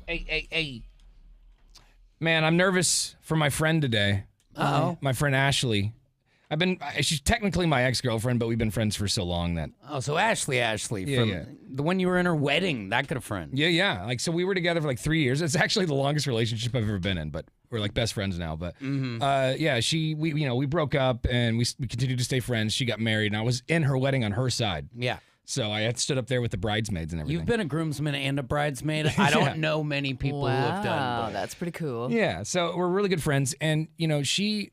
Hey. Man, I'm nervous for my friend today. Uh-oh. My friend Ashley. She's technically my ex-girlfriend, but we've been friends for so long that. Oh, so Ashley, Yeah. the one you were in her wedding, that kind of friend. Yeah. Like, so we were together for like 3 years. It's actually the longest relationship I've ever been in, but we're like best friends now. But we broke up and we continued to stay friends. She got married and I was in her wedding on her side. Yeah. So I had stood up there with the bridesmaids and everything. You've been a groomsman and a bridesmaid. I don't know many people who have done. Wow, that's pretty cool. Yeah, so we're really good friends, and she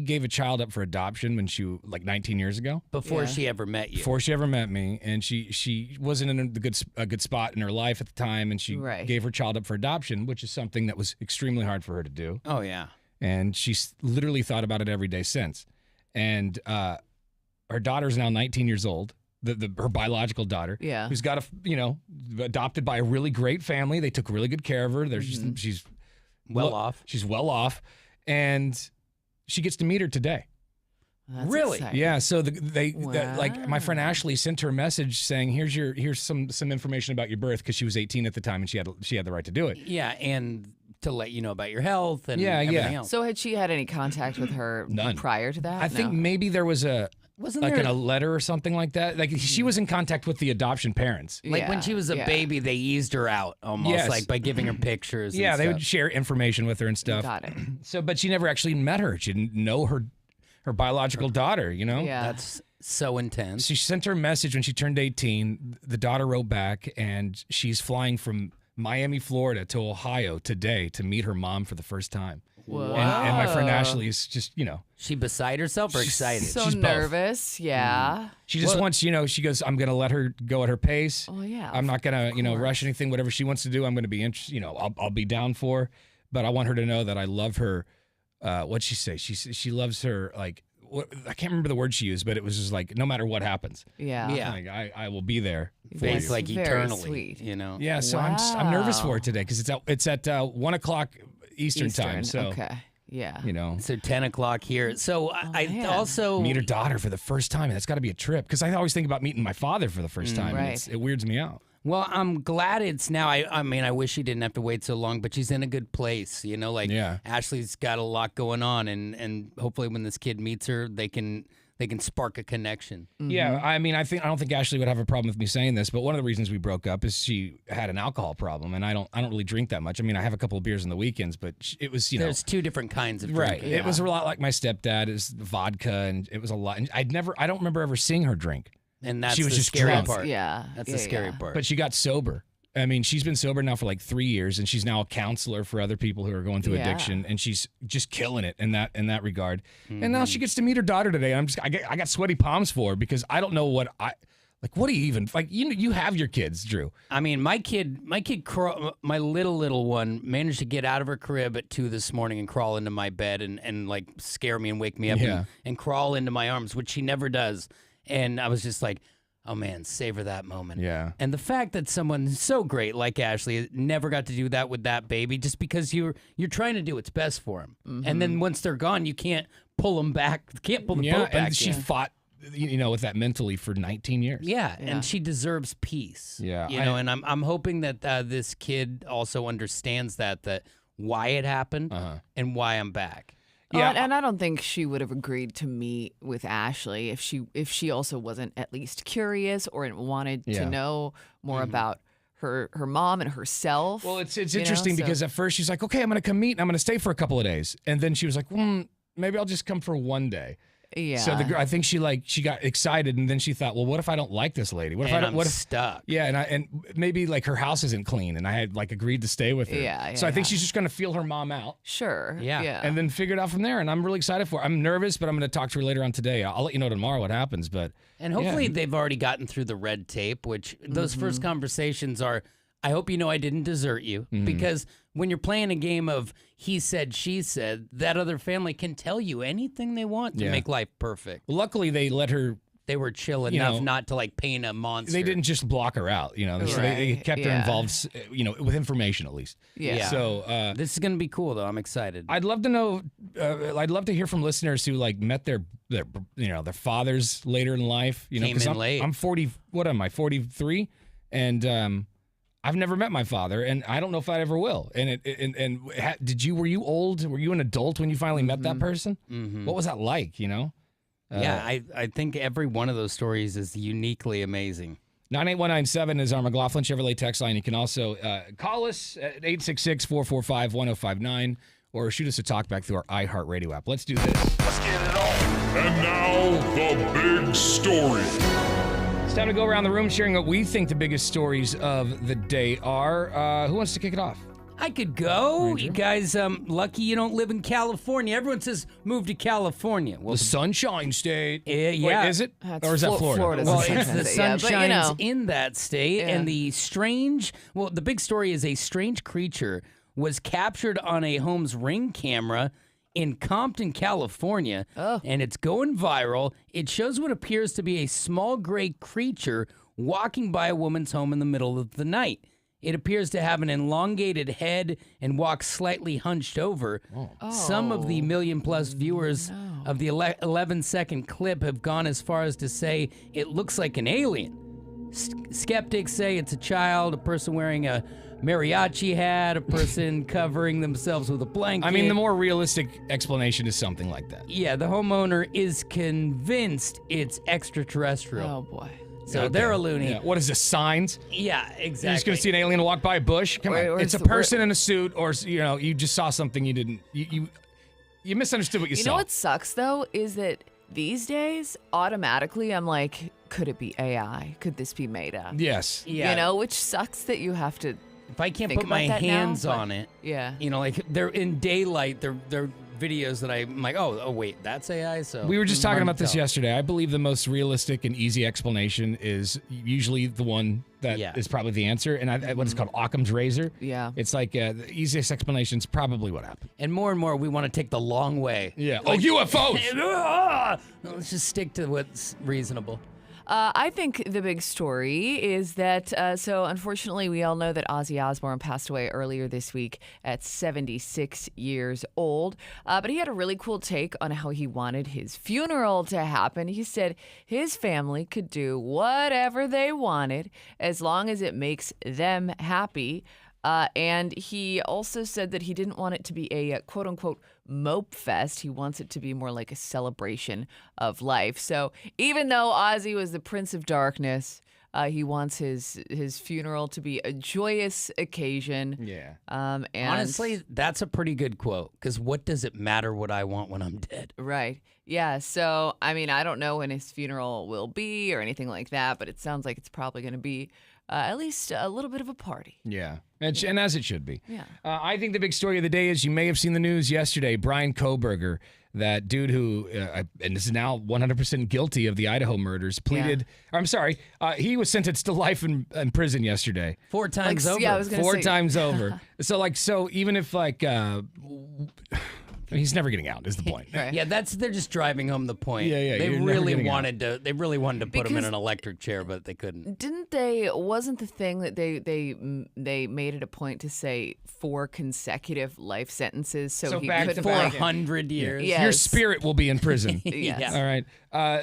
gave a child up for adoption when she like 19 years ago. Before she ever met you. Before she ever met me, and she wasn't in a good spot in her life at the time, and she gave her child up for adoption, which is something that was extremely hard for her to do. Oh yeah, and she's literally thought about it every day since, and her daughter's now 19 years old. Her biological daughter, who's got adopted by a really great family. They took really good care of her. She's well off. She's well off, and she gets to meet her today. That's really? exciting. Yeah. So like my friend Ashley sent her a message saying, "Here's some information about your birth," because she was 18 at the time and she had the right to do it. Yeah, and to let you know about your health and everything else. So had she had any contact with her None. prior to that? I think maybe there was a letter or something like that. Like she was in contact with the adoption parents. Like when she was a baby, they eased her out almost, like by giving her pictures. Yeah, and they stuff. would share information with her and stuff. Got it. So, but she never actually met her. She didn't know her biological daughter. Yeah. That's so intense. She sent her a message when she turned 18. The daughter wrote back, and she's flying from Miami, Florida to Ohio today to meet her mom for the first time. Whoa. And my friend Ashley is just, She beside herself or excited? So She's both. nervous, yeah. She just wants, she goes, I'm going to let her go at her pace. Oh, yeah. I'm not going to, rush anything. Whatever she wants to do, I'm going to be, I'll be down for. But I want her to know that I love her. What'd she say? She loves her, like, I can't remember the word she used, but it was just like, no matter what happens. Yeah. Like, I will be there. Face like Very eternally, sweet. Yeah, so I'm nervous for it today because it's at 1 o'clock Eastern time. So okay. Yeah. So 10 o'clock here. So I man. also meet her daughter for the first time. That's got to be a trip because I always think about meeting my father for the first time. Right. And it weirds me out. Well, I'm glad it's now. I mean, I wish she didn't have to wait so long, but she's in a good place. Ashley's got a lot going on, and hopefully when this kid meets her, they can spark a connection. Mm-hmm. Yeah, I mean, I don't think Ashley would have a problem with me saying this, but one of the reasons we broke up is she had an alcohol problem, and I don't really drink that much. I mean, I have a couple of beers on the weekends, but it was there's two different kinds of right. drinking. It was a lot like my stepdad is vodka, and it was a lot. And I don't remember ever seeing her drink. And that's she was the just scary drunk. part. Yeah. That's the scary part. But she got sober. I mean, she's been sober now for like 3 years, and she's now a counselor for other people who are going through addiction, and she's just killing it in that regard. Mm-hmm. And now she gets to meet her daughter today. I got sweaty palms for her because I don't know what do you even like? You have your kids, Drew. I mean, my little one managed to get out of her crib at 2 this morning and crawl into my bed and like scare me and wake me up and crawl into my arms, which she never does. And I was just like, oh man, savor that moment. Yeah. And the fact that someone so great like Ashley never got to do that with that baby, just because you're trying to do what's best for him, and then once they're gone, you can't pull them back. Can't pull the boat back. And she fought, with that mentally for 19 years. Yeah, and she deserves peace. Yeah, and I'm hoping that this kid also understands that why it happened and why I'm back. Yeah, and I don't think she would have agreed to meet with Ashley if she also wasn't at least curious or wanted to know more about her mom and herself. Well, it's interesting because at first she's like, okay, I'm going to come meet and I'm going to stay for a couple of days. And then she was like, maybe I'll just come for one day. Yeah. So I think she got excited, and then she thought, well, what if I don't like this lady? What if I'm stuck? Yeah, and maybe like her house isn't clean, and I had like agreed to stay with her. Yeah. So I think she's just gonna feel her mom out. Sure. Yeah. And then figure it out from there. And I'm really excited for her. I'm nervous, but I'm gonna talk to her later on today. I'll let you know tomorrow what happens. But hopefully they've already gotten through the red tape, which those first conversations are. I hope you know I didn't desert you, because when you're playing a game of he said, she said, that other family can tell you anything they want to make life perfect. Well, luckily, they let her. They were chill enough not to like paint a monster. They didn't just block her out, So they kept her involved, with information at least. Yeah. So this is gonna be cool, though. I'm excited. I'd love to know. I'd love to hear from listeners who like met their fathers later in life. Came in late. I'm 40. What am I? 43, and I've never met my father, and I don't know if I ever will. And were you old? Were you an adult when you finally met that person? Mm-hmm. What was that like, you know? Yeah, I think every one of those stories is uniquely amazing. 98197 is our McLaughlin Chevrolet text line. You can also call us at 866-445-1059 or shoot us a talkback through our iHeartRadio app. Let's do this. Let's get it on. And now, the big story. It's time to go around the room sharing what we think the biggest stories of the day are. Who wants to kick it off? I could go. You guys, lucky you don't live in California. Everyone says move to California. Well, the Sunshine State. Yeah. Wait, is it? That's or is that Florida? Florida's Well, the it's Sunshine the State, yeah, but, sunshine's in that state, Yeah. and the big story is a strange creature was captured on a home's Ring camera in Compton, California, and it's going viral. It shows what appears to be a small gray creature walking by a woman's home in the middle of the night. It appears to have an elongated head and walk slightly hunched over. Some of the million-plus viewers of the 11-second clip have gone as far as to say it looks like an alien. Skeptics say it's a child, a person wearing a mariachi hat, a person covering themselves with a blanket. I mean, the more realistic explanation is something like that. Yeah, the homeowner is convinced it's extraterrestrial. Oh, boy. So they're a loony. Yeah. What is this, signs? Yeah, exactly. You're just going to see an alien walk by a bush? Come on. It's a person in a suit, or, you just saw something you didn't... You misunderstood what you saw. You know what sucks, though, is that these days, automatically, I'm like, could it be AI? Could this be made up? Yes. Yeah. Which sucks that you have to... If I can't think put my about that now, hands but- on it, Yeah. like they're in daylight, they're videos that I'm like, oh wait, that's AI. So We were just talking hard about to this tell. yesterday. I believe the most realistic and easy explanation is usually the one that is probably the answer, and what it's called Occam's razor. Yeah. It's like the easiest explanation is probably what happened. And more, we want to take the long way. Yeah. UFOs! Let's just stick to what's reasonable. I think the big story is that, so unfortunately, we all know that Ozzy Osbourne passed away earlier this week at 76 years old. But he had a really cool take on how he wanted his funeral to happen. He said his family could do whatever they wanted as long as it makes them happy. And he also said that he didn't want it to be a quote unquote mope fest. He wants it to be more like a celebration of life. So even though Ozzy was the Prince of Darkness, he wants his funeral to be a joyous occasion. Yeah. And Honestly, that's a pretty good quote, because what does it matter what I want when I'm dead? Right. Yeah. So, I mean, I don't know when his funeral will be or anything like that, but it sounds like it's probably going to be at least a little bit of a party. Yeah. And as it should be. Yeah. I think the big story of the day is you may have seen the news yesterday. Brian Kohberger, that dude who, and this is now 100% guilty of the Idaho murders, pleaded. Or I'm sorry, he was sentenced to life in prison yesterday. 4 times over. Yeah, I was gonna 4 say- times over. So even if he's never getting out is the point. Right. Yeah, they're just driving home the point. Yeah, They you're never really getting out. wanted to. They really wanted to put him in Because- an electric chair, but they couldn't. Didn't they? Wasn't the thing that they made it a point to say 4 consecutive life sentences, so he back could to like, back. 400 years. Yeah. Your Yes. spirit will be in prison. Yes. Yeah. All right.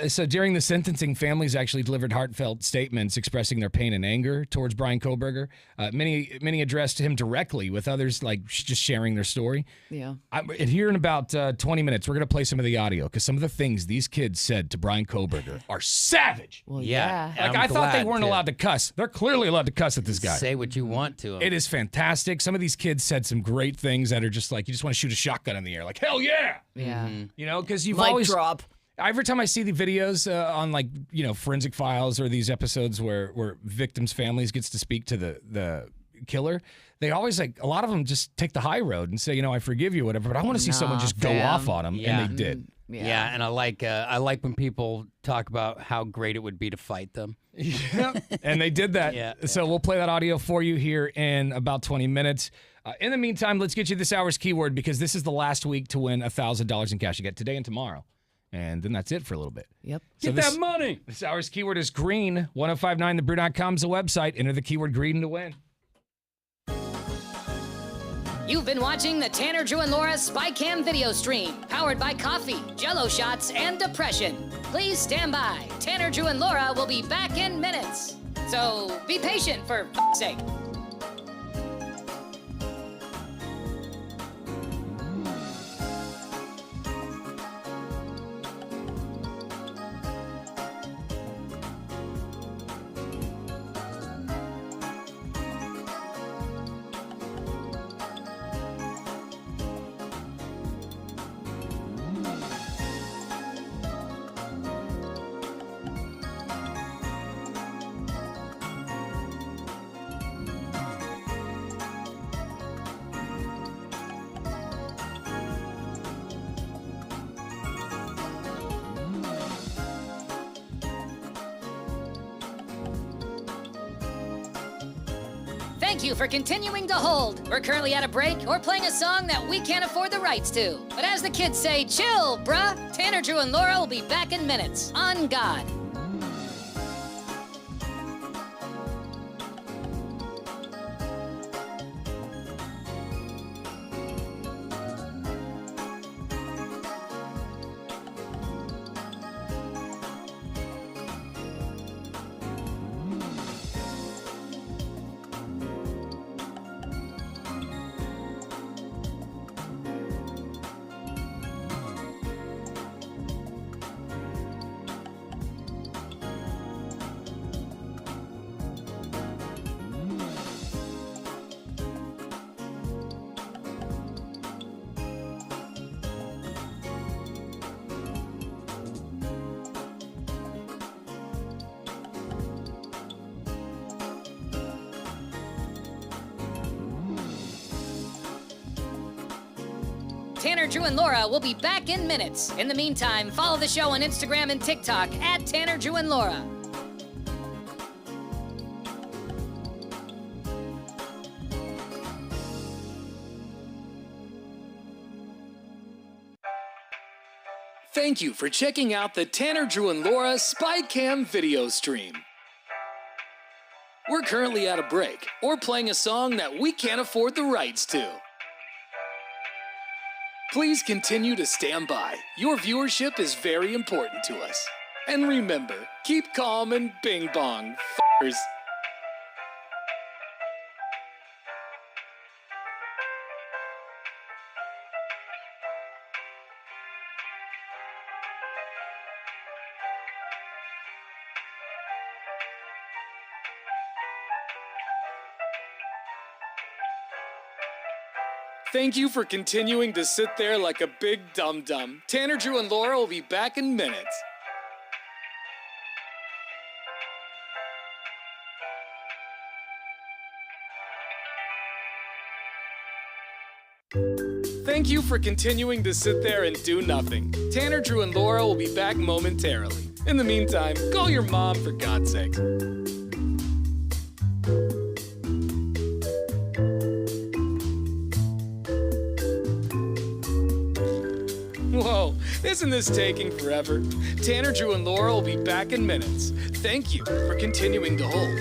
So during the sentencing, families actually delivered heartfelt statements expressing their pain and anger towards Brian Kohberger. Many addressed to him directly, with others like just sharing their story. Yeah. And here in about 20 minutes, we're going to play some of the audio because some of the things these kids said to Brian Kohberger are savage. Well, Yeah. yeah. Like, I'm I thought they glad weren't to. allowed to cuss. They're clearly allowed to cuss at this guy. Say what you want to him. It is fantastic. Some of these kids said some great things that are just like, you just want to shoot a shotgun in the air. Like, hell yeah. Yeah. Because you've Mic always... drop. Every time I see the videos on Forensic Files or these episodes where victims' families gets to speak to the killer, they always a lot of them just take the high road and say, I forgive you, whatever. But I want to see someone just go fam. off on them, Yeah. and they did. Yeah, and I like when people talk about how great it would be to fight them. And they did that. Yeah. So we'll play that audio for you here in about 20 minutes. In the meantime, let's get you this hour's keyword because this is the last week to win $1,000 in cash. You get today and tomorrow. And then that's it for a little bit. Yep. Get that money. This hour's keyword is green. 1059thebrew.com is the website. Enter the keyword green to win. You've been watching the Tanner, Drew, and Laura SpyCam video stream, powered by coffee, Jell-O shots, and depression. Please stand by. Tanner, Drew, and Laura will be back in minutes. So be patient, for f***'s sake. Thank you for continuing to hold. We're currently at a break or playing a song that we can't afford the rights to. But as the kids say, chill, bruh. Tanner, Drew, and Laura will be back in minutes. On God. Tanner, Drew, and Laura will be back in minutes. In the meantime, follow the show on Instagram and TikTok at Tanner, Drew, and Laura. Thank you for checking out the Tanner, Drew, and Laura SpyCam video stream. We're currently at a break or playing a song that we can't afford the rights to. Please continue to stand by. Your viewership is very important to us. And remember, keep calm and bing bong, f***ers. Thank you for continuing to sit there like a big dum-dum. Tanner, Drew, and Laura will be back in minutes. Thank you for continuing to sit there and do nothing. Tanner, Drew, and Laura will be back momentarily. In the meantime, call your mom for God's sake. Whoa, isn't this taking forever? Tanner, Drew, and Laura will be back in minutes. Thank you for continuing to hold.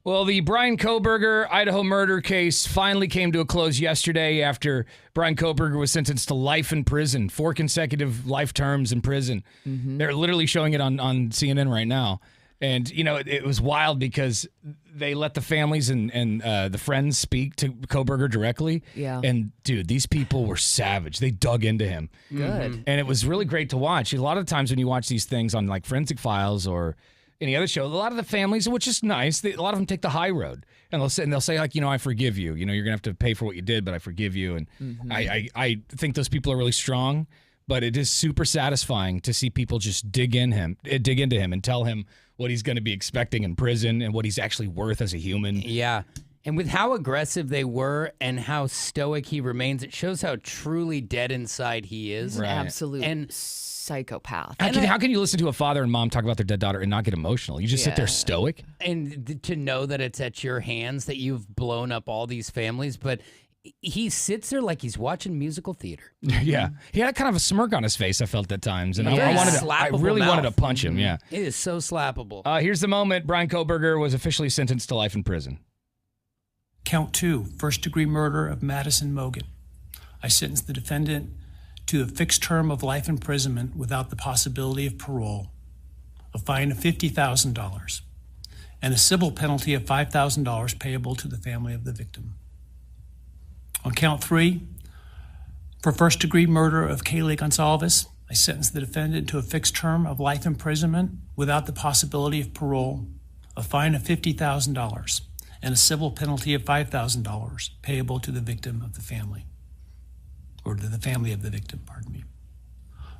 Well, the Brian Kohberger Idaho murder case finally came to a close yesterday after Brian Kohberger was sentenced to life in prison, 4 consecutive life terms in prison. They're literally showing it on CNN right now. And, you know, it was wild because they let the families and the friends speak to Kohberger directly. Yeah. And, dude, these people were savage. They dug into him. Good. And it was really great to watch. A lot of times when you watch these things on, like, Forensic Files or any other show, a lot of the families, which is nice, a lot of them take the high road, and they'll say like, you know, I forgive you. You know, you're gonna have to pay for what you did, but I forgive you. And I think those people are really strong, but it is super satisfying to see people just dig into him and tell him what he's going to be expecting in prison and what he's actually worth as a human. Yeah. And with how aggressive they were and how stoic he remains, it shows how truly dead inside he is. He's an absolute And psychopath. How can you listen to a father and mom talk about their dead daughter and not get emotional? You just sit there stoic? And to know that it's at your hands, that you've blown up all these families, but he sits there like he's watching musical theater. Yeah. He had kind of a smirk on his face, I felt at times. And I Slappable really wanted to mouth. punch him, yeah. It is so slappable. Here's the moment Brian Kohberger was officially sentenced to life in prison. Count 2, first-degree murder of Madison Mogan. I sentenced the defendant to a fixed term of life imprisonment without the possibility of parole, a fine of $50,000, and a civil penalty of $5,000 payable to the family of the victim. On count 3, for first-degree murder of Kaylee Gonsalves, I sentenced the defendant to a fixed term of life imprisonment without the possibility of parole, a fine of $50,000, and a civil penalty of $5,000 payable to the victim of the family, or to the family of the victim, pardon me.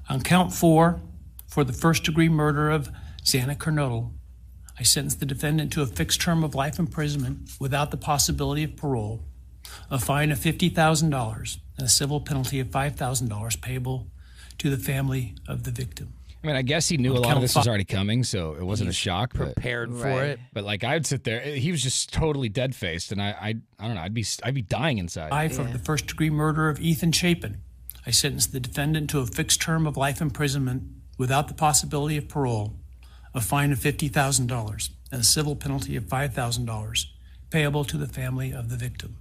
On count 4, for the first-degree murder of Xana Kernodle, I sentenced the defendant to a fixed term of life imprisonment without the possibility of parole, a fine of $50,000, and a civil penalty of $5,000 payable to the family of the victim. I mean, I guess he knew a lot of this was already coming, so it wasn't a shock. Prepared for it. But like, I'd sit there. He was just totally dead-faced, and I don't know. I'd be dying inside. For the first-degree murder of Ethan Chapin, I sentenced the defendant to a fixed term of life imprisonment without the possibility of parole, a fine of $50,000, and a civil penalty of $5,000 payable to the family of the victim.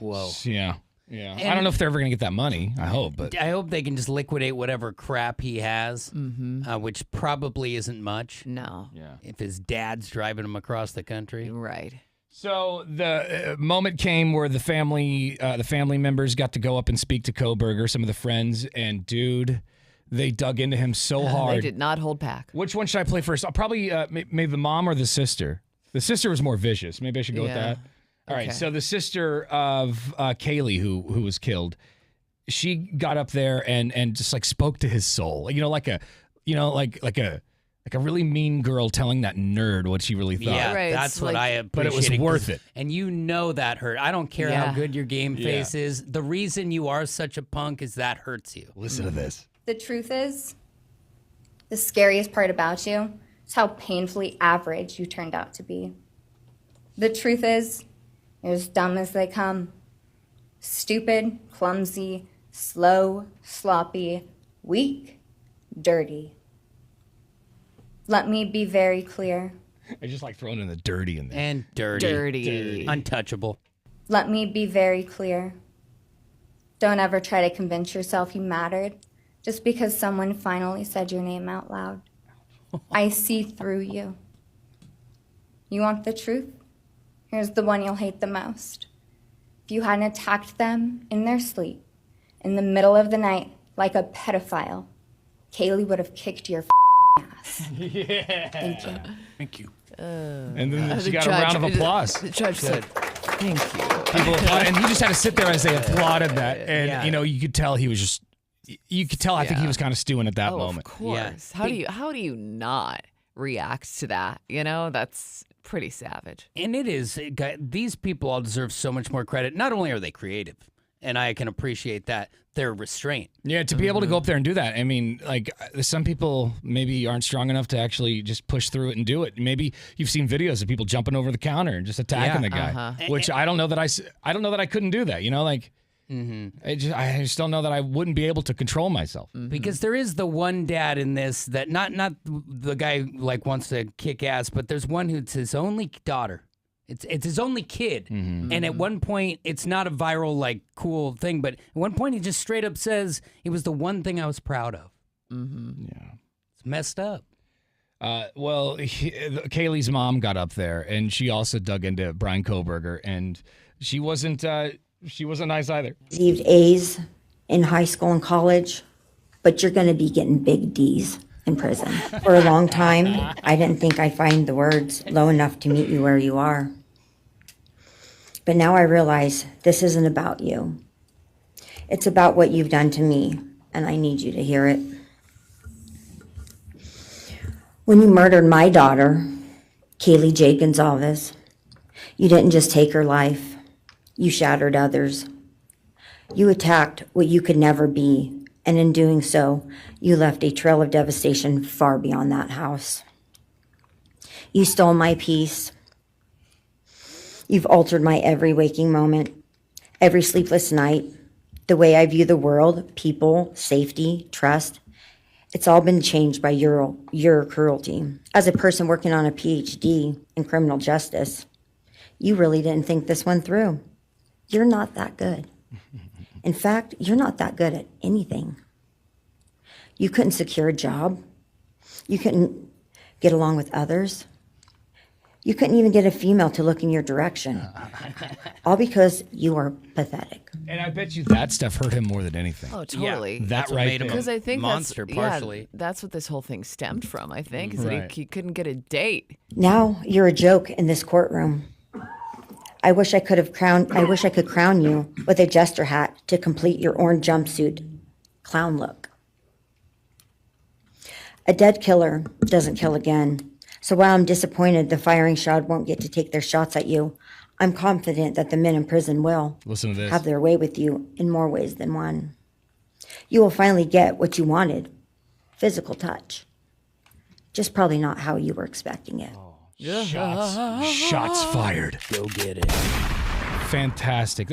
Whoa. Yeah. Yeah. I don't know if they're ever going to get that money. I hope. But I hope they can just liquidate whatever crap he has, which probably isn't much. No. Yeah. If his dad's driving him across the country. Right. So the moment came where the family members got to go up and speak to Kohberger, some of the friends, and dude, they dug into him so hard. They did not hold back. Which one should I play first? I'll probably maybe the mom or the sister. The sister was more vicious. Maybe I should go with that. All right, so the sister of Kaylee, who was killed, she got up there and just like spoke to his soul, like a really mean girl telling that nerd what she really thought. Yeah, Right, that's it's what like- I appreciate. But it was worth it. And you know that hurt. I don't care how good your game face is. The reason you are such a punk is that hurts you. Listen to this. The truth is, the scariest part about you is how painfully average you turned out to be. The truth is, you're as dumb as they come. Stupid, clumsy, slow, sloppy, weak, dirty. Let me be very clear. I just like throwing in the dirty in there. And dirty. Dirty. Untouchable. Let me be very clear. Don't ever try to convince yourself you mattered just because someone finally said your name out loud. I see through you. You want the truth? Here's the one you'll hate the most. If you hadn't attacked them in their sleep, in the middle of the night, like a pedophile, Kaylee would have kicked your ass. Yeah. Thank you. Thank you. And then she The got judge- a round of applause. The judge said, thank you. People applauded, and he just had to sit there as they applauded that. And, you could tell he was just, I think he was kind of stewing at that moment. Of course. Yeah. How do you not react to that? That's pretty savage. And it is. These people all deserve so much more credit. Not only are they creative, and I can appreciate that, they're restraint. Yeah, to be able to go up there and do that. I mean, like, some people maybe aren't strong enough to actually just push through it and do it. Maybe you've seen videos of people jumping over the counter and just attacking the guy, which I don't know that I couldn't do that. I just don't know that I wouldn't be able to control myself. Because there is the one dad in this that not the guy who, like, wants to kick ass, but there's one who's his only daughter. It's his only kid. And at one point, it's not a viral, like, cool thing, but at one point he just straight up says, it was the one thing I was proud of. Yeah. It's messed up. Kaylee's mom got up there, and she also dug into Brian Kohberger, and she wasn't nice either. Received A's in high school and college, but you're going to be getting big D's in prison. For a long time, I didn't think I'd find the words low enough to meet you where you are. But now I realize this isn't about you. It's about what you've done to me, and I need you to hear it. When you murdered my daughter, Kaylee J. Gonzalez, you didn't just take her life, you shattered others. You attacked what you could never be, and in doing so, you left a trail of devastation far beyond that house. You stole my peace. You've altered my every waking moment, every sleepless night, the way I view the world, people, safety, trust. It's all been changed by your cruelty. As a person working on a PhD in criminal justice, you really didn't think this one through. You're not that good. In fact, you're not that good at anything. You couldn't secure a job. You couldn't get along with others. You couldn't even get a female to look in your direction. All because you are pathetic. And I bet you that stuff hurt him more than anything. Oh, totally. That That's what right made him there. Because I think monster, partially. that's what this whole thing stemmed from, I think, is that Right. he couldn't get a date. Now you're a joke in this courtroom. I wish I could crown you with a jester hat to complete your orange jumpsuit clown look. A dead killer doesn't kill again. So while I'm disappointed the firing squad won't get to take their shots at you, I'm confident that the men in prison will Listen to this. have their way with you in more ways than one. You will finally get what you wanted, physical touch. Just probably not how you were expecting it. Shots fired. Go get it. Fantastic.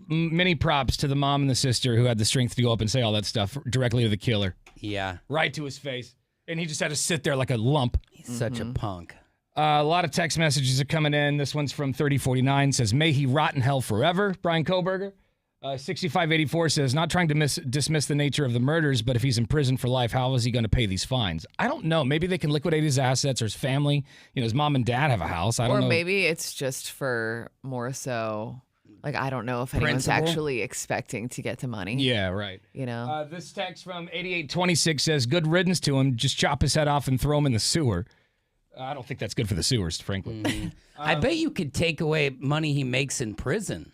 Many props to the mom and the sister who had the strength to go up and say all that stuff directly to the killer. Yeah. Right to his face. And he just had to sit there like a lump. He's such a punk. A lot of text messages are coming in. This one's from 3049. Says, may he rot in hell forever, Brian Kohberger. 6584 says, not trying to dismiss the nature of the murders, but if he's in prison for life, how is he going to pay these fines? I don't know. Maybe they can liquidate his assets or his family. You know, his mom and dad have a house. I don't know. Or maybe it's just for more so, like, I don't know if anyone's Principle? actually expecting to get the money. Yeah, right. You know? This text from 8826 says, good riddance to him. Just chop his head off and throw him in the sewer. I don't think that's good for the sewers, frankly. I bet you could take away money he makes in prison.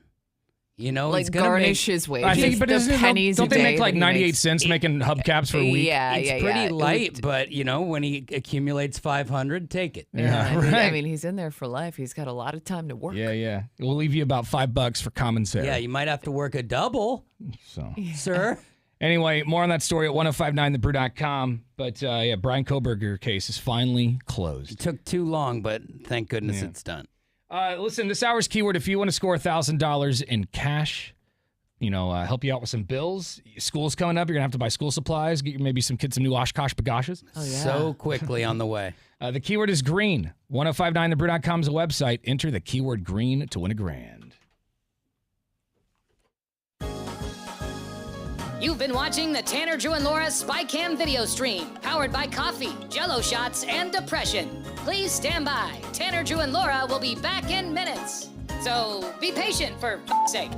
You know, Like it's gonna garnish his wages. I think, but the isn't it- pennies don't a they day make like that he 98 makes. cents making hubcaps for a week? Yeah, It's pretty light, but you know, when he accumulates 500, take it. Yeah, I right. mean, he's in there for life. He's got a lot of time to work. Yeah. We'll leave you about $5 for commissary. Yeah, you might have to work a double, So sir. anyway, more on that story at 1059thebrew.com. But yeah, Brian Kohberger case is finally closed. It took too long, but thank goodness it's done. Listen, this hour's keyword, if you want to score $1,000 in cash, you know, help you out with some bills. School's coming up. You're going to have to buy school supplies. Get maybe some kids some new Oshkosh bagoshes. Oh, yeah. So quickly on the way. The keyword is green. 1059thebrew.com is a website. Enter the keyword green to win $1,000. You've been watching the Tanner, Drew, and Laura SpyCam video stream, powered by coffee, Jell-O shots, and depression. Please stand by. Tanner, Drew, and Laura will be back in minutes. So be patient, for f***'s sake.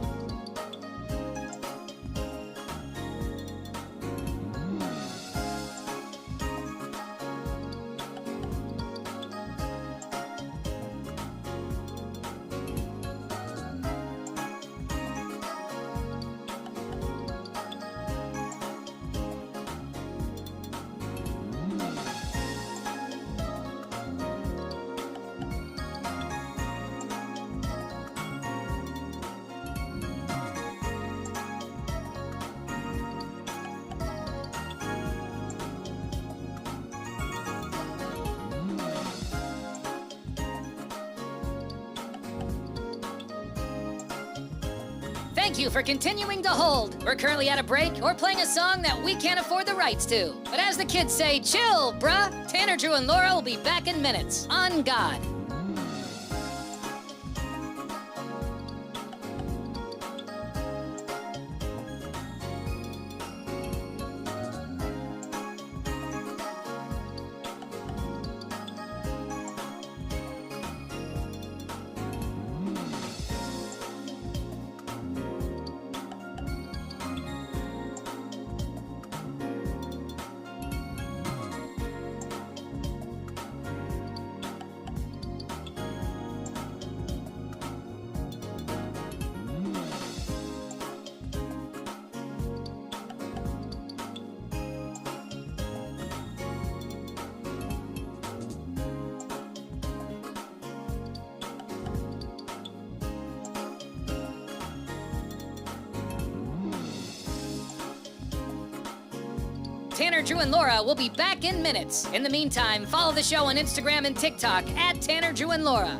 Thank you for continuing to hold. We're currently at a break or playing a song that we can't afford the rights to. But as the kids say, chill, bruh. Tanner, Drew, and Laura will be back in minutes. On God. Tanner, Drew, and Laura will be back in minutes. In the meantime, follow the show on Instagram and TikTok at Tanner, Drew, and Laura.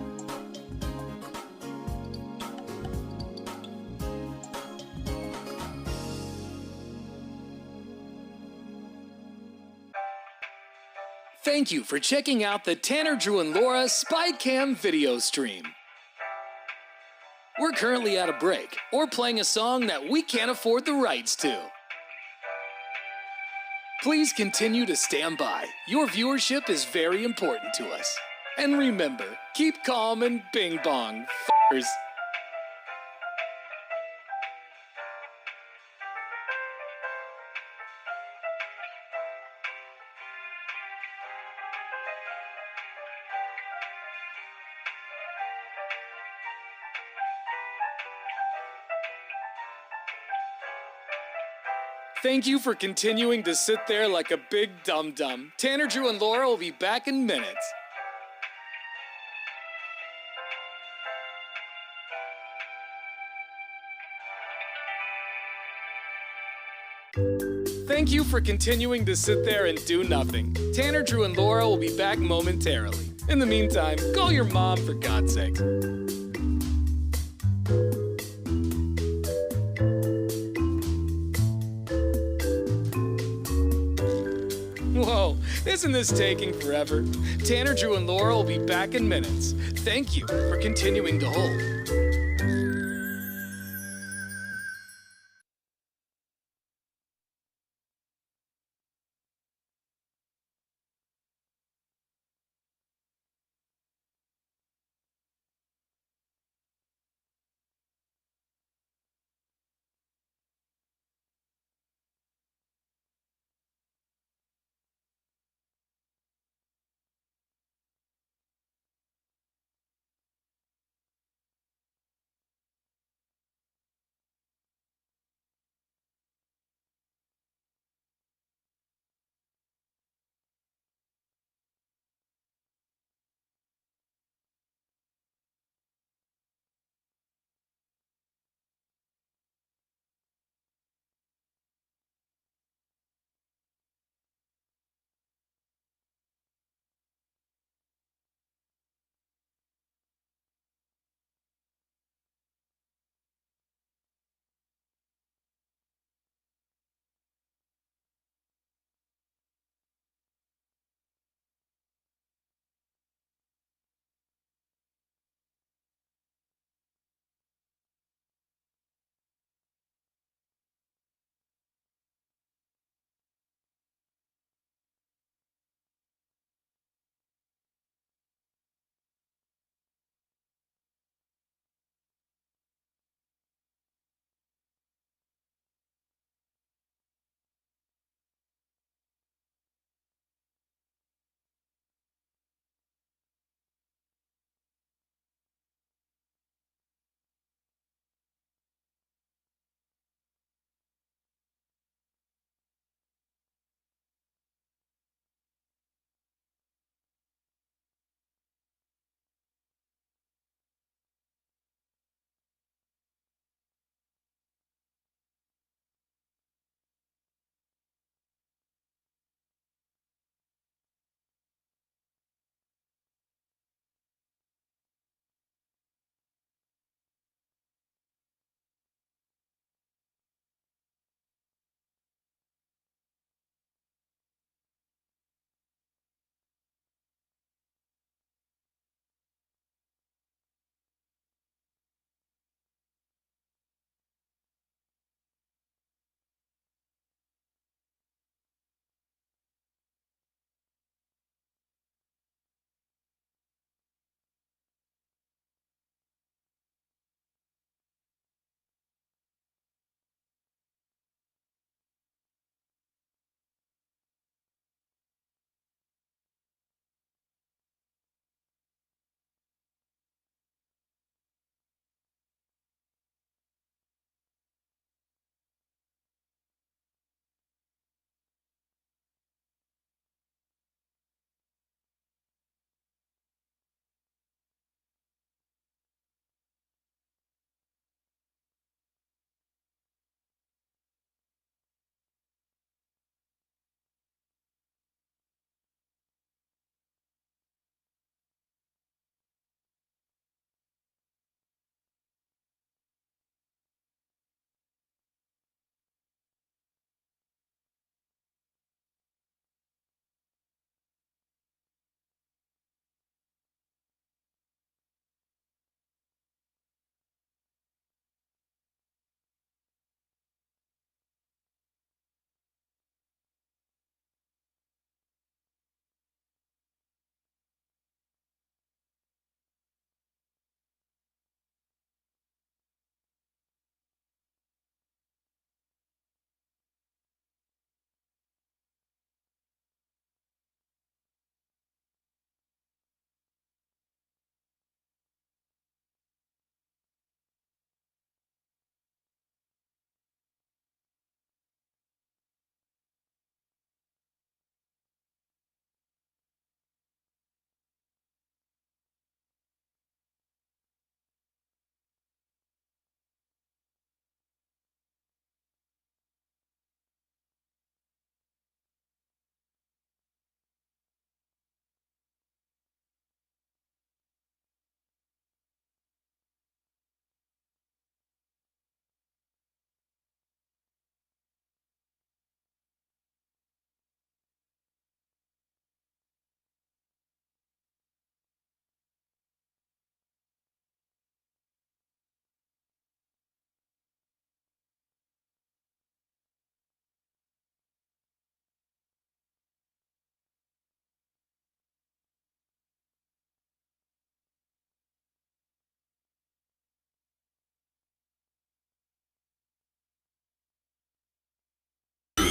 Thank you for checking out the Tanner, Drew, and Laura SpyCam video stream. We're currently at a break, or playing a song that we can't afford the rights to. Please continue to stand by. Your viewership is very important to us. And remember, keep calm and bing bong, f***ers. Thank you for continuing to sit there like a big dum-dum. Tanner, Drew, and Laura will be back in minutes. Thank you for continuing to sit there and do nothing. Tanner, Drew, and Laura will be back momentarily. In the meantime, call your mom for God's sake. Whoa, isn't this taking forever? Tanner, Drew, and Laura will be back in minutes. Thank you for continuing to hold.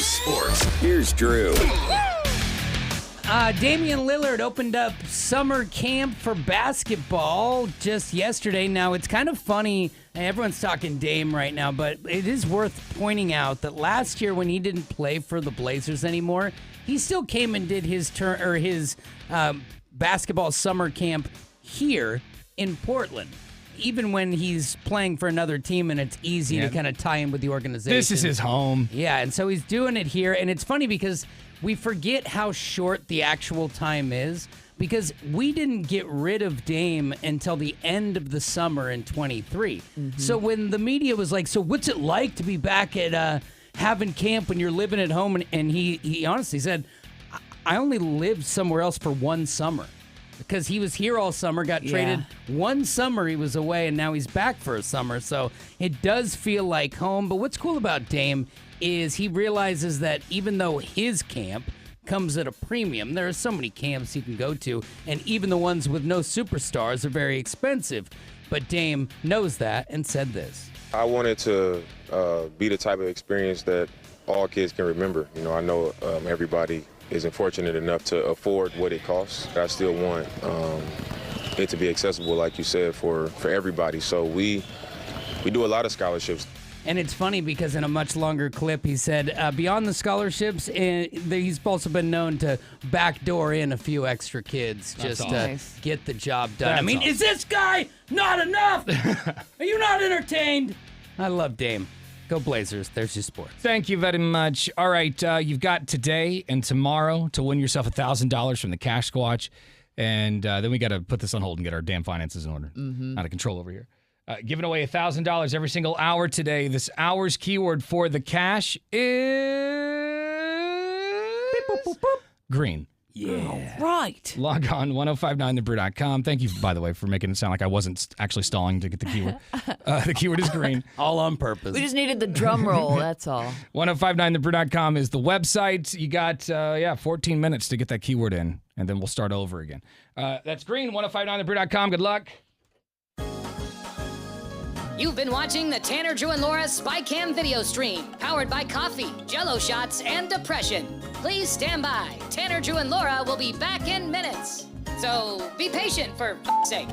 News, sports. Here's Drew. Damian Lillard opened up summer camp for basketball just yesterday. Now, it's kind of funny. Everyone's talking Dame right now, but it is worth pointing out that last year when he didn't play for the Blazers anymore, he still came and did his basketball summer camp here in Portland, even when he's playing for another team and it's easy to kind of tie in with the organization. This is his home. Yeah, and so he's doing it here, and it's funny because we forget how short the actual time is because we didn't get rid of Dame until the end of the summer in 23. So when the media was like, so what's it like to be back at having camp when you're living at home? And he honestly said, I only lived somewhere else for one summer because he was here all summer, got traded. One summer he was away, and now he's back for a summer. So it does feel like home. But what's cool about Dame is he realizes that even though his camp comes at a premium, there are so many camps he can go to, and even the ones with no superstars are very expensive. But Dame knows that and said this. I wanted to be the type of experience that all kids can remember. You know, I know everybody isn't fortunate enough to afford what it costs. I still want it to be accessible, like you said, for everybody. So we do a lot of scholarships. And it's funny because in a much longer clip, he said, beyond the scholarships, he's also been known to backdoor in a few extra kids just to get the job done. Is this guy not enough? Are you not entertained? I love Dame. Go Blazers. There's your sports. Thank you very much. All right, you've got today and tomorrow to win yourself $1,000 from the Cash Squatch. And then we got to put this on hold and get our damn finances in order. Out of control over here. Giving away $1,000 every single hour today. This hour's keyword for the cash is beep, boop, boop, boop. Green. Yeah. Right. Log on 1059thebrew.com. Thank you, by the way, for making it sound like I wasn't actually stalling to get the keyword. The keyword is green. All on purpose. We just needed the drum roll, that's all. 1059thebrew.com is the website. You got 14 minutes to get that keyword in, and then we'll start over again. That's green, 1059thebrew.com. Good luck. You've been watching the Tanner, Drew, and Laura SpyCam video stream, powered by coffee, Jell-O shots, and depression. Please stand by. Tanner, Drew, and Laura will be back in minutes. So be patient, for f***'s sake.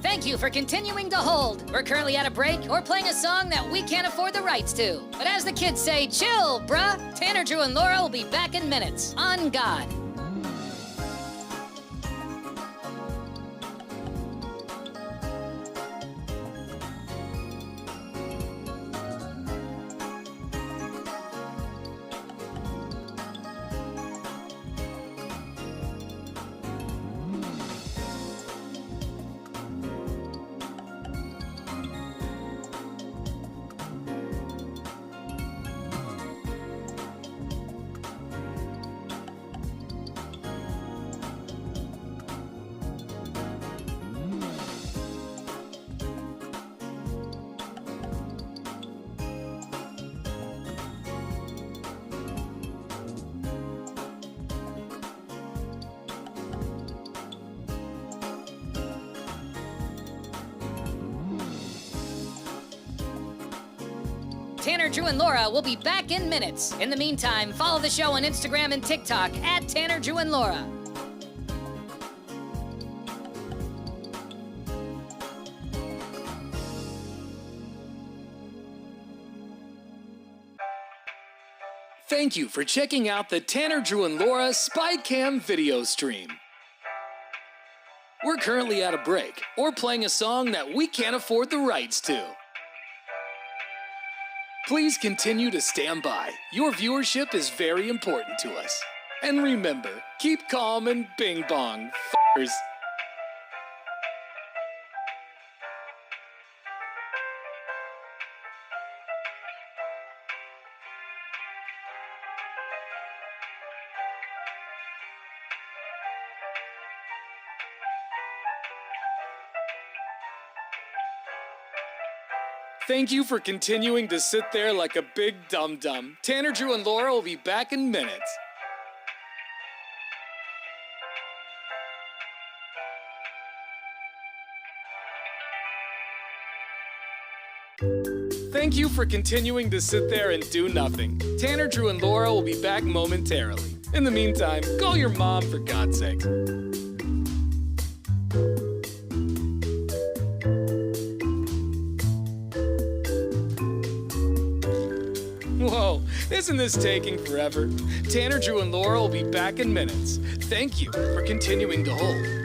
Thank you for continuing to hold. We're currently at a break or playing a song that we can't afford the rights to. But as the kids say, chill, bruh. Tanner, Drew, and Laura will be back in minutes. On God. Tanner, Drew, and Laura will be back in minutes. In the meantime, follow the show on Instagram and TikTok at Tanner, Drew, and Laura. Thank you for checking out the Tanner, Drew, and Laura SpyCam video stream. We're currently at a break or playing a song that we can't afford the rights to. Please continue to stand by. Your viewership is very important to us. And remember, keep calm and bing bong, f***ers. Thank you for continuing to sit there like a big dum-dum. Tanner, Drew, and Laura will be back in minutes. Thank you for continuing to sit there and do nothing. Tanner, Drew, and Laura will be back momentarily. In the meantime, call your mom for God's sake. Whoa, isn't this taking forever? Tanner, Drew, and Laura will be back in minutes. Thank you for continuing to hold.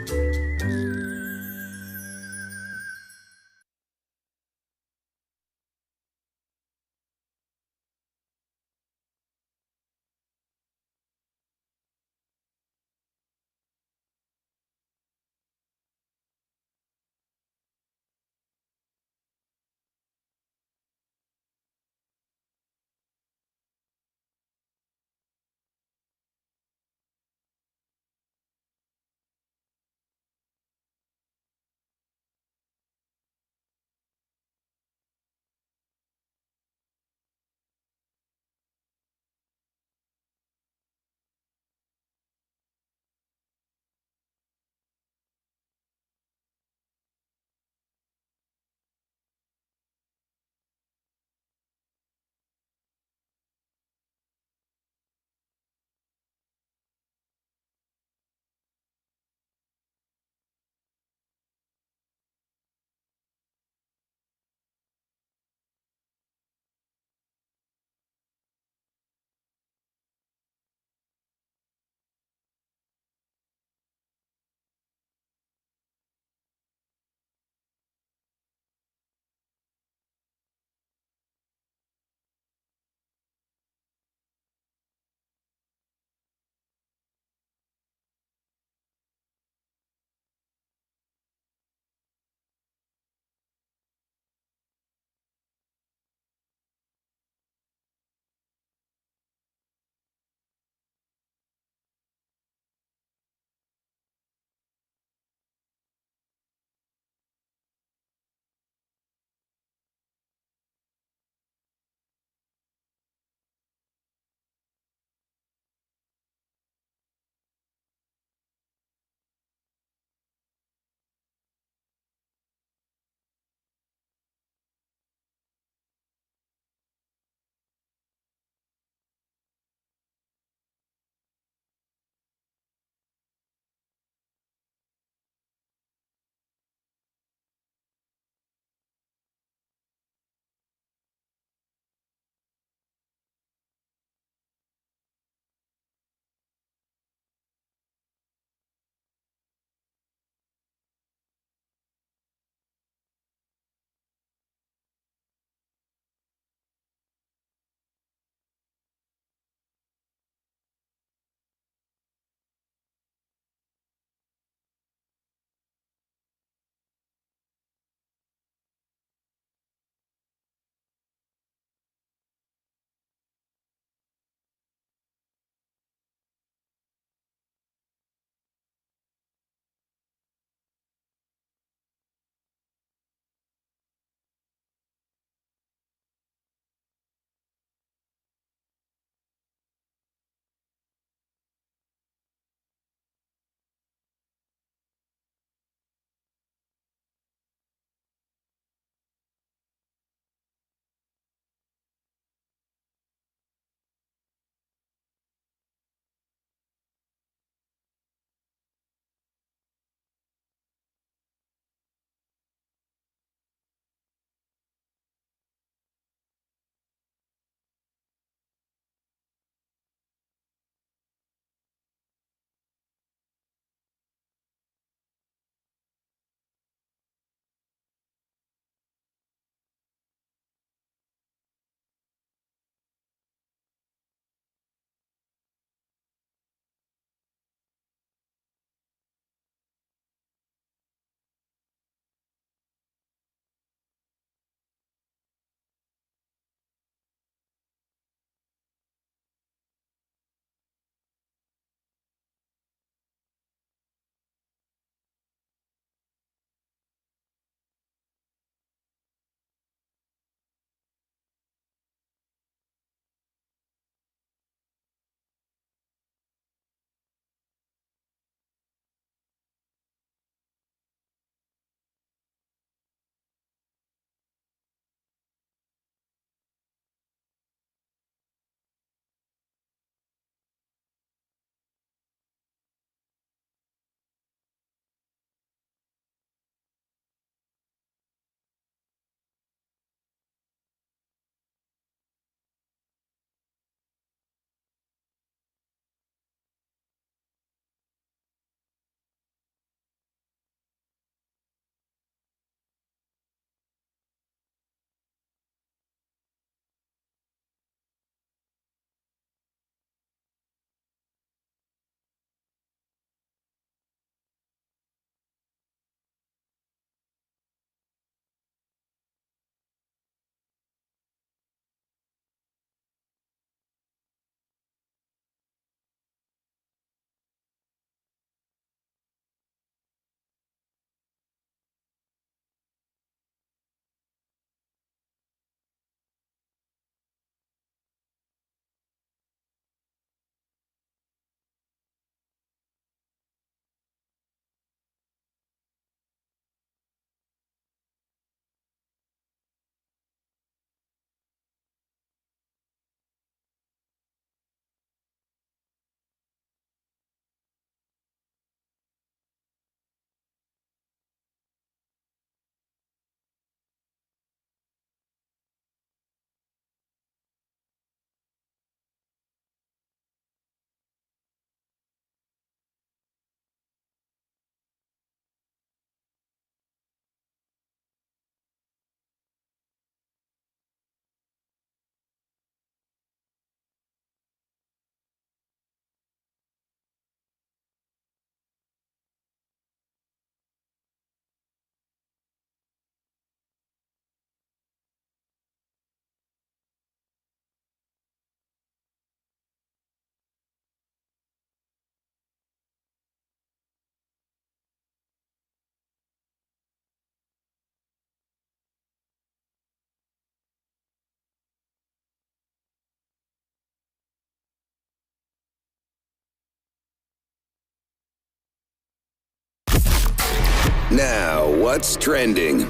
Now, what's trending?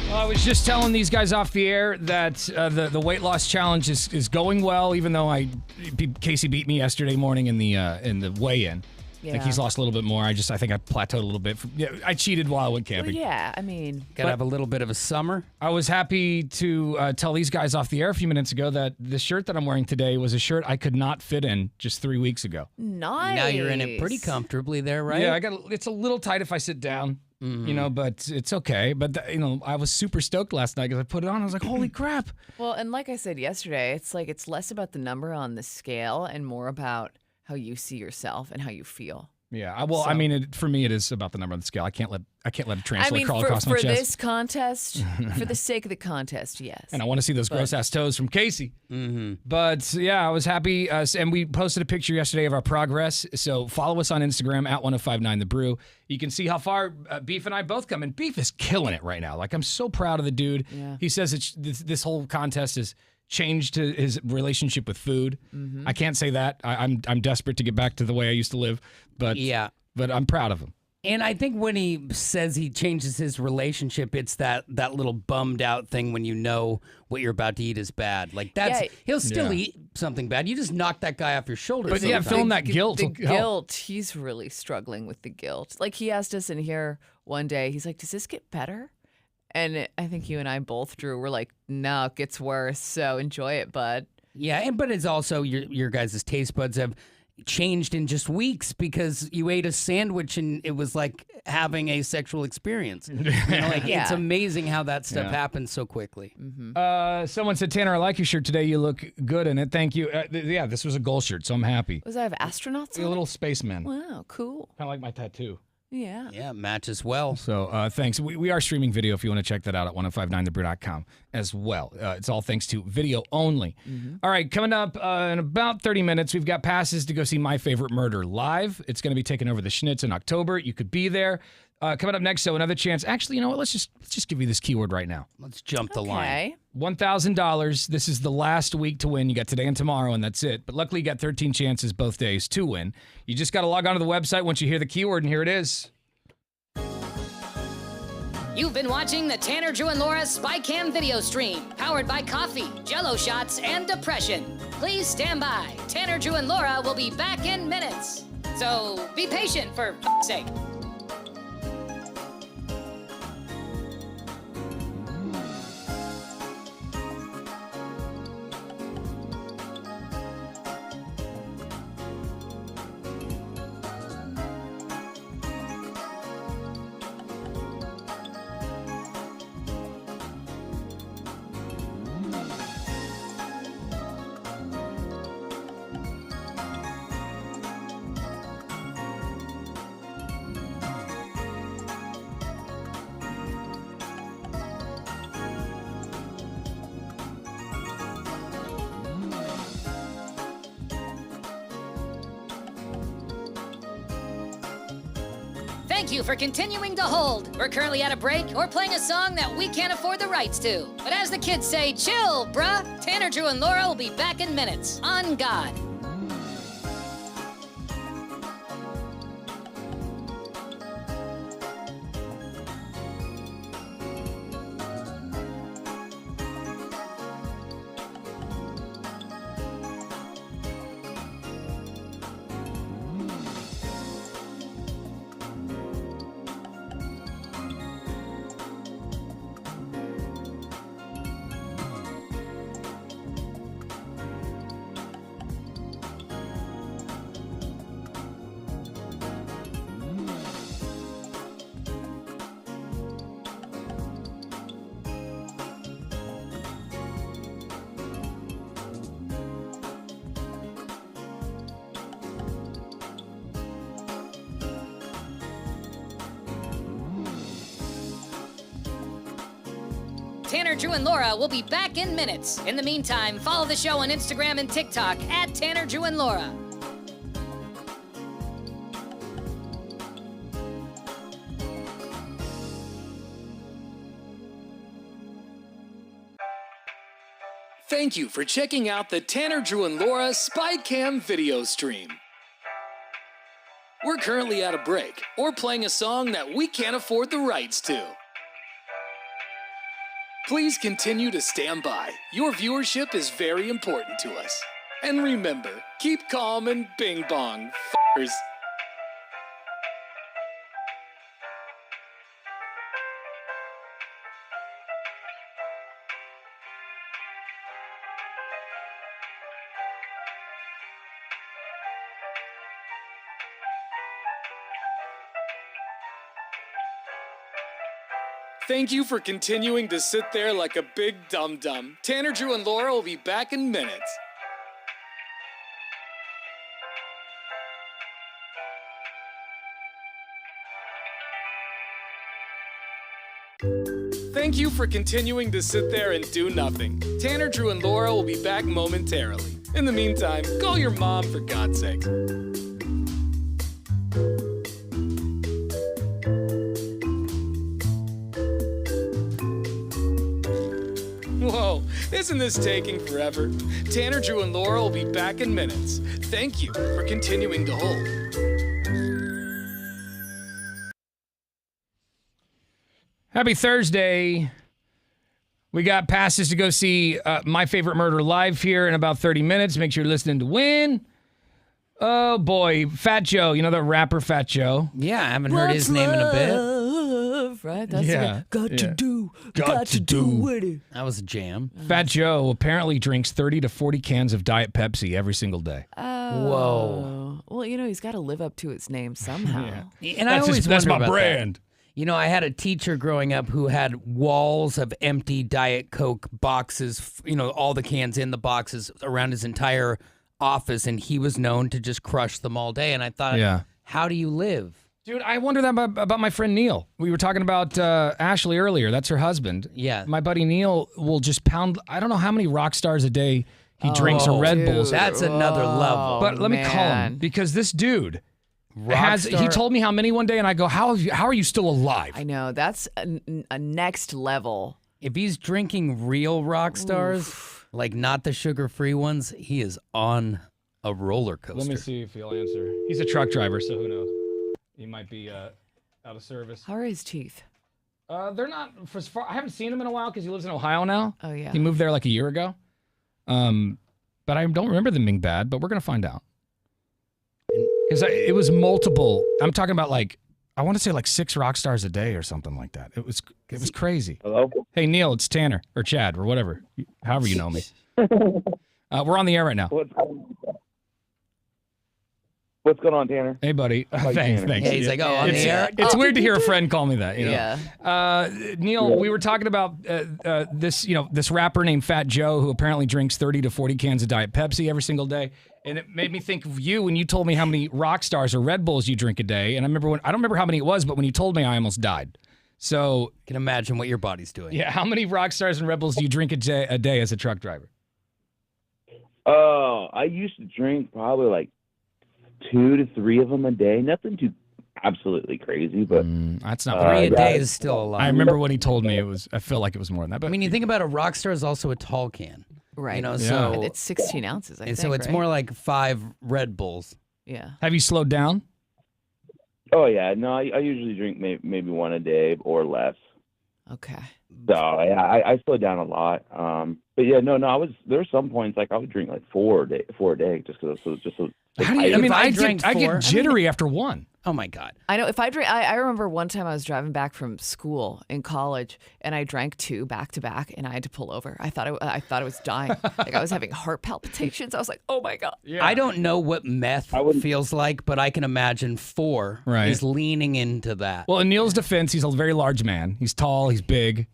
Well, I was just telling these guys off the air that the weight loss challenge is going well, even though Casey beat me yesterday morning in the weigh-in. I think he's lost a little bit more. I think I plateaued a little bit. I cheated while I went camping. Well, yeah, I mean, gotta have a little bit of a summer. I was happy to tell these guys off the air a few minutes ago that the shirt that I'm wearing today was a shirt I could not fit in just 3 weeks ago. Nice. Now you're in it pretty comfortably there, right? Yeah, it's a little tight if I sit down. But it's okay. But I was super stoked last night because I put it on. I was like, holy crap. Well, and like I said yesterday, it's less about the number on the scale and more about how you see yourself and how you feel. Yeah, for me, it is about the number on the scale. I can't let it translate crawl across my chest. For this contest, for the sake of the contest, yes. And I want to see those gross-ass toes from Casey. Mm-hmm. But, yeah, I was happy. And we posted a picture yesterday of our progress. So follow us on Instagram, @1059thebrew. You can see how far Beef and I both come. And Beef is killing it right now. Like, I'm so proud of the dude. Yeah. He says this whole contest is changed his relationship with food. Mm-hmm. I can't say that. I'm desperate to get back to the way I used to live, but I'm proud of him. And I think when he says he changes his relationship, it's that little bummed out thing when you know what you're about to eat is bad. Like he'll still eat something bad. You just knock that guy off your shoulders. But feeling that guilt. The guilt, he's really struggling with the guilt. Like he asked us in here one day, he's like, does this get better? And I think you and I both, Drew, were like, no, it gets worse. So enjoy it, bud. Yeah, but it's also your guys' taste buds have changed in just weeks because you ate a sandwich and it was like having a sexual experience. It's amazing how that stuff happens so quickly. Mm-hmm. Someone said, Tanner, I like your shirt today. You look good in it. Thank you. This was a goal shirt, so I'm happy. Was that have astronauts on a little spaceman. Wow, cool. Kind of like my tattoo. Yeah. Yeah, matches well. So thanks. We are streaming video if you want to check that out at 1059thebrew.com as well. It's all thanks to video only. Mm-hmm. All right, coming up in about 30 minutes, we've got passes to go see My Favorite Murder live. It's going to be taking over the Schnitz in October. You could be there. Coming up next, so another chance. Actually, you know what? Let's just give you this keyword right now. Let's jump the line. $1,000. This is the last week to win. You got today and tomorrow, and that's it. But luckily, you got 13 chances both days to win. You just got to log on to the website once you hear the keyword, and here it is. You've been watching the Tanner, Drew, and Laura SpyCam video stream, powered by coffee, Jell-O shots, and depression. Please stand by. Tanner, Drew, and Laura will be back in minutes. So be patient, for f***'s sake. Thank you for continuing to hold. We're currently at a break or playing a song that we can't afford the rights to. But as the kids say, chill, bruh. Tanner, Drew, and Laura will be back in minutes. On God. Tanner, Drew, and Laura will be back in minutes. In the meantime, follow the show on Instagram and TikTok at Tanner, Drew, and Laura. Thank you for checking out the Tanner, Drew, and Laura SpyCam video stream. we're currently at a break or playing a song that we can't afford the rights to. Please continue to stand by. Your viewership is very important to us. And remember, keep calm and bing bong, f***ers. Thank you for continuing to sit there like a big dum-dum. Tanner, Drew, and Laura will be back in minutes. Thank you for continuing to sit there and do nothing. Tanner, Drew, and Laura will be back momentarily. In the meantime, call your mom for God's sake. Whoa, isn't this taking forever? Tanner, Drew, and Laura will be back in minutes. Thank you for continuing to hold. Happy Thursday. We got passes to go see My Favorite Murder live here in about 30 minutes. Make sure you're listening to win. Oh, boy. Fat Joe. You know the rapper Fat Joe? Yeah, I haven't heard his name in a bit. Right? That's Yeah. got Yeah. to do. Got to do. with it. That was a jam. Fat Joe apparently drinks 30 to 40 cans of Diet Pepsi every single day. Whoa. Well, you know, he's got to live up to his name somehow. And I always that's wonder my about brand. that. You know, I had a teacher growing up who had walls of empty Diet Coke boxes, you know, all the cans in the boxes around his entire office, and he was known to just crush them all day. And I thought, how do you live? Dude, I wonder that about my friend Neil. We were talking about Ashley earlier. That's her husband. Yeah. My buddy Neil will just pound, I don't know how many rock stars a day he drinks or Red Bulls. That's another level. But let me call him, because this dude he Rockstar. told me how many one day, and I go, how are you still alive? I know. That's a next level. If he's drinking real rock stars, like not the sugar-free ones, he is on a roller coaster. Let me see if he'll answer. He's a truck driver, so who knows? He might be out of service. How are his teeth? They're not, for as far, I haven't seen him in a while because he lives in Ohio now. Oh, yeah. He moved there like a year ago. But I don't remember them being bad, but we're going to find out. Because it was multiple. I'm talking about I want to say 6 rock stars a day or something like that. It was crazy. Hello? Hey, Neil, it's Tanner or Chad or whatever, however you know me. We're on the air right now. What's going on, Tanner? Hey, buddy. Tanner. Thanks. Yeah, he's like, on the air. It's weird to hear a friend call me that. You know? Yeah. Neil, we were talking about this rapper named Fat Joe who apparently drinks 30 to 40 cans of Diet Pepsi every single day. And it made me think of you when you told me how many rock stars or Red Bulls you drink a day. And I don't remember how many it was, but when you told me, I almost died. So You can imagine what your body's doing. yeah, how many rock stars and Red Bulls do you drink a day as a truck driver? I used to drink probably 2 to 3 of them a day. Nothing too absolutely crazy, but That's not 3 a day is still a lot. I remember when he told me I felt like it was more than that. But I mean, you think about a rock star is also a tall can. Right. You know, Yeah. so And it's 16 ounces, I think. so it's right? more like 5 Red Bulls. Yeah. have you slowed down? oh yeah, no, I usually drink maybe one a day or less. Okay. So yeah, I slowed down a lot. But yeah, no, there were some points I would drink 4 a day just because it was just so. How do you, I mean, I drank get 4. jittery after one. Oh my God. I know if I drink, I remember one time I was driving back from school in college and I drank 2 back to back and I had to pull over. I thought I was dying. I was having heart palpitations. I was like, oh my God. Yeah. I don't know what meth feels like, but I can imagine 4 Right. is leaning into that. Well, in Neil's defense, he's a very large man. He's tall. He's big.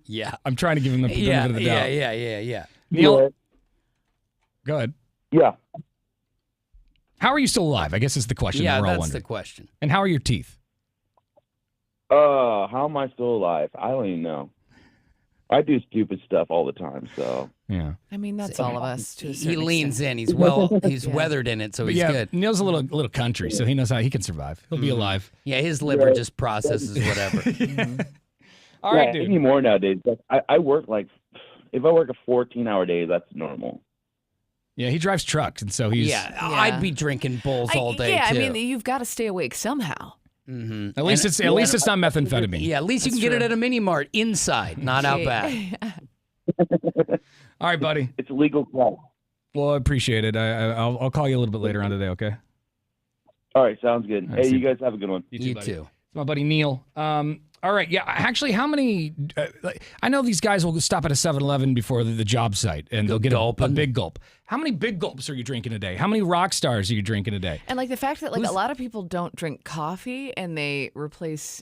Yeah. I'm trying to give him the benefit of the doubt. Yeah. Neil, go ahead. Yeah. How are you still alive? I guess is the question Yeah, that we're all that's wondering. the question. And how are your teeth? How am I still alive? I don't even know. I do stupid stuff all the time, so. Yeah. I mean, that's all of us to a He certain leans extent. in. He's weathered in it, so But he's yeah, good. Neil's a little country, so he knows how he can survive. He'll be alive. Yeah, his liver just processes whatever. All right, yeah, dude. anymore nowadays. I work if I work a 14-hour day, that's normal. Yeah, he drives trucks, and so he's... Yeah, I'd be drinking bowls all day, yeah, too. I mean, you've got to stay awake somehow. At least it's not methamphetamine. Yeah, at least you can get it at a mini mart inside, not out back. All right, buddy. It's legal crack. Well, I appreciate it. I'll call you a little bit later on today, okay? All right, sounds good. right, Hey, see you guys have a good one. You too. It's my buddy Neil. All right, yeah. Actually, how many? I know these guys will stop at a 7-Eleven before the job site, and they'll get a big gulp. How many big gulps are you drinking a day? How many rock stars are you drinking a day? And like the fact that like a lot of people don't drink coffee and they replace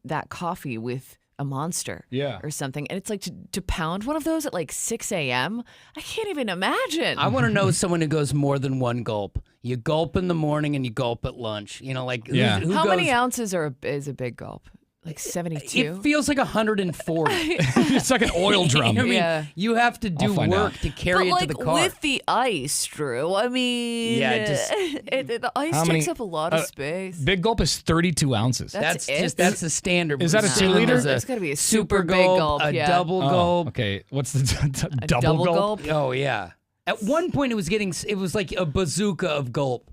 that coffee with a Monster or something. And it's like to pound one of those at like 6 a.m. I can't even imagine. I want to know someone who goes more than one gulp. You gulp in the morning and you gulp at lunch. You know, like who how goes, many ounces is a big gulp? Like 72? It feels like 140. It's like an oil drum. I mean, you have to do work to carry it to the car. With the ice, Drew. I mean, the ice takes up a lot of space. Big gulp is 32 ounces. That's the standard. Is that a 2-liter? It's got to be a super big gulp, gulp. a double gulp. Okay, what's the double gulp? Oh yeah. At one point, it was like a bazooka of gulp.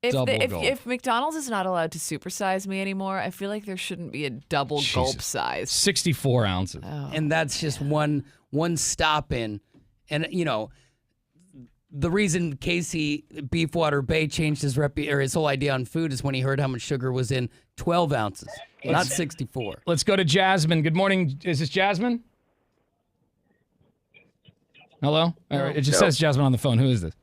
If McDonald's is not allowed to supersize me anymore, I feel like there shouldn't be a double gulp size. 64 ounces. Oh, and that's just one stop in. And, you know, the reason Casey Beefwater Bay changed his whole idea on food is when he heard how much sugar was in 12 ounces, not 64. Let's go to Jasmine. Good morning. Is this Jasmine? Hello? It just says Jasmine on the phone. Who is this?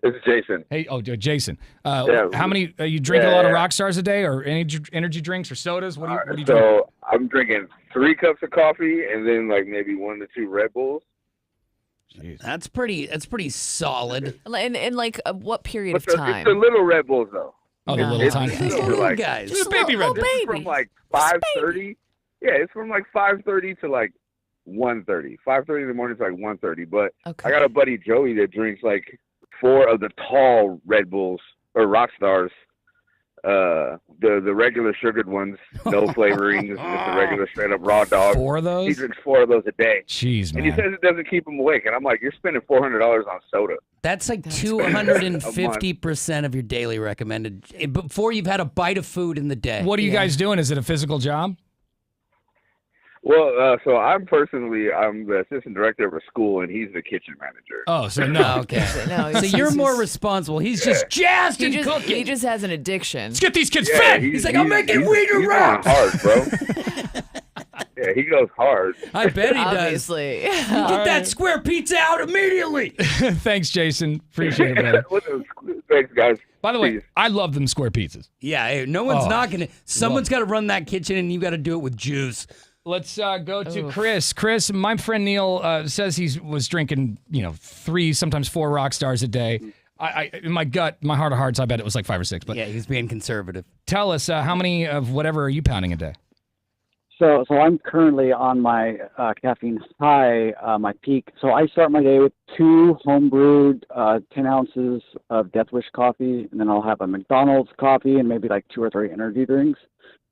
This is Jason. Hey, Jason. How many? You drink a lot of rock stars a day, or energy drinks, or sodas? What do you drink? So I'm drinking 3 cups of coffee, and then like maybe 1 to 2 Red Bulls. Jeez. That's pretty solid. And like what period of time? It's the little Red Bulls though. Oh, the little tiny like, guys. Just baby Red Bulls. It's from like 5:30. Yeah, it's from like 5:30 to like 1:30. 5:30 in the morning to like 1:30. But I got a buddy Joey that drinks like 4 of the tall Red Bulls or rock stars, the regular sugared ones, no flavorings, just the regular straight up raw dog. 4 of those? He drinks 4 of those a day. Jeez, man. And he says it doesn't keep him awake. And I'm like, you're spending $400 on soda. That's like 250% of your daily recommended before you've had a bite of food in the day. What are you guys doing? Is it a physical job? Well, so I'm the assistant director of a school, and he's the kitchen manager. Oh, so no. Okay. So you're more responsible. He's just jazzed in cooking. He just has an addiction. Let's get these kids fed. He's like, I'm making wiener he's wraps. going hard, bro. Yeah, he goes hard. I bet he Obviously. does. Get that square pizza out immediately. Thanks, Jason. Appreciate it, brother. Thanks, guys. By the way, I love them square pizzas. Yeah, hey, no one's knocking it. Someone's got to run that kitchen, and you got to do it with juice. Let's go to Chris. Chris, my friend Neil says he was drinking, 3, sometimes 4 rock stars a day. In my gut, my heart of hearts, I bet it was like 5 or 6. But yeah, he's being conservative. Tell us, how many of whatever are you pounding a day? So I'm currently on my caffeine high, my peak. So I start my day with 2 homebrewed 10 ounces of Death Wish coffee, and then I'll have a McDonald's coffee and maybe like 2 or 3 energy drinks.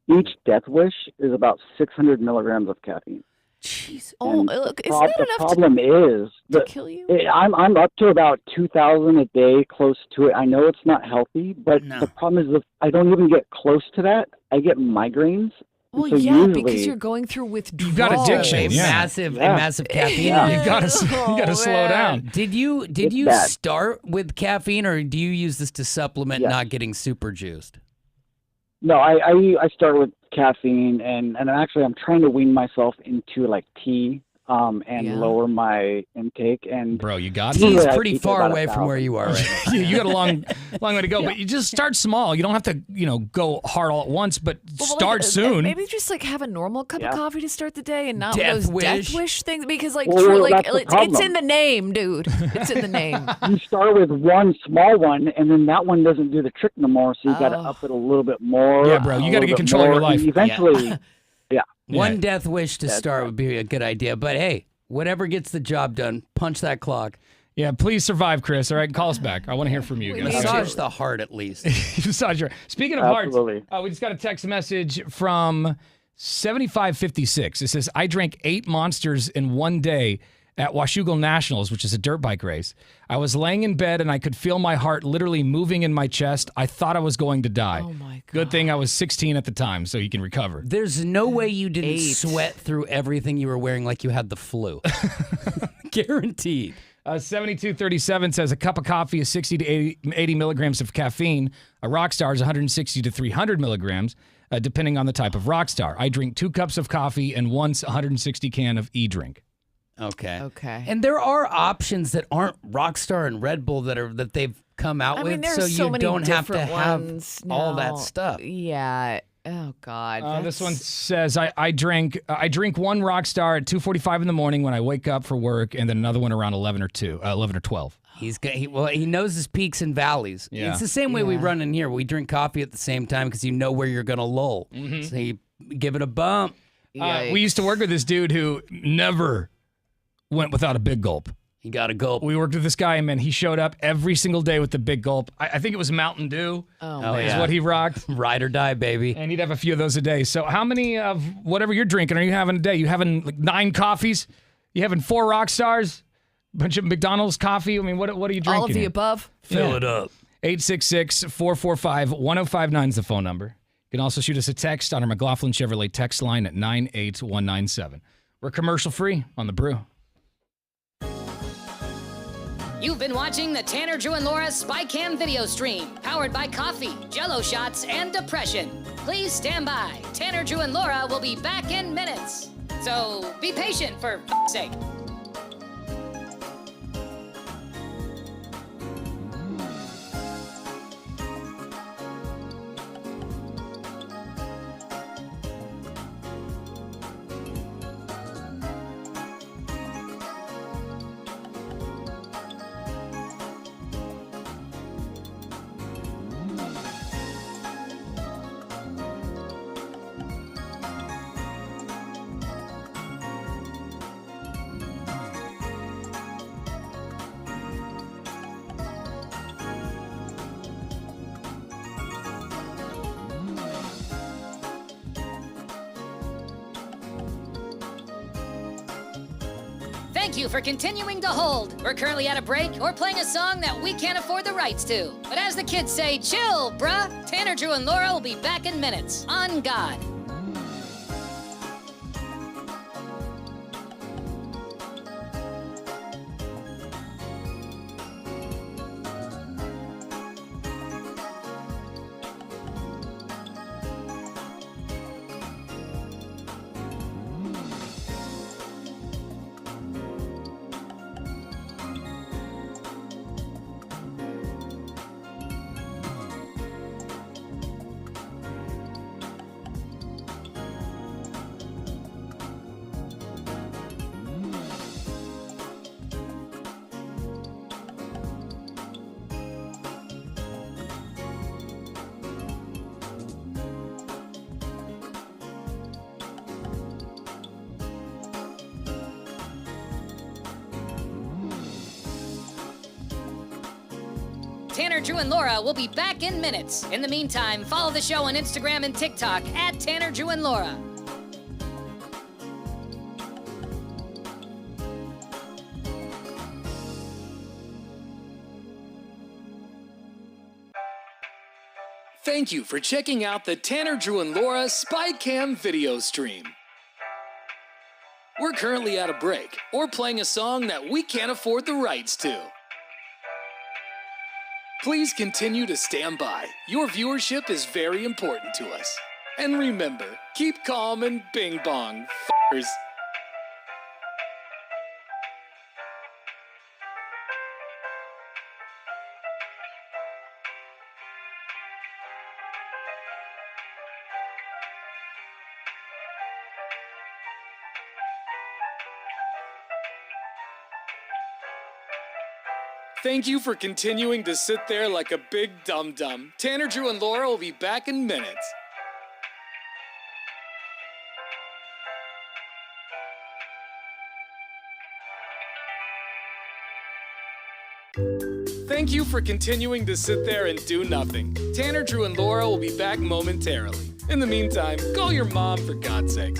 Each Death Wish is about 600 milligrams of caffeine. Jeez. And Look, isn't that the enough problem is to kill you? I'm up to about 2,000 a day, close to it. I know it's not healthy, but the problem is if I don't even get close to that, I get migraines. Well, so yeah, because you're going through withdrawal. You've got addiction. Massive caffeine. You got to slow down. Did you start with caffeine, or do you use this to supplement not getting super juiced? No, I start with caffeine, and actually I'm trying to wean myself into like tea and lower my intake. And bro, you got tea's pretty far away from where you are right now. You got a long way to go, but you just start small. You don't have to, go hard all at once, but start soon. Maybe just like have a normal cup of coffee to start the day, and not Death those Wish. Death Wish things. Because it's in the name, dude. It's in the name. You start with one small one, and then that one doesn't do the trick no more. So you got to up it a little bit more. Yeah, bro, you got to get control of your life. Eventually, One Death Wish to start would be a good idea. But hey, whatever gets the job done, punch that clock. Yeah, please survive, Chris. All right, call us back. I want to hear from you. Massage the heart at least. Massage your. Speaking of hearts, we just got a text message from 7556. It says, I drank 8 Monsters in one day, at Washougal Nationals, which is a dirt bike race. I was laying in bed and I could feel my heart literally moving in my chest. I thought I was going to die. Oh my God. Good thing I was 16 at the time, so you can recover. There's no way you didn't 8. sweat through everything you were wearing like you had the flu. Guaranteed. 7237 says a cup of coffee is 60 to 80 milligrams of caffeine. A Rockstar is 160 to 300 milligrams, depending on the type of Rockstar. I drink 2 cups of coffee and once 160 can of e-drink. Okay. Okay. And there are options that aren't Rockstar and Red Bull that they've come out I with, mean, there's so you many don't have to different have ones all now. that stuff. Yeah. Oh God. This one says I drink one Rockstar at 2:45 in the morning when I wake up for work, and then another one around 11 or 12. He knows his peaks and valleys. Yeah. It's the same way we Yeah. run in here. We drink coffee at the same time because you know where you're gonna lull. So you give it a bump. We used to work with this dude who never went without a big gulp. He got a gulp. We worked with this guy, and man, he showed up every single day with the big gulp. I think it was Mountain Dew. Is what he rocked. Ride or die, baby. And he'd have a few of those a day. So how many of whatever you're drinking are you having a day? You having like 9 coffees? You having 4 Rockstars? Bunch of McDonald's coffee? I mean, what are you drinking? All of the here? above. Fill it up. 866-445-1059 is the phone number. You can also shoot us a text on our McLaughlin Chevrolet text line at 98197. We're commercial free on The Brew. You've been watching the Tanner, Drew, and Laura SpyCam video stream, powered by coffee, Jello shots, and depression. Please stand by. Tanner, Drew, and Laura will be back in minutes. So be patient, for f***'s sake. Thank you for continuing to hold. We're currently at a break or playing a song that we can't afford the rights to. But as the kids say, chill, bruh. Tanner, Drew, and Laura will be back in minutes. On God. Tanner, Drew, and Laura will be back in minutes. In the meantime, follow the show on Instagram and TikTok at Tanner, Drew, and Laura. Thank you for checking out the Tanner, Drew, and Laura SpyCam video stream. We're currently at a break or playing a song that we can't afford the rights to. Please continue to stand by. Your viewership is very important to us. And remember, keep calm and bing bong, f***ers. Thank you for continuing to sit there like a big dum-dum. Tanner, Drew, and Laura will be back in minutes. Thank you for continuing to sit there and do nothing. Tanner, Drew, and Laura will be back momentarily. In the meantime, call your mom for God's sake.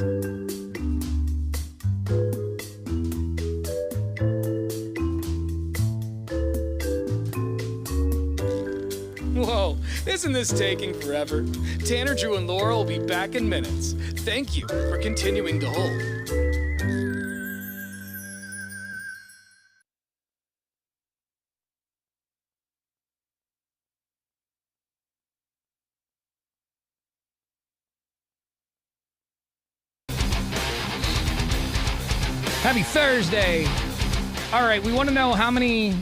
Whoa, isn't this taking forever? Tanner, Drew, and Laura will be back in minutes. Thank you for continuing to hold. Happy Thursday. All right, we want to know how many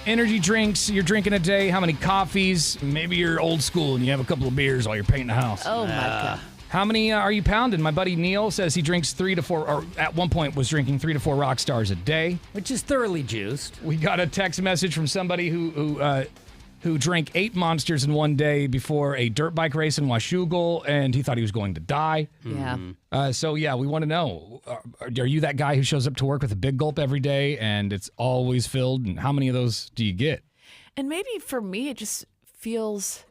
energy drinks you're drinking a day, how many coffees. Maybe you're old school and you have a couple of beers while you're painting the house. Oh, my God. How many are you pounding? My buddy Neil says he drinks 3 to 4, or at one point was drinking 3 to 4 rock stars a day. Which is thoroughly juiced. We got a text message from somebody who drank 8 Monsters in one day before a dirt bike race in Washougal, and he thought he was going to die. Yeah. So, yeah, we want to know, are you that guy who shows up to work with a big gulp every day and it's always filled? And how many of those do you get? And maybe for me, it just feels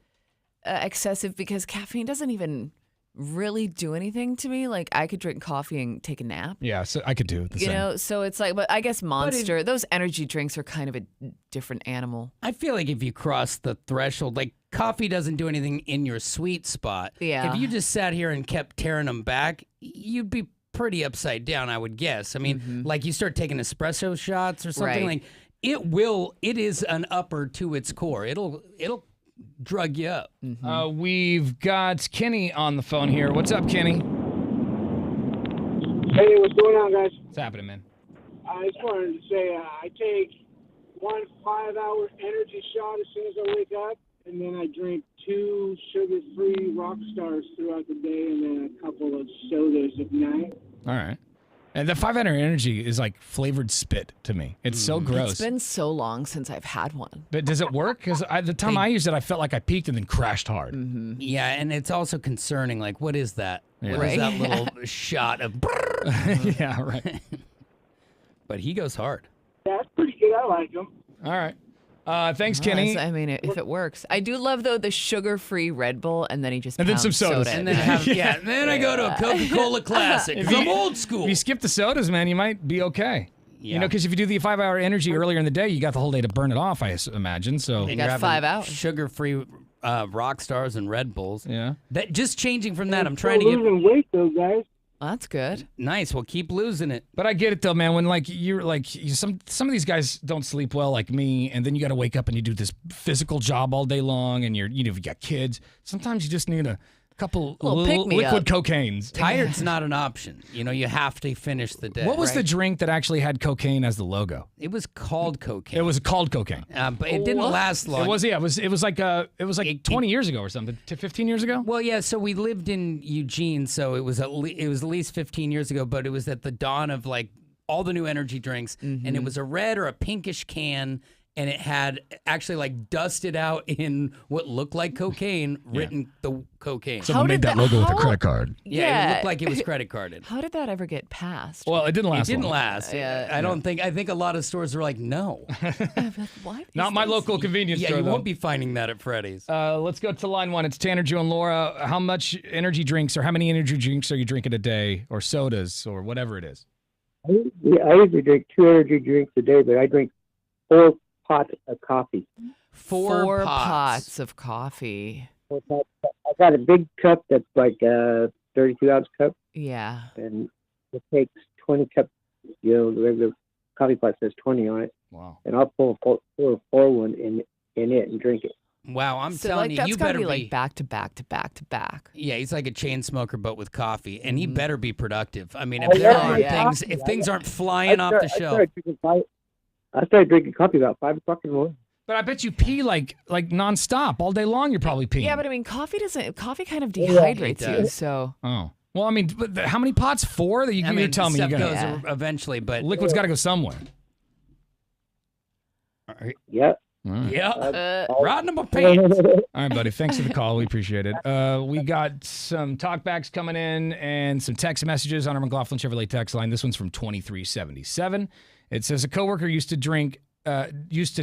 excessive because caffeine doesn't even really do anything to me. Like, I could drink coffee and take a nap. Yeah, so I could do the same. So it's like, but I guess Monster, those energy drinks are kind of a different animal. I feel like if you cross the threshold, like coffee doesn't do anything in your sweet spot. Yeah. If you just sat here and kept tearing them back, you'd be pretty upside down, I would guess. I mean, like you start taking espresso shots or something, like it is an upper to its core. It'll drug you up. We've got Kenny on the phone here. What's up, Kenny? Hey, what's going on, guys? What's happening, man? I just wanted to say I take 1 5-hour energy shot as soon as I wake up, and then I drink 2 sugar-free rock stars throughout the day, and then a couple of sodas at night. All right. And the 5-hour energy is like flavored spit to me. It's so gross. It's been so long since I've had one. But does it work? Because the time I used it, I felt like I peaked and then crashed hard. Yeah, and it's also concerning. Like, what is that? Yeah. What is that little shot of? Yeah, right. But he goes hard. That's pretty good. I like them. All right. Thanks, Kenny. I mean, if it works. I do love, though, the sugar-free Red Bull, and then he just And then some pounds sodas. soda. And then then I go to a Coca-Cola Classic. 'Cause I'm old school. If you skip the sodas, man, you might be okay. Yeah. You know, because if you do the 5-hour energy earlier in the day, you got the whole day to burn it off, I imagine. So And You you're got having 5 hours. Sugar-free rock stars and Red Bulls. Yeah. That just changing from that. I'm trying to get losing weight, though, guys. Well, that's good. nice. Well, keep losing it. But I get it though, man. When like you're like some of these guys don't sleep well, like me, and then you got to wake up and you do this physical job all day long, and you got kids. Sometimes you just need a couple Little little liquid pick-me-up. cocaines. Tired's not an option. You know, you have to finish the day. What was the drink that actually had cocaine as the logo? It was called cocaine. It was called cocaine. But it didn't last long. It was 20 years ago or something, 15 years ago. Well, yeah. So we lived in Eugene, so it was at least 15 years ago. But it was at the dawn of like all the new energy drinks, and it was a red or a pinkish can, and it had actually like dusted out in what looked like cocaine, written the cocaine. Someone made that logo with a credit card. Yeah, it looked like it was credit carded. How did that ever get passed? Well, it didn't last. It didn't long. last. Yeah. I think a lot of stores were like, no. What? Not my local convenience Yeah, store. you though. won't be finding that at Freddy's. Let's go to line 1. It's Tanner, Drew, and Laura. How much energy drinks or how many energy drinks are you drinking a day, or sodas, or whatever it is? I usually drink 2 energy drinks a day, but I drink 4 pots of coffee. Four pots of coffee. 4 pots. I got a big cup that's like a 32-ounce cup, Yeah. and it takes 20 cups. You know, the regular coffee pot says 20 on it, Wow. and I'll pull a 4 in it and drink it. Wow, I'm So, telling like, you, that's you gotta better be like back to back to back to back. Yeah, he's like a chain smoker, but with coffee, and he better be productive. I mean, Oh, if there yeah, aren't yeah. things, if things aren't flying off the shelf, I started drinking coffee about 5 o'clock in the morning. But I bet you pee like nonstop all day long. You're probably peeing. Yeah, but I mean, coffee kind of dehydrates you. does. So Oh. Well, I mean, but how many pots? 4? That you I can mean, tell me. You stuff got goes eventually, but liquid's got to go somewhere. Yep. yeah, riding in my pants. All right, buddy. Thanks for the call. We appreciate it. We got some talkbacks coming in and some text messages on our McLaughlin Chevrolet text line. This one's from 2377. It says a coworker used to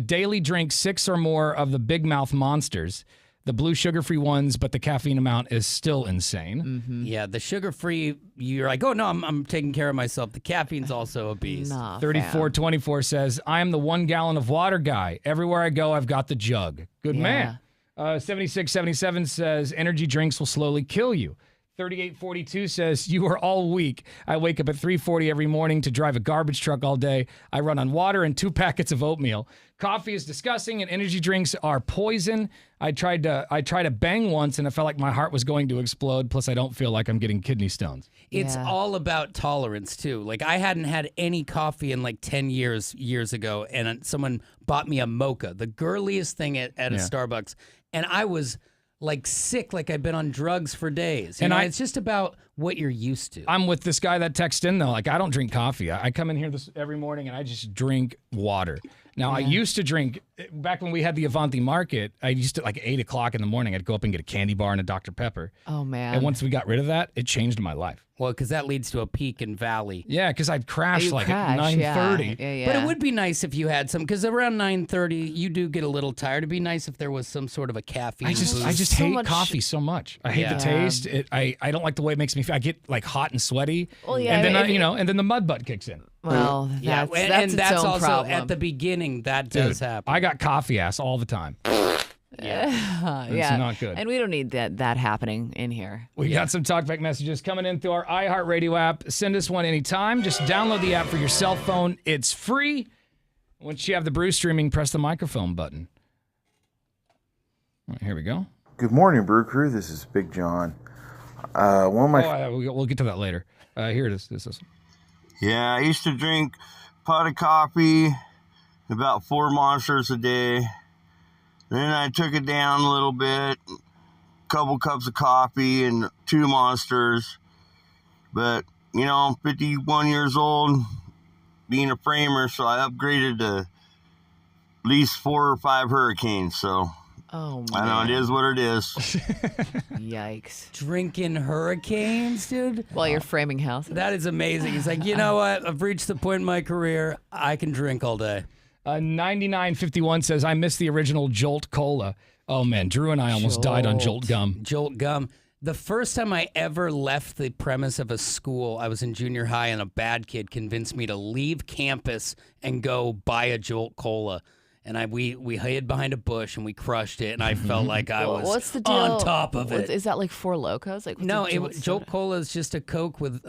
daily drink 6 or more of the Big Mouth Monsters, the blue sugar-free ones, but the caffeine amount is still insane. Yeah, the sugar-free, you're like, oh no, I'm taking care of myself. The caffeine's also a beast. nah, 3424 says, I am the 1 gallon of water guy. Everywhere I go, I've got the jug. Good man. 7677 says energy drinks will slowly kill you. 3842 says you are all weak. I wake up at 3:40 every morning to drive a garbage truck all day. I run on water and 2 packets of oatmeal. Coffee is disgusting and energy drinks are poison. I tried to bang once and I felt like my heart was going to explode. Plus, I don't feel like I'm getting kidney stones. It's all about tolerance, too. Like, I hadn't had any coffee in like 10 years ago, and someone bought me a mocha, the girliest thing at a Starbucks, and I was like sick, like I've been on drugs for days. You know, it's just about what you're used to. I'm with this guy that texted in, though. Like, I don't drink coffee. I come in here every morning, and I just drink water. Now, I used to drink, back when we had the Avanti Market, I used to, like, 8 o'clock in the morning, I'd go up and get a candy bar and a Dr. Pepper. Oh, man. And once we got rid of that, it changed my life. Well, because that leads to a peak and valley. Yeah, because I'd crash at 9:30. Yeah. But it would be nice if you had some, because around 9:30, you do get a little tired. It'd be nice if there was some sort of a caffeine I just boost. hate coffee so much. I hate the taste. I don't like the way it makes me feel. I get like hot and sweaty. Well, yeah, and then and then the mud butt kicks in. Well, that's its own also problem. at the beginning that does happen. I got coffee ass all the time. It's not good. And we don't need that happening in here. We got some talkback messages coming in through our iHeartRadio app. Send us one anytime. Just download the app for your cell phone. It's free. Once you have the brew streaming, press the microphone button. All right, here we go. Good morning, Brew Crew. This is Big John. We'll get to that later. Here it is. This is. Yeah, I used to drink a pot of coffee, about 4 monsters a day. Then I took it down a little bit, a couple cups of coffee and 2 monsters. But, 51 years old, being a framer, so I upgraded to at least 4 or 5 hurricanes. So Oh, man. I know, it is what it is. Yikes. Drinking hurricanes, dude? While you're framing houses? That is amazing. He's like, you know what? I've reached the point in my career, I can drink all day. 9951 says, I miss the original Jolt Cola. Oh, man, Drew and I almost died on Jolt gum. Jolt gum. The first time I ever left the premise of a school, I was in junior high, and a bad kid convinced me to leave campus and go buy a Jolt Cola. And we hid behind a bush and we crushed it, and I felt like I was What's the deal? on top of it. Is that like Four Locos? Like No, Jolt Cola is just a Coke with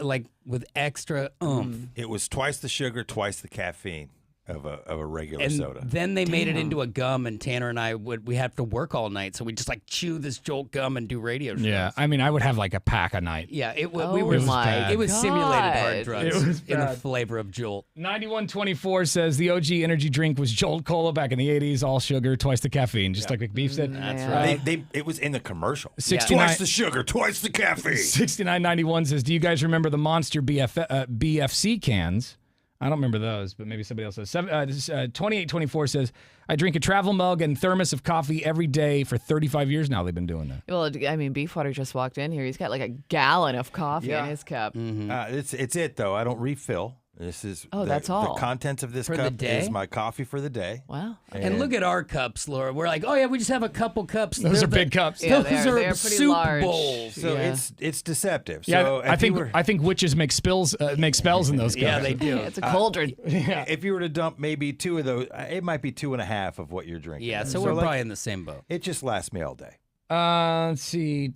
extra oomph. It was twice the sugar, twice the caffeine of a regular And soda. then they made it into a gum, and Tanner and I we have to work all night, so we just chew this Jolt gum and do radio shows. Yeah, I mean, I would have like a pack a night. Yeah, it Oh was my it was simulated hard It drugs was in the bad. flavor of Jolt. 9124 says the OG energy drink was Jolt Cola back in the 80s, all sugar, twice the caffeine, just like McBeef said. That's right. It was in the commercial. 69 Twice the sugar, twice the caffeine. 6991 says, do you guys remember the Monster BFC cans? I don't remember those, but maybe somebody else does. 2824 says, I drink a travel mug and thermos of coffee every day for 35 years now. They've been doing that. Well, I mean, Beefwater just walked in here. He's got like a gallon of coffee in his cup. It's it though. I don't refill. This is that's all. The contents of this For the cup day? is my coffee for the day. Wow. And look at our cups, Laura. We're like, oh yeah, we just have a couple cups. Those are big cups. Yeah, Those they are pretty soup large. bowls. So Yeah. it's deceptive. Yeah, So I think witches make spells in those cups. Yeah, they do. It's a cauldron. If you were to dump maybe 2 of those, it might be 2.5 of what you're drinking. Yeah, so we're probably in the same boat. It just lasts me all day. Let's see.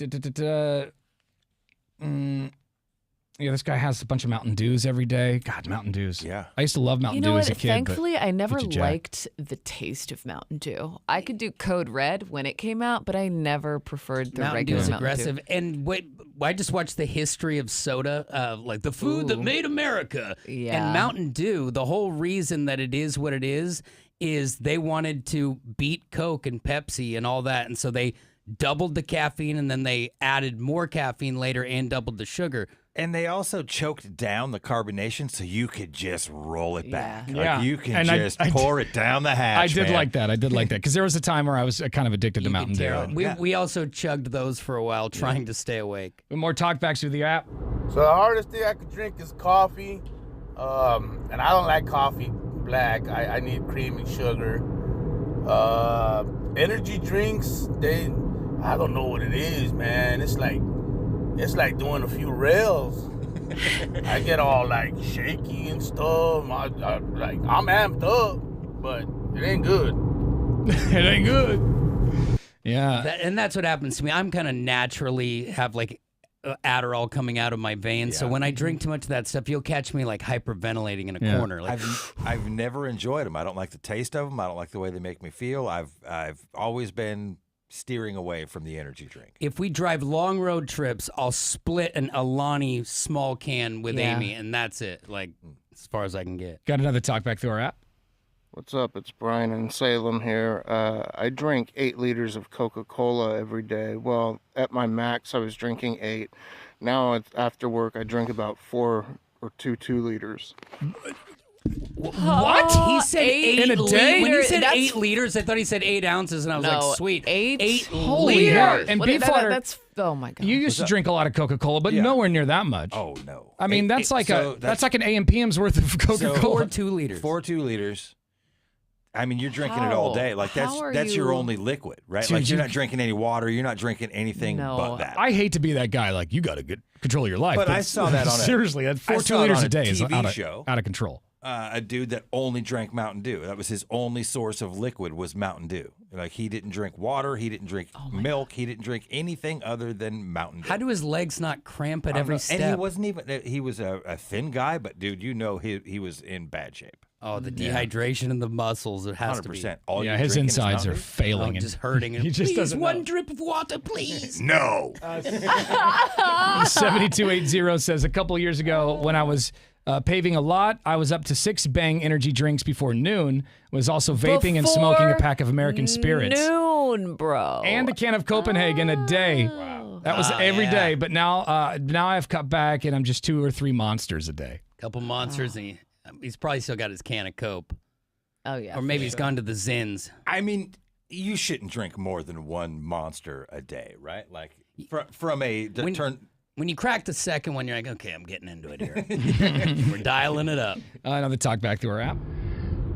Yeah, this guy has a bunch of Mountain Dews every day. God, Mountain Dews. Yeah. I used to love Mountain You know Dew what? as a kid. Thankfully, I never Get you jacked. liked the taste of Mountain Dew. I could do Code Red when it came out, but I never preferred the Mountain regular Dew's Mountain aggressive. Dew. And I just watched the history of soda, like the food that made America. Yeah. And Mountain Dew, the whole reason that it is what it is they wanted to beat Coke and Pepsi and all that. And so they doubled the caffeine, and then they added more caffeine later and doubled the sugar. And they also choked down the carbonation so you could just roll it back. Like Yeah. you can And just pour it down the hatch. I did man. like that. Because there was a time where I was kind of addicted to Mountain Dew. We also chugged those for a while, trying to stay awake. More talkbacks through the app. So the hardest thing I could drink is coffee, and I don't like coffee black. I need cream and sugar. Energy drinks, I don't know what it is, man. It's like doing a few rails. I get all like shaky and stuff. I'm amped up, but it ain't good. It ain't good. Yeah. And that's what happens to me. I'm kind of naturally have like Adderall coming out of my veins. So when I drink too much of that stuff, you'll catch me like hyperventilating in a corner. Like, I've never enjoyed them. I don't like the taste of them. I don't like the way they make me feel. I've always been steering away from the energy drink. if we drive long road trips, I'll split an Alani small can with Amy, and that's it. Like, as far as I can get. Got another talk back through our app. What's up? It's Brian in Salem here. I drink 8 liters of Coca-Cola every day. Well, at my max, I was drinking 8. Now, after work, I drink about 4 or 2 liters. What? He said 8 in a day? When he said 8 liters, I thought he said 8 ounces, and I was like, sweet. 8 Holy liters. hell. And What- Beefwater, that's oh my god. you used to drink a lot of Coca-Cola, but nowhere near that much. Oh, no. I mean, that's like that's like an AM/PM's worth of Coca-Cola. 2 liters. 4 2 liters. I mean, you're drinking it all day. Like How are that's your you- only liquid, right? Dude, like you're you- not drinking any water. You're not drinking anything but that. I hate to be that guy. Like, you got to get control of your life. But I saw that on seriously. That I 4 saw it liters on a day is TV out of, show. out of control. A dude that only drank Mountain Dew. That was his only source of liquid was Mountain Dew. Like, he didn't drink water. He didn't drink milk. He didn't drink anything other than Mountain Dew. How do his legs not cramp at every step? And he wasn't even. He was a thin guy, but dude, you know he was in bad shape. Oh, the dehydration in the muscles. It has to be. 100%. All Yeah, you're his drinking is insides Mountain are Dew? failing. Just hurting. He just Please, doesn't one know. drip of water, please. No. 7280 says, a couple years ago when I was paving a lot, I was up to 6 Bang energy drinks before noon. Was also vaping and smoking a Before pack of American Spirits. Noon, bro. And a can of Copenhagen a day. That was every day. But now I've cut back and I'm just 2 or 3 monsters a day. Couple monsters, and he's probably still got his can of Coke. Oh, yeah. Or maybe he's gone to the Zins. I mean, you shouldn't drink more than 1 monster a day, right? Like from a turn. When you crack the second one, you're like, okay, I'm getting into it here. We're dialing it up. Another talk back through our app.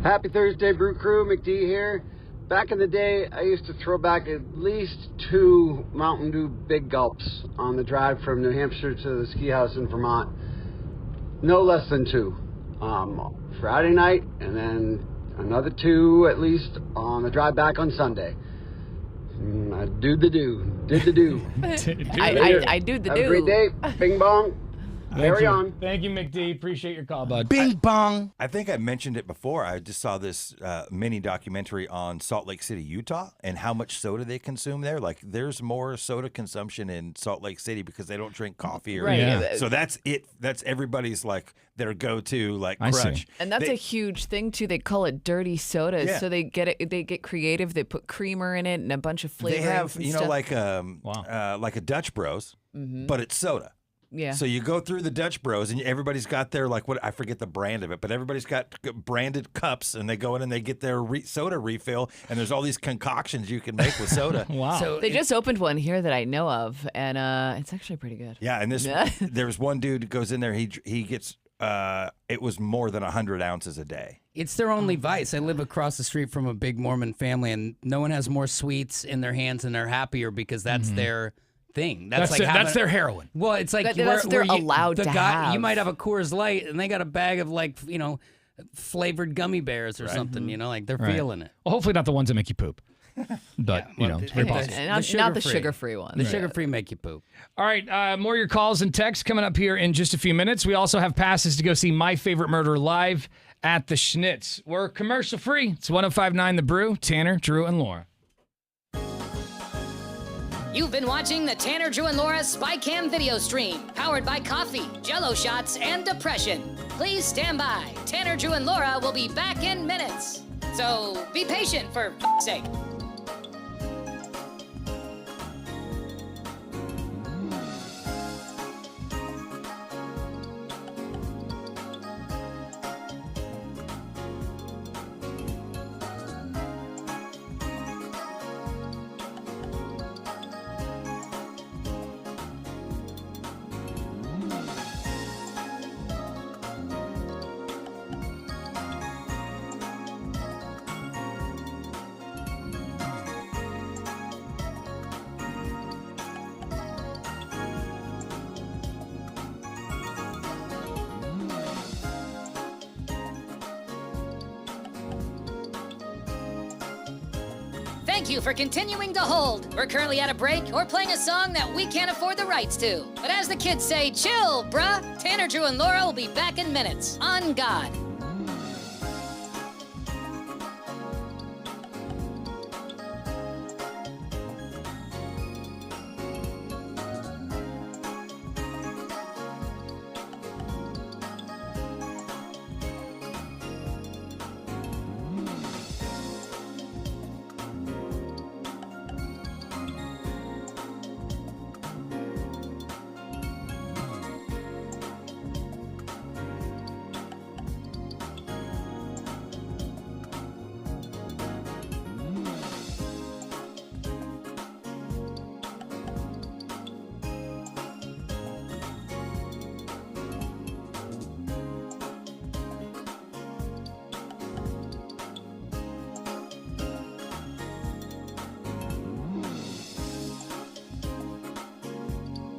Happy Thursday, Brew Crew. McD here. Back in the day, I used to throw back at least 2 Mountain Dew big gulps on the drive from New Hampshire to the ski house in Vermont. No less than 2. Friday night, and then another 2 at least on the drive back on Sunday. I do the do. Did the do. I do the Have do. a great day. Bing bong. Carry on. Thank you, McD. Appreciate your call, bud. Bing bong. I think I mentioned it before. I just saw this mini documentary on Salt Lake City, Utah, and how much soda they consume there. Like, there's more soda consumption in Salt Lake City because they don't drink coffee. Or Right. Yeah. So that's it. That's everybody's, like, their go-to, like, I see. crutch. And that's a huge thing too. They call it dirty sodas. Yeah. So they get creative. They put creamer in it and a bunch of flavorings. They have, and you know, stuff. like a Dutch Bros, but it's soda. Yeah. So you go through the Dutch Bros, and everybody's got their, like, what I forget the brand of it, but everybody's got branded cups, and they go in and they get their soda refill, and there's all these concoctions you can make with soda. Wow. So They just opened one here that I know of, and it's actually pretty good. Yeah, and there's one dude who goes in there. He gets it was more than 100 ounces a day. It's their only vice. I live across the street from a big Mormon family, and no one has more sweets in their hands, and they're happier because that's their thing. That's like that's their heroin. Well, it's like That's they're allowed the to guy, have. You might have a Coors Light, and they got a bag of, like, you know, flavored gummy bears or something. You know, like they're Right. feeling it. Well, hopefully not the ones that make you poop. But, you know, it's very Hey, possible. And not the sugar-free one. The sugar-free make you poop. All right, more of your calls and texts coming up here in just a few minutes. We also have passes to go see My Favorite Murder live at the Schnitz. We're commercial free. It's 105.9 The Brew. Tanner, Drew, and Laura. You've been watching the Tanner, Drew, and Laura SpyCam video stream, powered by coffee, Jell-O shots, and depression. Please stand by. Tanner, Drew, and Laura will be back in minutes. So be patient, for f***'s sake. Thank you for continuing to hold. We're currently at a break or playing a song that we can't afford the rights to. But as the kids say, chill, bruh. Tanner, Drew, and Laura will be back in minutes. On God.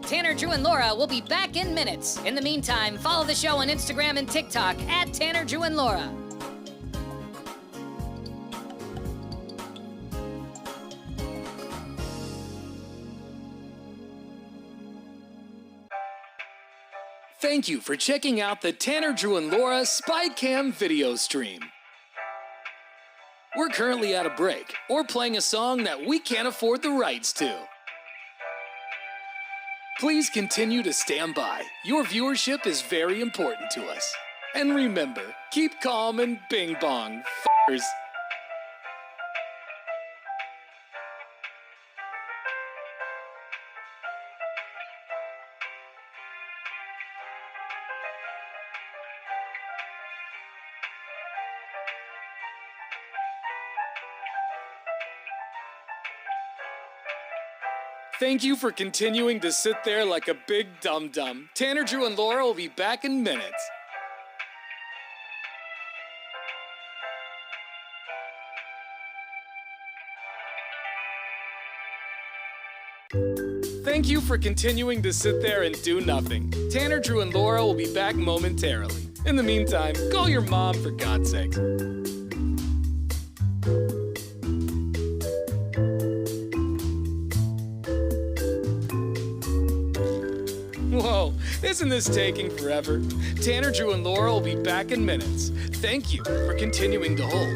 Tanner, Drew, and Laura will be back in minutes. In the meantime, follow the show on Instagram and TikTok at Tanner, Drew, and Laura. Thank you for checking out the Tanner, Drew, and Laura SpyCam video stream. We're currently at a break or playing a song that we can't afford the rights to. Please continue to stand by. Your viewership is very important to us. And remember, keep calm and bing bong, f***ers. Thank you for continuing to sit there like a big dum-dum. Tanner, Drew, and Laura will be back in minutes. Thank you for continuing to sit there and do nothing. Tanner, Drew, and Laura will be back momentarily. In the meantime, call your mom for God's sake. Whoa, isn't this taking forever? Tanner, Drew, and Laura will be back in minutes. Thank you for continuing to hold.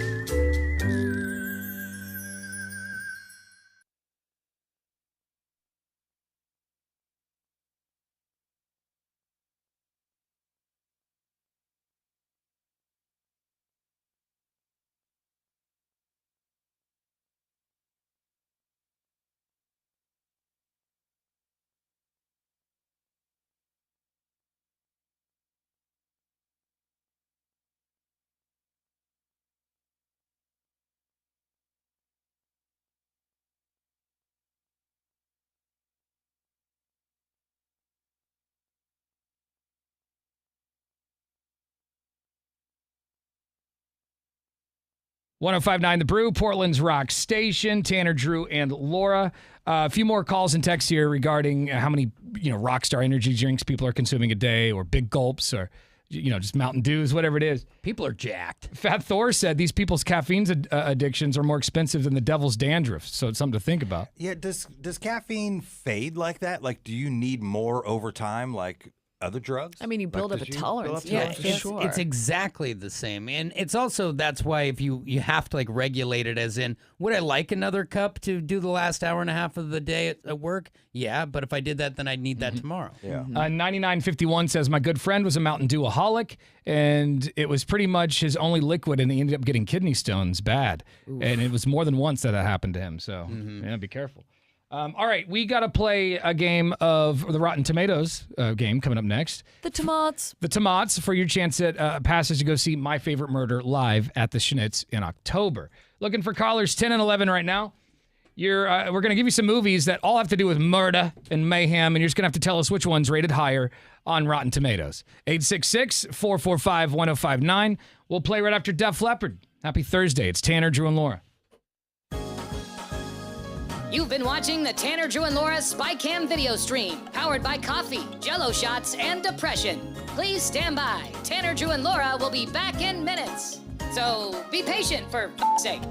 .1059 The Brew, Portland's rock station. Tanner, Drew, and Laura. A few more calls and texts here regarding how many, Rockstar energy drinks people are consuming a day, or big gulps, or just Mountain Dews, whatever it is. People are jacked. Fat Thor said these people's caffeine addictions are more expensive than the devil's dandruff, so it's something to think about. Yeah, does caffeine fade like that? Like, do you need more over time, like other drugs? I mean, you build up a tolerance. Yeah, for sure. It's exactly the same. And it's also, that's why if you have to regulate it, as in, would I like another cup to do the last hour and a half of the day at work? Yeah, but if I did that, then I'd need that tomorrow. Yeah. 9951 says, my good friend was a Mountain Dew-aholic, and it was pretty much his only liquid, and he ended up getting kidney stones bad. Oof. And it was more than once that happened to him, so be careful. All right, we got to play a game of the Rotten Tomatoes game coming up next. The Tomats. The Tomats for your chance at passes to go see My Favorite Murder live at the Schnitz in October. Looking for callers 10 and 11 right now. We're going to give you some movies that all have to do with murder and mayhem, and you're just going to have to tell us which one's rated higher on Rotten Tomatoes. 866-445-1059. We'll play right after Def Leppard. Happy Thursday. It's Tanner, Drew, and Laura. You've been watching the Tanner, Drew, and Laura SpyCam video stream, powered by coffee, Jell-O shots, and depression. Please stand by. Tanner, Drew, and Laura will be back in minutes. So be patient, for f***'s sake.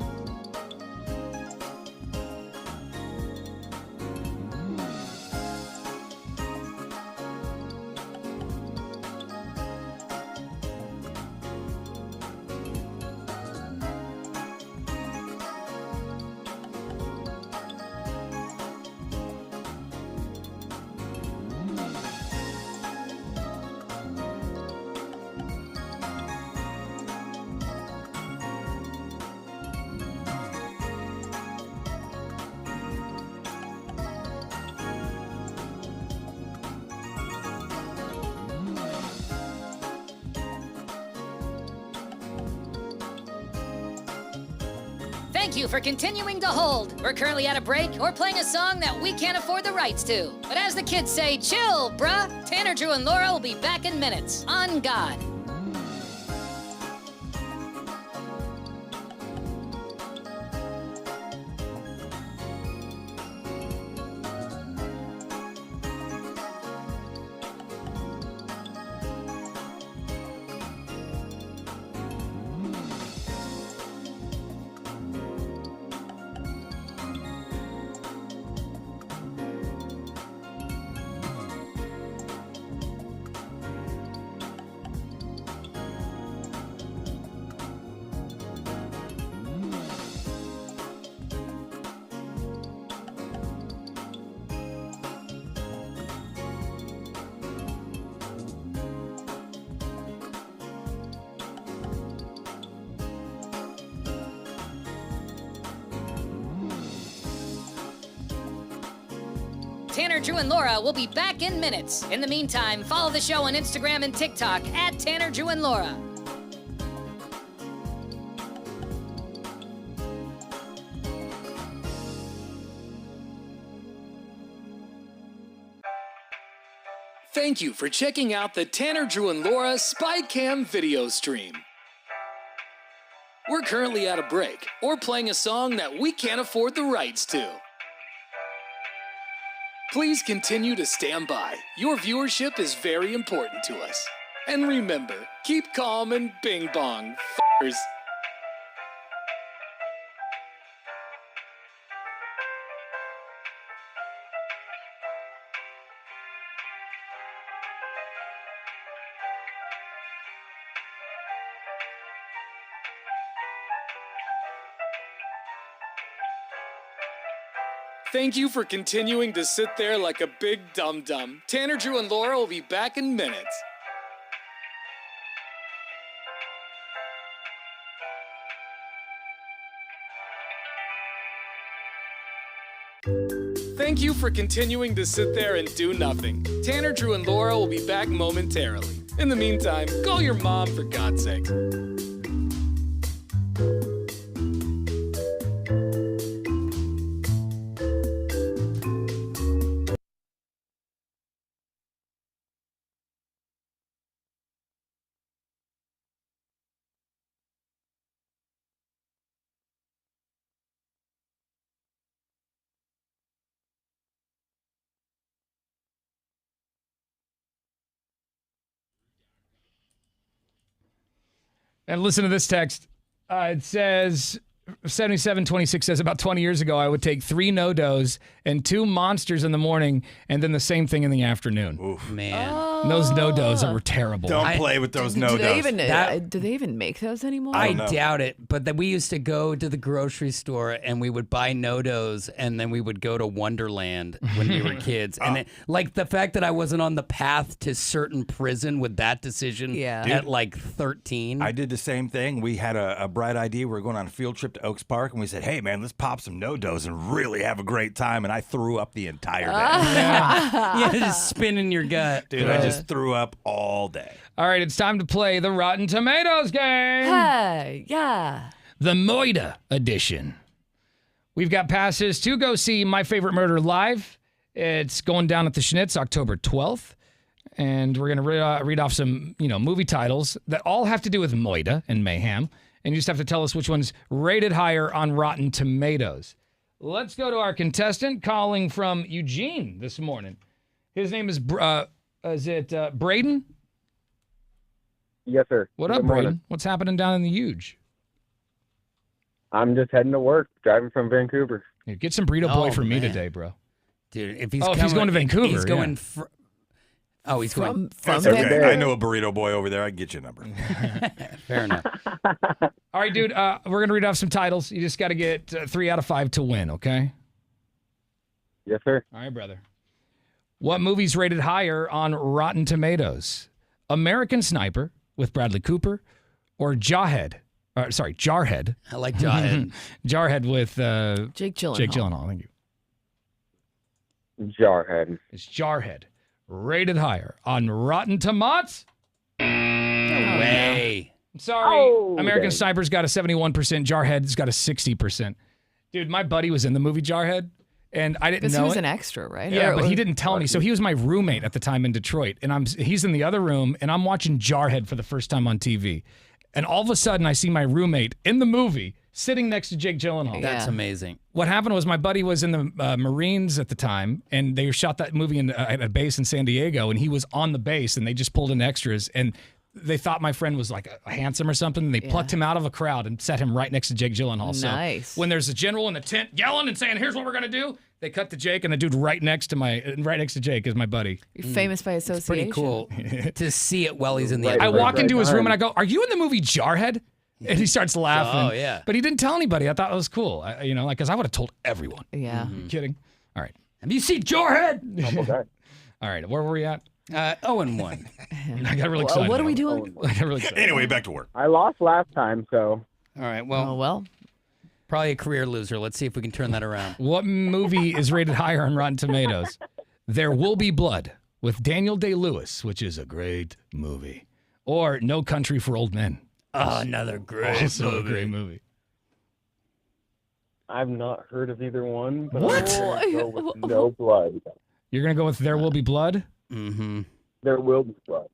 Thank you for continuing to hold. We're currently at a break or playing a song that we can't afford the rights to. But as the kids say, chill, bruh. Tanner, Drew, and Laura will be back in minutes. On God. Tanner, Drew, and Laura will be back in minutes. In the meantime, follow the show on Instagram and TikTok at Tanner, Drew, and Laura. Thank you for checking out the Tanner, Drew, and Laura SpyCam video stream. We're currently at a break or playing a song that we can't afford the rights to. Please continue to stand by. Your viewership is very important to us. And remember, keep calm and bing bong, f***ers. Thank you for continuing to sit there like a big dum-dum. Tanner, Drew, and Laura will be back in minutes. Thank you for continuing to sit there and do nothing. Tanner, Drew, and Laura will be back momentarily. In the meantime, call your mom for God's sake. And listen to this text. It says, 7726 says, about 20 years ago, I would take 3 no-dos and 2 monsters in the morning and then the same thing in the afternoon. Oof. Man. Those no-dos were terrible. Don't play with those no-dos. Do they even make those anymore? I doubt it. But that we used to go to the grocery store and we would buy no-dos and then we would go to Wonderland when we were kids. And like the fact that I wasn't on the path to certain prison with that decision at like 13. I did the same thing. We had a bright idea. We were going on a field trip to Oaks Park and we said, hey, man, let's pop some no-dos and really have a great time. And I threw up the entire day. Yeah, just spinning your gut. Dude, I just threw up all day. All right, it's time to play the Rotten Tomatoes game. Hey, yeah. The Moida edition. We've got passes to go see My Favorite Murder live. It's going down at the Schnitz October 12th. And we're going to read off some, movie titles that all have to do with Moida and mayhem. And you just have to tell us which one's rated higher on Rotten Tomatoes. Let's go to our contestant calling from Eugene this morning. His name is Braden? Yes, sir. What Good up, morning. Braden? What's happening down in the Huge? I'm just heading to work, driving from Vancouver. Here, get some Burrito Boy for me today, bro. Dude, if he's going to Vancouver, he's going he's from okay. I know a burrito boy over there. I can get you a number. Fair enough. All right, dude, we're going to read off some titles. You just got to get 3 out of 5 to win, okay? Yes, sir. All right, brother. What movie's rated higher on Rotten Tomatoes? American Sniper with Bradley Cooper or Jarhead? Jarhead. I like Jarhead. Jarhead with Jake Gyllenhaal. Jake Gyllenhaal, thank you. Jarhead. It's Jarhead. Rated higher on Rotten Tomatoes? No way. I'm sorry. Oh, American dang. Sniper's got a 71%. Jarhead's got a 60%. Dude, my buddy was in the movie Jarhead, and I didn't Because know he was it. an extra, right? Yeah, Or- but he didn't tell me. So he was my roommate at the time in Detroit, and he's in the other room, and I'm watching Jarhead for the first time on TV. And all of a sudden, I see my roommate in the movie sitting next to Jake Gyllenhaal. That's amazing. What happened was my buddy was in the Marines at the time, and they shot that movie at a base in San Diego, and he was on the base, and they just pulled in extras, and they thought my friend was like a handsome or something, and they plucked him out of a crowd and set him right next to Jake Gyllenhaal. Nice. So when there's a general in the tent yelling and saying, "Here's what we're gonna do," they cut to Jake, and the dude right next to Jake is my buddy. You're famous by association. Pretty cool to see it while he's in the. I walk into his room and I go, "Are you in the movie Jarhead?" And he starts laughing. Oh, yeah. But he didn't tell anybody. I thought it was cool. Because I would have told everyone. Yeah. Kidding. All right. Have you seen Jarhead? All right. Where were we at? 0-1. I got really excited. What are we doing? I got really excited. Anyway, back to work. I lost last time, so. All right. Well, probably a career loser. Let's see if we can turn that around. What movie is rated higher on Rotten Tomatoes? There Will Be Blood with Daniel Day-Lewis, which is a great movie. Or No Country for Old Men. Oh, another great Also movie. a great movie. I've not heard of either one, but What? I'm going to go with No Blood. You're going to go with There Will Be Blood? Mm-hmm. There will be blood.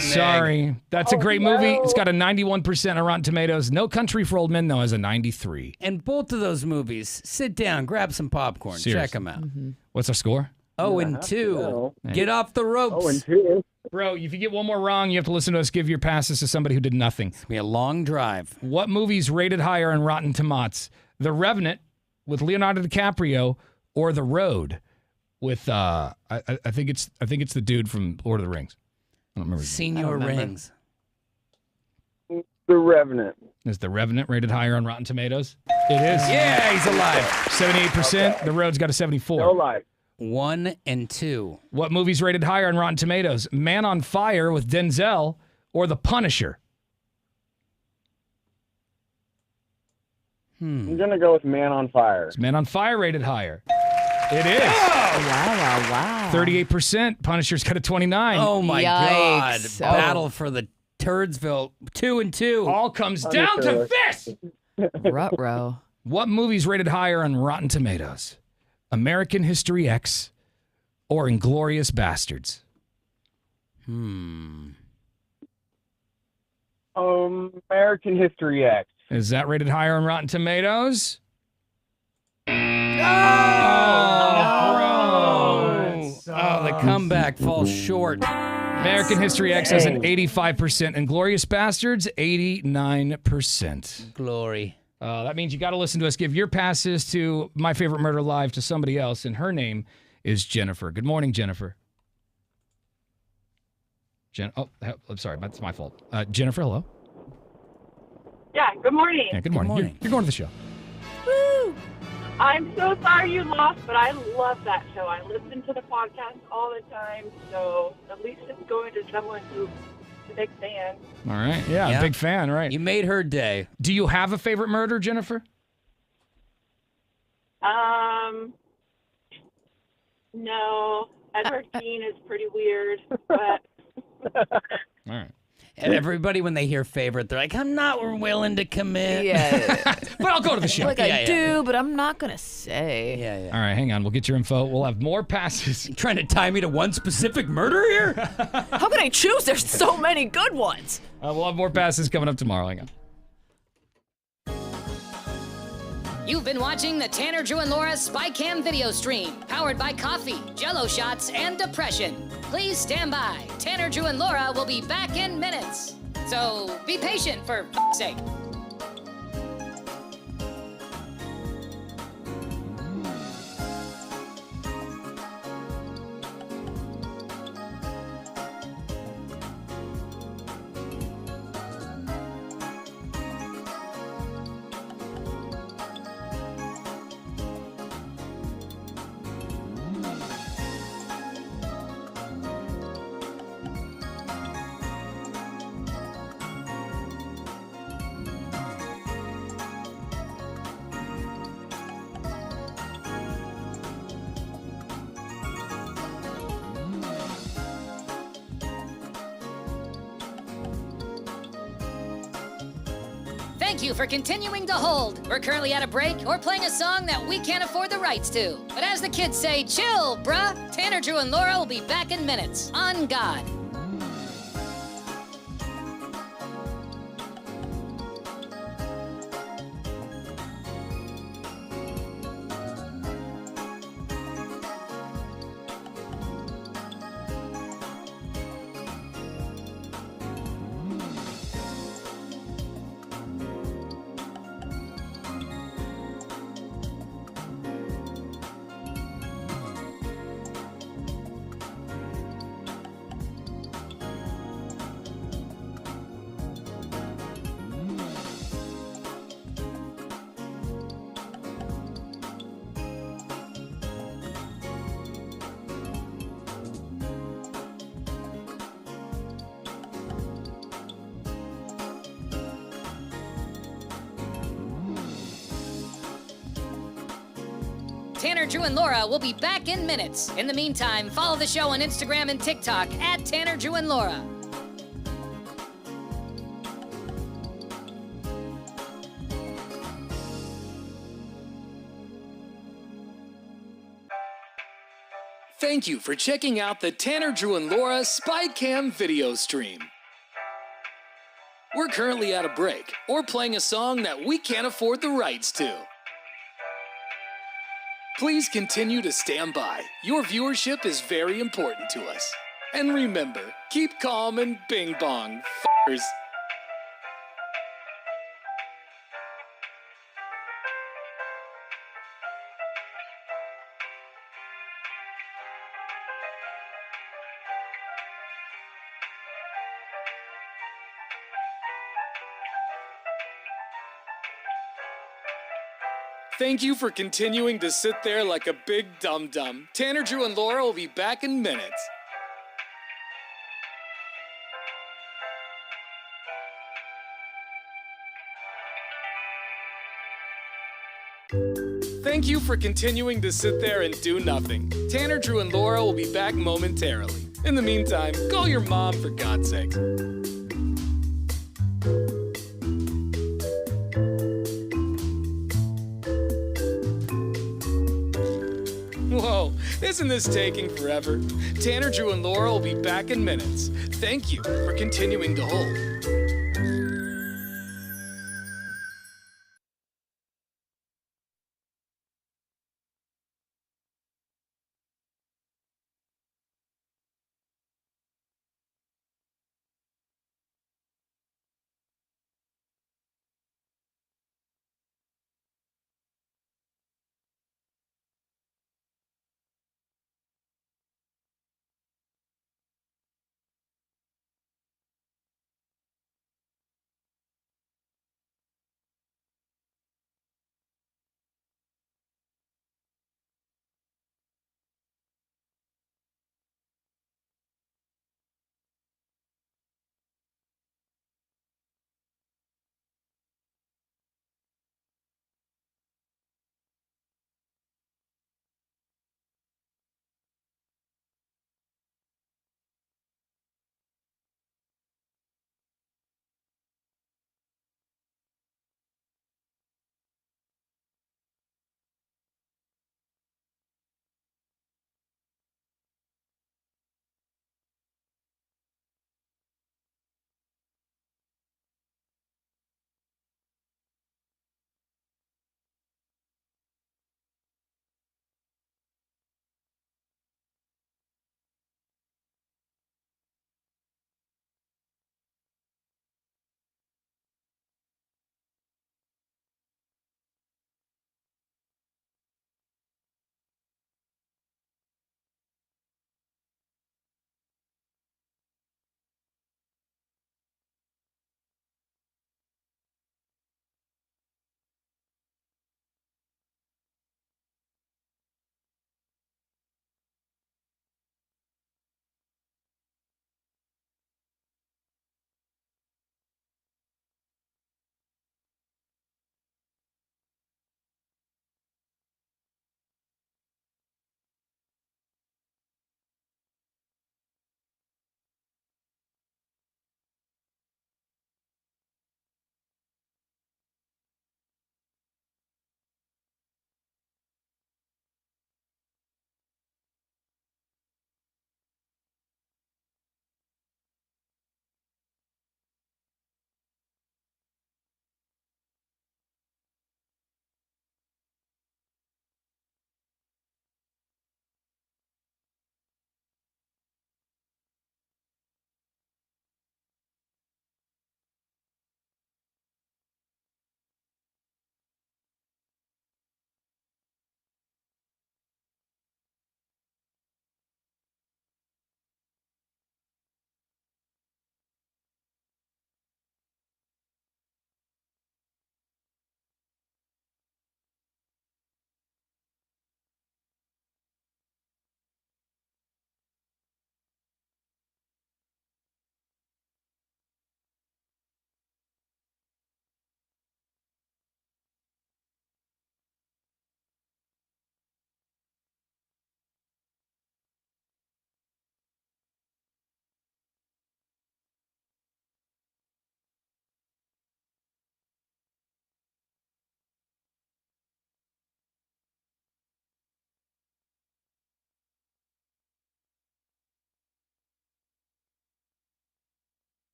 Sorry. That's a great movie. It's got a 91% on Rotten Tomatoes. No Country for Old Men, though, has a 93. And both of those movies, sit down, grab some popcorn, check Seriously. them out. What's our score? 0-2. Get off the ropes. 0-2. Bro, if you get one more wrong, you have to listen to us give your passes to somebody who did nothing. It's going to be a long drive. What movie's rated higher on Rotten Tomatoes? The Revenant with Leonardo DiCaprio or The Road with I think it's the dude from Lord of the Rings. I don't remember. Senior Rings. The Revenant. Is The Revenant rated higher on Rotten Tomatoes? It is. Yeah, he's alive. 78%. Okay. The Road's got a 74. No life. 1-2. What movie's rated higher on Rotten Tomatoes? Man on Fire with Denzel or The Punisher? I'm going to go with Man on Fire. Is Man on Fire rated higher? It is. Wow. 38%. Punisher's got a 29. Oh, my Yikes. God. Battle for the Turdsville. 2-2. All comes down to this. Ruh-roh. What movie's rated higher on Rotten Tomatoes? American History X or Inglourious Bastards? American History X. Is that rated higher on Rotten Tomatoes? Oh, the comeback falls short. American History X has an 85%. Inglourious Bastards, 89%. Glory. That means you got to listen to us give your passes to My Favorite Murder Live to somebody else, and her name is Jennifer. Good morning, Jennifer. I'm sorry, that's my fault. Jennifer, hello. Yeah, good morning. Yeah, good morning. You're going to the show. Woo! I'm so sorry you lost, but I love that show. I listen to the podcast all the time, so at least it's going to someone who's a big fan. All right. Yeah, big fan, right. You made her day. Do you have a favorite murder, Jennifer? No. Edward Keane is pretty weird, but... All right. And everybody, when they hear favorite, they're like, I'm not willing to commit. Yeah. But I'll go to the show. Like I do, but I'm not going to say. Yeah. All right, hang on. We'll get your info. We'll have more passes. You trying to tie me to one specific murder here? How can I choose? There's so many good ones. We'll have more passes coming up tomorrow. Hang on. You've been watching the Tanner, Drew, and Laura SpyCam video stream, powered by coffee, Jell-O shots, and depression. Please stand by. Tanner, Drew, and Laura will be back in minutes. So be patient, for f***'s sake. Thank you for continuing to hold. We're currently at a break or playing a song that we can't afford the rights to. But as the kids say, chill, bruh. Tanner, Drew, and Laura will be back in minutes. On God. Tanner, Drew, and Laura will be back in minutes. In the meantime, follow the show on Instagram and TikTok at Tanner, Drew, and Laura. Thank you for checking out the Tanner, Drew, and Laura SpyCam video stream. We're currently at a break or playing a song that we can't afford the rights to. Please continue to stand by. Your viewership is very important to us. And remember, keep calm and bing bong, f***ers. Thank you for continuing to sit there like a big dum-dum. Tanner, Drew, and Laura will be back in minutes. Thank you for continuing to sit there and do nothing. Tanner, Drew, and Laura will be back momentarily. In the meantime, call your mom for God's sake. Whoa, isn't this taking forever? Tanner, Drew, and Laura will be back in minutes. Thank you for continuing to hold.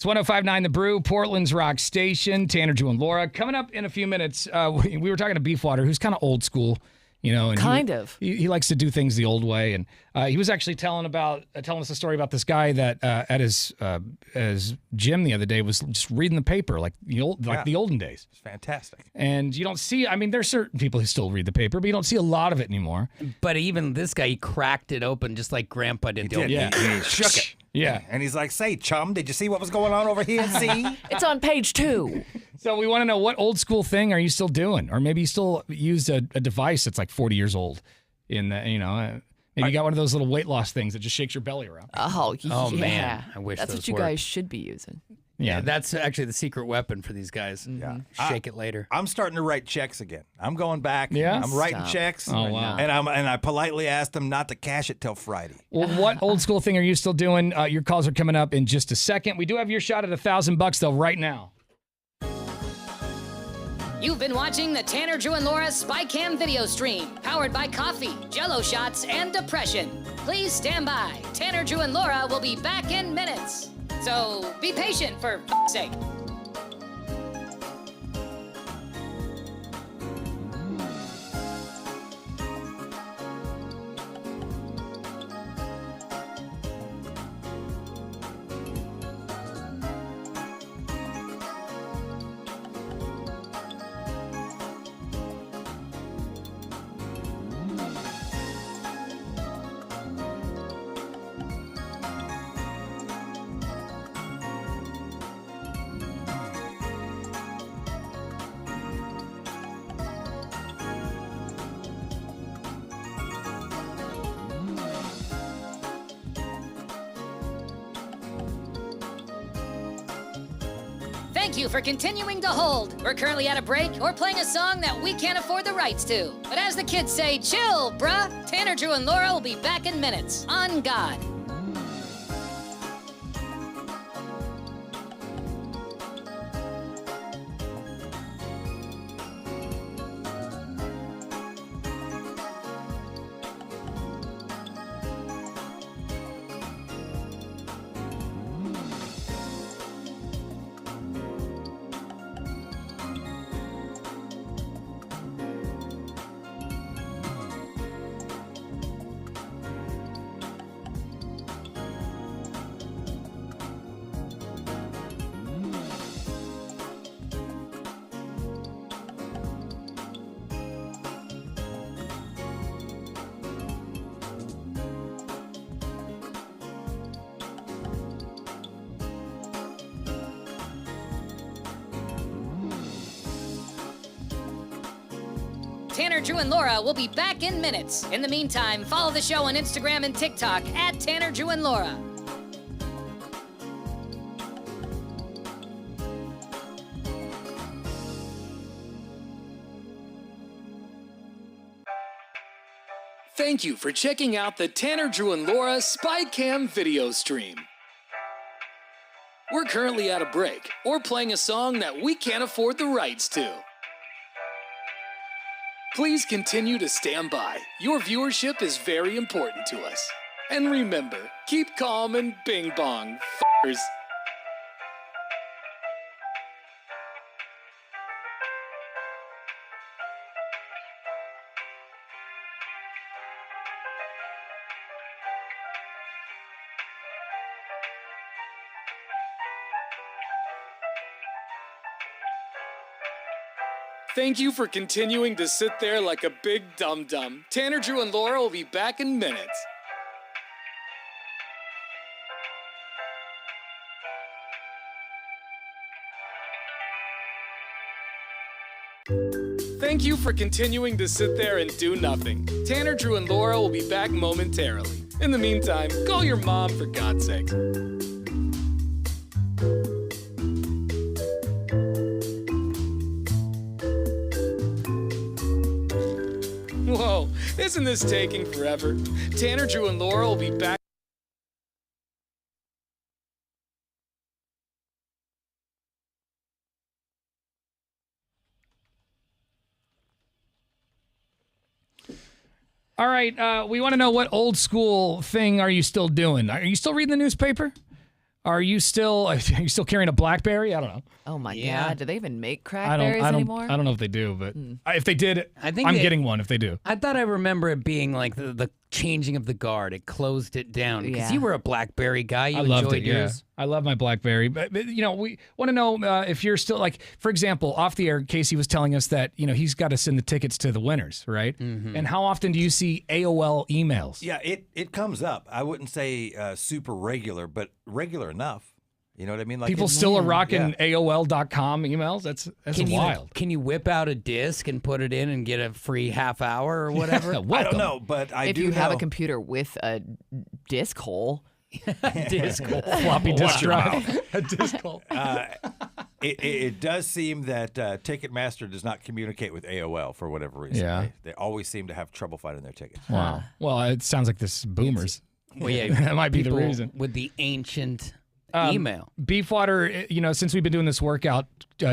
It's 105.9 The Brew, Portland's rock station. Tanner, Drew, and Laura. Coming up in a few minutes, we were talking to Beefwater, who's kind of old school, and he likes to do things the old way. And he was actually telling us a story about this guy that at his gym the other day was just reading the paper like the olden days. It's fantastic. And you don't see, there's certain people who still read the paper, but you don't see a lot of it anymore. But even this guy, he cracked it open just like Grandpa did. He did. Yeah. He shook it. Yeah. And he's like, say, chum, did you see what was going on over here? See? It's on page 2. So we want to know, what old school thing are you still doing? Or maybe you still use a device that's like 40 years old. Maybe you got one of those little weight loss things that just shakes your belly around. Oh, yeah. Man. I wish that's those what you worked. guys should be using. Yeah, that's actually the secret weapon for these guys. Yeah. Shake it later. I'm starting to write checks again. I'm going back. Yeah? I'm writing Stop. checks. Oh, wow. And I politely asked them not to cash it till Friday. Well, what old school thing are you still doing? Your calls are coming up in just a second. We do have your shot at $1,000 though right now. You've been watching the Tanner, Drew, and Laura SpyCam video stream, powered by coffee, Jello shots, and depression. Please stand by. Tanner, Drew, and Laura will be back in minutes. So be patient, for f***'s sake. Thank you for continuing to hold. We're currently at a break or playing a song that we can't afford the rights to. But as the kids say, chill, bruh. Tanner, Drew, and Laura will be back in minutes. On God. Tanner, Drew, and Laura will be back in minutes. In the meantime, follow the show on Instagram and TikTok at Tanner, Drew, and Laura. Thank you for checking out the Tanner, Drew, and Laura SpyCam video stream. We're currently at a break or playing a song that we can't afford the rights to. Please continue to stand by. Your viewership is very important to us. And remember, keep calm and bing bong, f***ers. Thank you for continuing to sit there like a big dum-dum. Tanner, Drew, and Laura will be back in minutes. Thank you for continuing to sit there and do nothing. Tanner, Drew, and Laura will be back momentarily. In the meantime, call your mom for God's sake. Whoa, isn't this taking forever? Tanner, Drew, and Laura will be back. All right, we want to know, what old school thing are you still doing? Are you still reading the newspaper? Are you still carrying a BlackBerry? I don't know. Oh my Yeah. God! Do they even make I crackberries don't anymore? I don't know if they do, but if they did, I'm they- getting one if they do. I thought I remember it being like the changing of the guard. It closed it down because Yeah. you were a BlackBerry guy. You I loved enjoyed it. Yeah, yours. I love my BlackBerry. But we want to know if you're still like, for example, off the air, Casey was telling us that he's got to send the tickets to the winners, right? Mm-hmm. And how often do you see AOL emails? Yeah, it comes up. I wouldn't say super regular, but regular enough. You know what I mean? Like People still are rocking AOL.com emails. That's wild. Can you whip out a disc and put it in and get a free half hour or whatever? I don't know, but I if do you have know. a computer with a disc hole. Disc hole. Floppy disk Watch your drive. mouth. A disc hole. It does seem that Ticketmaster does not communicate with AOL for whatever reason. Yeah. They always seem to have trouble finding their tickets. Wow. Well, it sounds like this boomers. Well, yeah, that might be the people reason. with the ancient email. Beefwater, since we've been doing this workout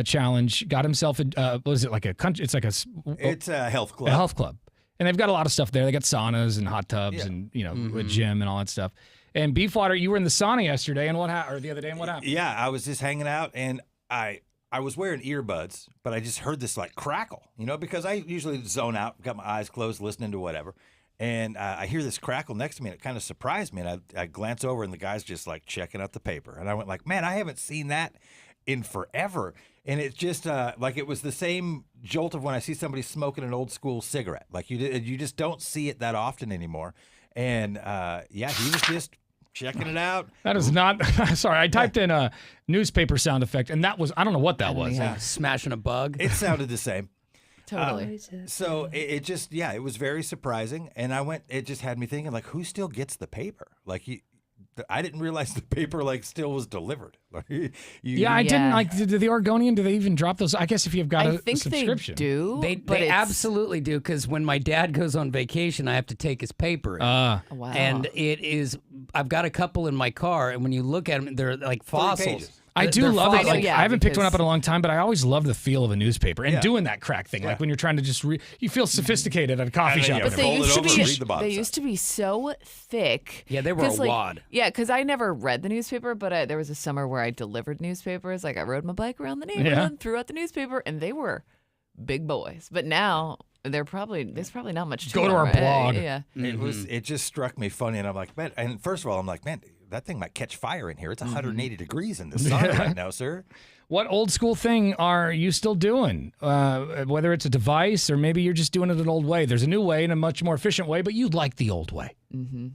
challenge, got himself what is it, like a country? It's like It's a health club. A health club. And they've got a lot of stuff there. They got saunas and hot tubs and, a gym and all that stuff. And Beefwater, you were in the sauna yesterday and or the other day, and what happened? Yeah, I was just hanging out and I was wearing earbuds, but I just heard this like crackle, because I usually zone out, got my eyes closed, listening to whatever. And I hear this crackle next to me, and it kind of surprised me. And I glance over, and the guy's just like checking out the paper. And I went like, man, I haven't seen that in forever. And it's just like it was the same jolt of when I see somebody smoking an old school cigarette. Like you just don't see it that often anymore. And he was just checking it out. That is not, sorry, I typed in a newspaper sound effect, and that was, I don't know what that was. Yeah. Smashing a bug. It sounded the same. Totally. So it just, it was very surprising. And it just had me thinking, like, who still gets the paper? Like, I didn't realize the paper, like, still was delivered. Like, I didn't, like, did the Oregonian, do they even drop those? I guess if you've got I a think subscription. they do. They but it's- absolutely do, because when my dad goes on vacation, I have to take his paper in. Wow. And I've got a couple in my car, and when you look at them, they're like 3 fossils. pages. I do They're love it. fossils. Like, I haven't picked one up in a long time, but I always love the feel of a newspaper and doing that crack thing. Like when you're trying to just you feel sophisticated at a coffee shop. But they used to be so thick. Yeah, they were a wad. Yeah, because I never read the newspaper, but there was a summer where I delivered newspapers. Like I rode my bike around the neighborhood, threw out the newspaper, and they were big boys. But now there's probably not much to Go to them, our right? blog. Yeah. It just struck me funny, and I'm like, man. And first of all, I'm like, man, that thing might catch fire in here. It's 180 degrees in the sun right now, sir. What old school thing are you still doing? Whether it's a device or maybe you're just doing it an old way. There's a new way and a much more efficient way, but you like the old way.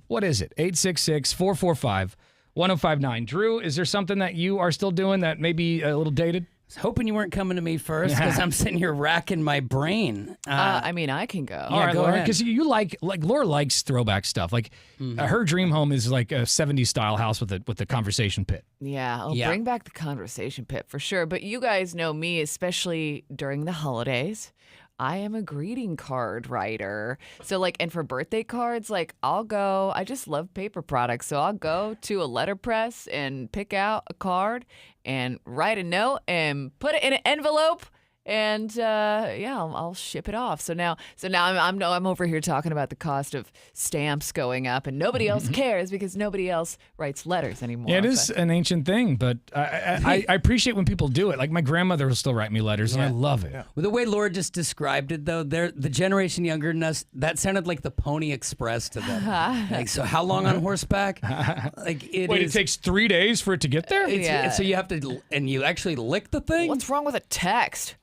What is it? 866-445-1059. Drew, is there something that you are still doing that may be a little dated? I was hoping you weren't coming to me first, because I'm sitting here racking my brain. I mean, I can go. All right, go Laura, ahead. because you like Laura likes throwback stuff. Like her dream home is like a 70s style house with the conversation pit. Yeah, I'll bring back the conversation pit for sure. But you guys know me, especially during the holidays. I am a greeting card writer. So and for birthday cards, I just love paper products. So I'll go to a letterpress and pick out a card and write a note and put it in an envelope. And I'll ship it off. So now I'm over here talking about the cost of stamps going up, and nobody else cares because nobody else writes letters anymore. Yeah, it is an ancient thing, but I appreciate when people do it. Like my grandmother will still write me letters, and I love it. Well, the way Laura just described it, though, the generation younger than us, that sounded like the Pony Express to them. So how long on horseback? It takes 3 days for it to get there? So you have to, and you actually lick the thing? What's wrong with a text?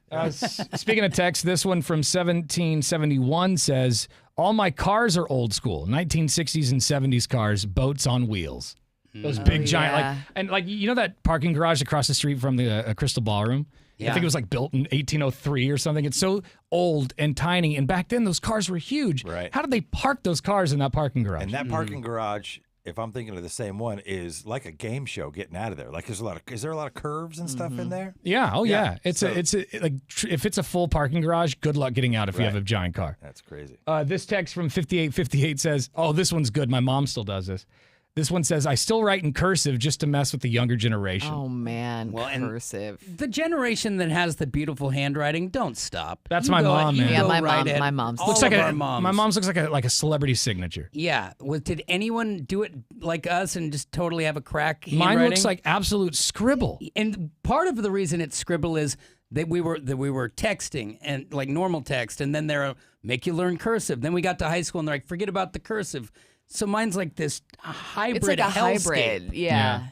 Speaking of text, this one from 1771 says, all my cars are old school. 1960s and 70s cars, boats on wheels. Those big giant, that parking garage across the street from the Crystal Ballroom? I think it was built in 1803 or something. It's so old and tiny. And back then, those cars were huge. Right. How did they park those cars in that parking garage? And that parking garage, if I'm thinking of the same one, is like a game show getting out of there. Like is there a lot of curves and stuff in there? Yeah. Oh, yeah. So- If it's a full parking garage, good luck getting out if you have a giant car. That's crazy. This text from 5858 says, oh, this one's good. My mom still does this. This one says, I still write in cursive just to mess with the younger generation. Oh, man. Well, and cursive. The generation that has the beautiful handwriting, don't stop. That's my mom, man. Yeah, my my mom's. Looks like my mom's looks like a celebrity signature. Yeah. Did anyone do it like us and just totally have a crack Mine handwriting? looks like absolute scribble. And part of the reason it's scribble is that we were texting and like normal text, and then they're make you learn cursive. Then we got to high school and they're like, forget about the cursive. So mine's like this hybrid. It's like a hellscape. hybrid. Yeah.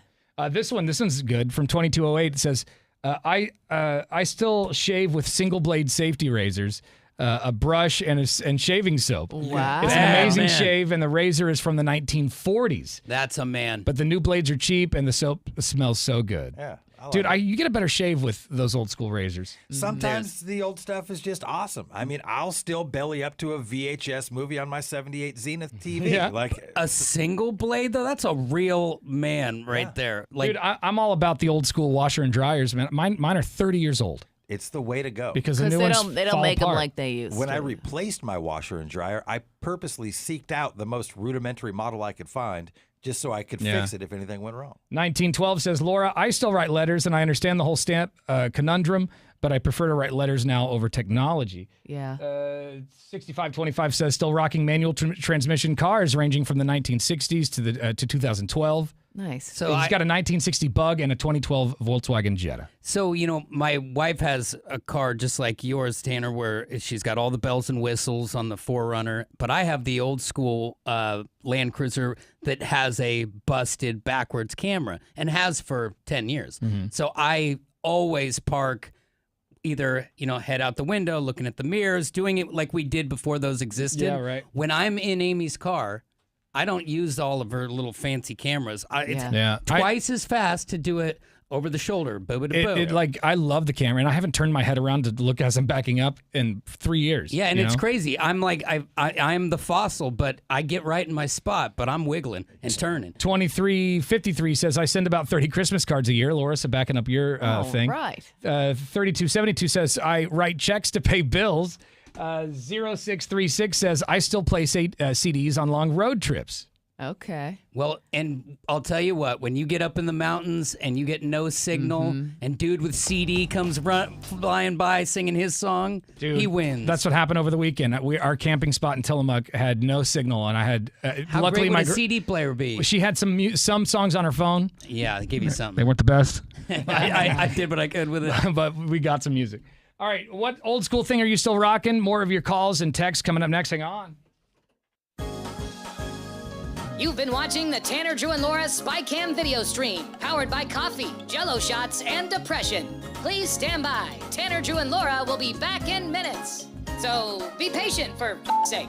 This one's good from 2208. It says, I still shave with single blade safety razors, a brush and shaving soap. Wow. It's an amazing shave, and the razor is from the 1940s. That's a man. But the new blades are cheap, and the soap smells so good. Yeah. Dude, you get a better shave with those old school razors. Sometimes the old stuff is just awesome. I mean, I'll still belly up to a VHS movie on my 78 Zenith TV. Yeah. Like a single blade, though, that's a real man right there. Like, Dude, I'm all about the old school washer and dryers, man. Mine are 30 years old. It's the way to go. Because the new ones they don't fall make them apart. like they used When to. I replaced my washer and dryer, I purposely seeked out the most rudimentary model I could find just so I could fix it if anything went wrong. 1912 says, Laura, I still write letters, and I understand the whole stamp conundrum, but I prefer to write letters now over technology. Yeah. 6525 says, still rocking manual transmission cars ranging from the 1960s to 2012. Nice. So he's got a 1960 Bug and a 2012 Volkswagen Jetta. So, my wife has a car just like yours, Tanner, where she's got all the bells and whistles on the 4Runner, but I have the old school Land Cruiser that has a busted backwards camera and has for 10 years. Mm-hmm. So I always park either, head out the window, looking at the mirrors, doing it like we did before those existed. Yeah, right. When I'm in Amy's car, I don't use all of her little fancy cameras. It's twice as fast to do it over the shoulder. I love the camera, and I haven't turned my head around to look as I'm backing up in 3 years. Yeah, and it's crazy. I'm like, I'm the fossil, but I get right in my spot, but I'm wiggling and turning. 2353 says, I send about 30 Christmas cards a year. Laura, so backing up your thing. Right. 3272 says, I write checks to pay bills. 0636 says, I still play CDs on long road trips. Okay. Well, and I'll tell you what, when you get up in the mountains and you get no signal, and dude with CD comes flying by singing his song, he wins. That's what happened over the weekend. Our camping spot in Tillamook had no signal, and I had How luckily great would my a CD player be? She had some songs on her phone. Yeah, they gave you something. They weren't the best. I did what I could with it. But we got some music. All right, what old school thing are you still rocking? More of your calls and texts coming up next. Hang on. You've been watching the Tanner, Drew, and Laura SpyCam video stream, powered by coffee, Jello shots, and depression. Please stand by. Tanner, Drew, and Laura will be back in minutes. So be patient, for f***'s sake.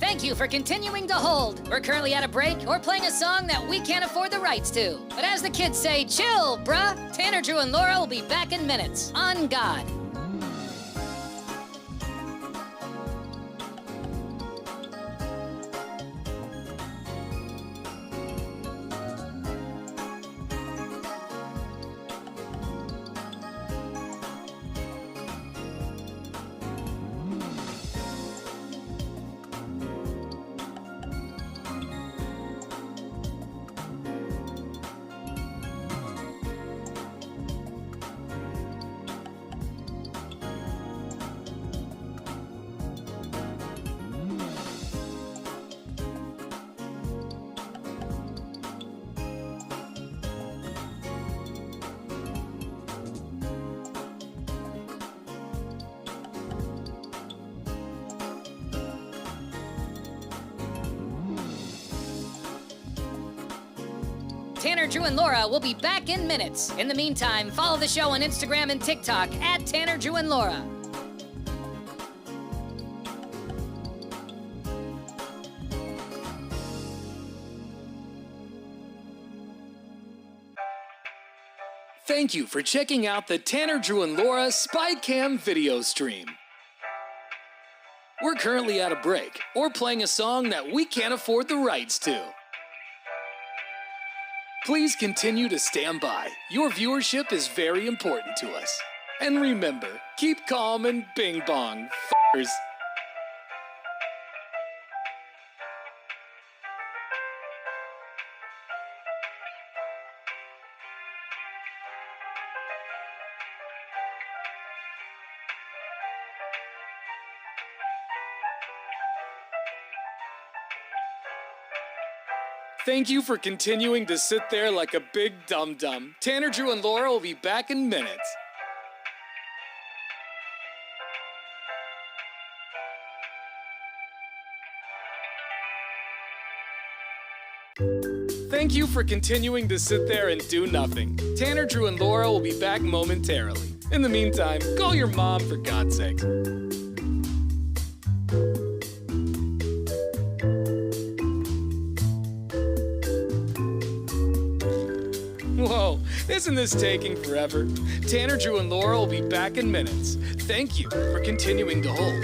Thank you for continuing to hold. We're currently at a break or playing a song that we can't afford the rights to. But as the kids say, chill, bruh. Tanner, Drew, and Laura will be back in minutes. On God. Tanner, Drew, and Laura will be back in minutes. In the meantime, follow the show on Instagram and TikTok at Tanner, Drew, and Laura. Thank you for checking out the Tanner, Drew, and Laura SpyCam video stream. We're currently at a break or playing a song that we can't afford the rights to. Please continue to stand by. Your viewership is very important to us. And remember, keep calm and bing bong, f***ers. Thank you for continuing to sit there like a big dum-dum. Tanner, Drew, and Laura will be back in minutes. Thank you for continuing to sit there and do nothing. Tanner, Drew, and Laura will be back momentarily. In the meantime, call your mom for God's sake. Whoa, isn't this taking forever? Tanner, Drew, and Laura will be back in minutes. Thank you for continuing to hold.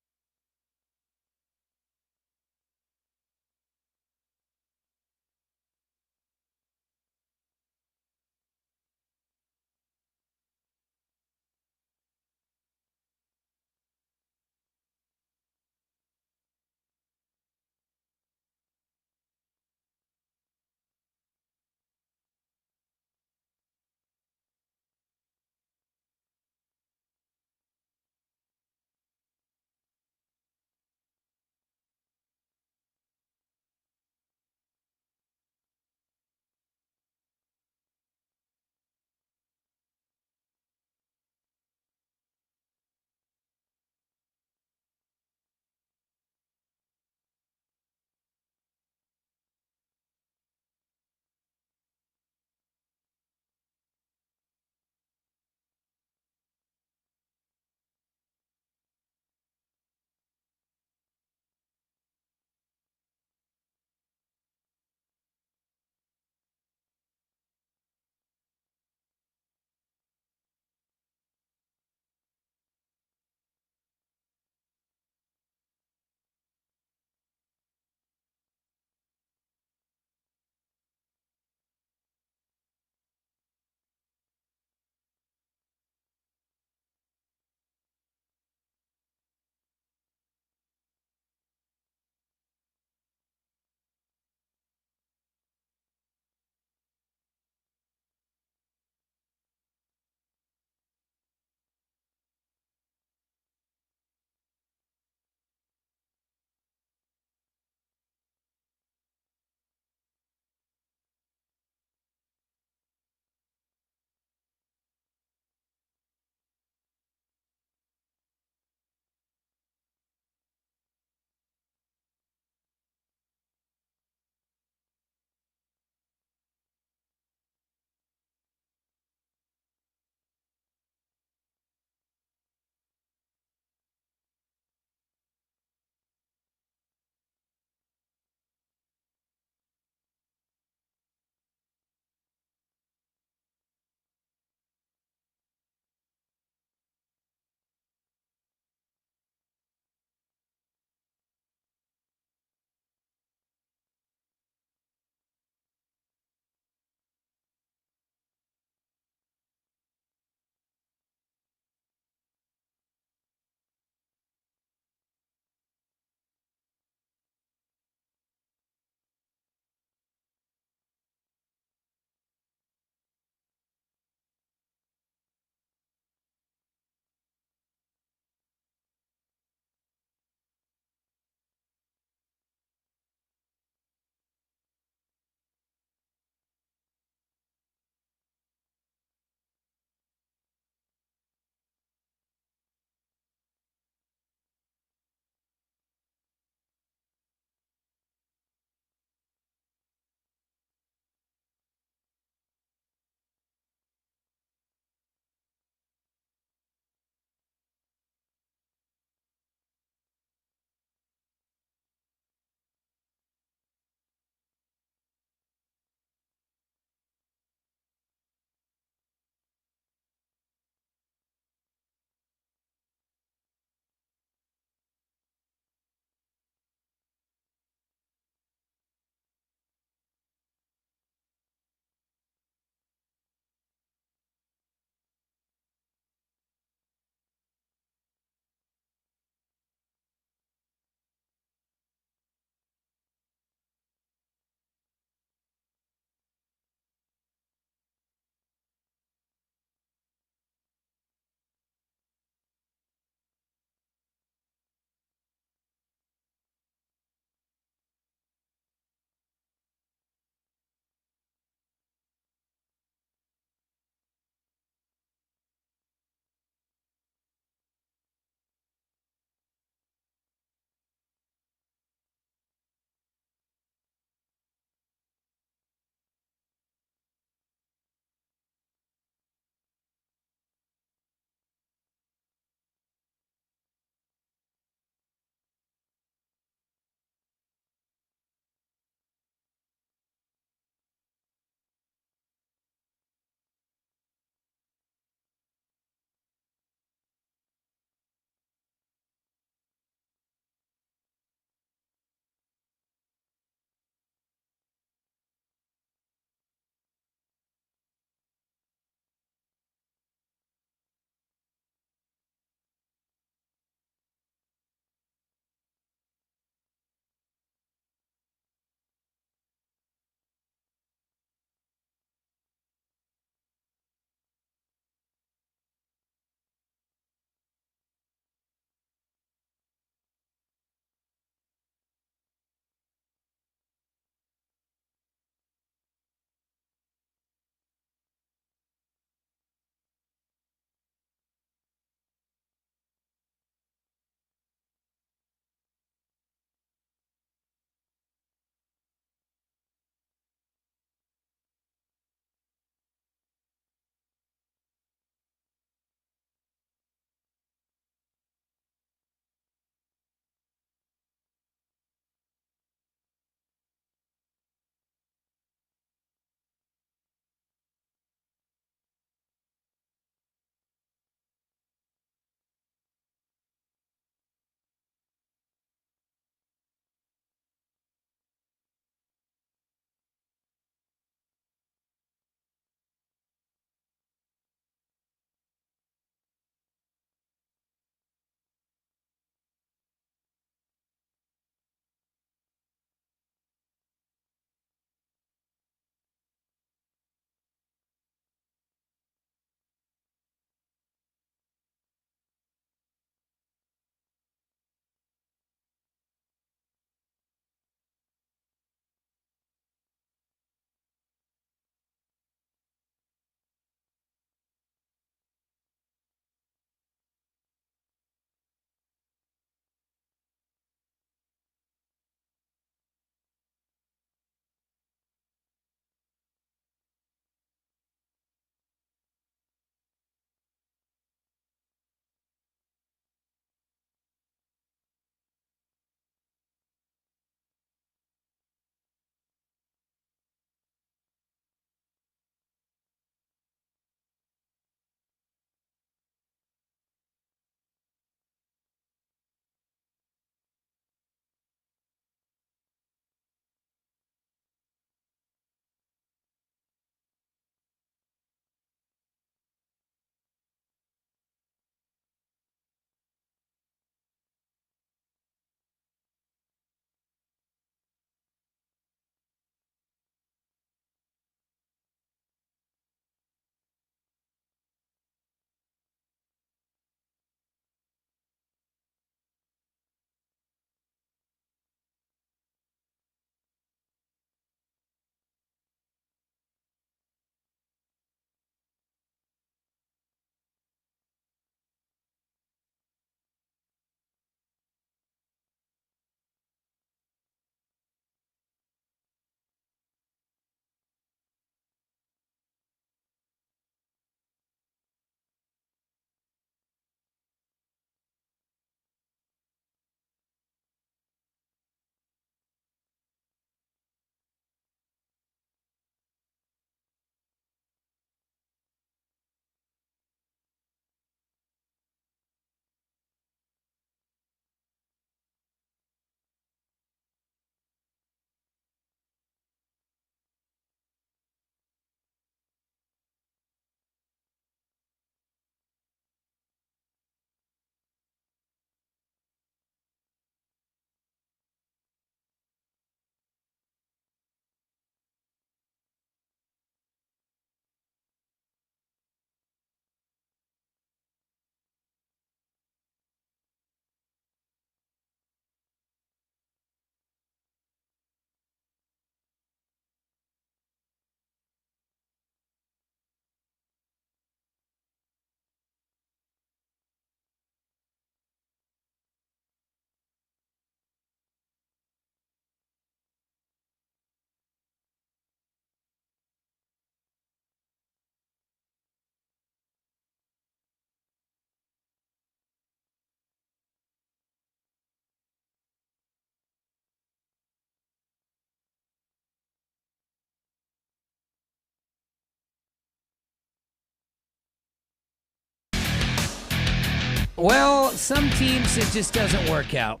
Well, some teams, it just doesn't work out.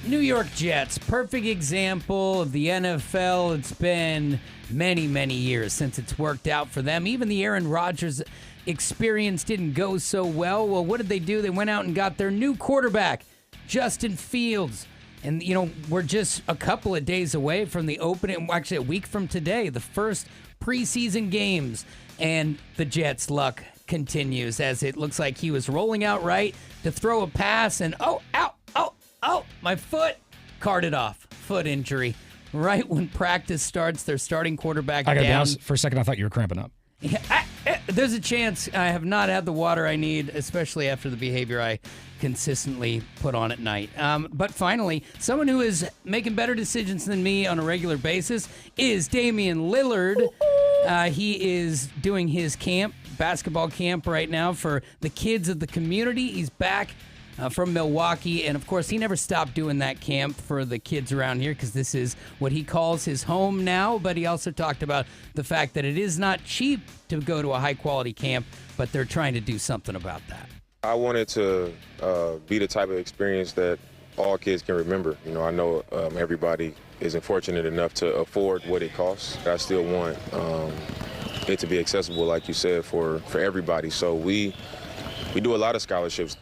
New York Jets, perfect example of the NFL. It's been many, many years since it's worked out for them. Even the Aaron Rodgers experience didn't go so well. Well, what did they do? They went out and got their new quarterback, Justin Fields. And, you know, we're just a couple of days away from the opening, actually a week from today, the first preseason games. And the Jets' luck continues as it looks like he was rolling out right to throw a pass and my foot carted off. Foot injury. Right when practice starts, their starting quarterback I got to be down. honest, for a second I thought you were cramping up. Yeah, there's a chance I have not had the water I need, especially after the behavior I consistently put on at night. But finally, someone who is making better decisions than me on a regular basis is Damian Lillard. He is doing his basketball camp right now for the kids of the community. He's back from Milwaukee, and of course he never stopped doing that camp for the kids around here because this is what he calls his home now. But he also talked about the fact that it is not cheap to go to a high quality camp, but they're trying to do something about that. I wanted to be the type of experience that all kids can remember. You know, I know everybody isn't fortunate enough to afford what it costs. I still want it to be accessible, like you said, for everybody. So we do a lot of scholarships.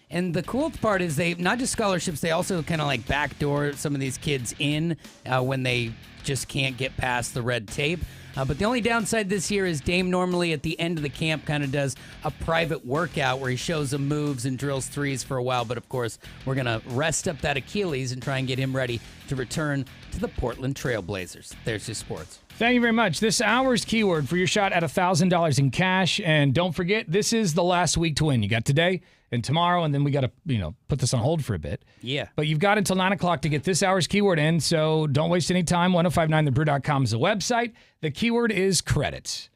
And the cool part is they not just scholarships, they also kind of like backdoor some of these kids in when they just can't get past the red tape. But the only downside this year is Dame normally at the end of the camp kind of does a private workout where he shows them moves and drills threes for a while. But of course, we're going to rest up that Achilles and try and get him ready to return to the Portland Trail Blazers. There's your sports. Thank you very much. This hour's keyword for your shot at $1,000 in cash. And don't forget, this is the last week to win. You got today and tomorrow, and then we got to, put this on hold for a bit. Yeah. But you've got until 9 o'clock to get this hour's keyword in, so don't waste any time. 1059thebrew.com is the website. The keyword is credit.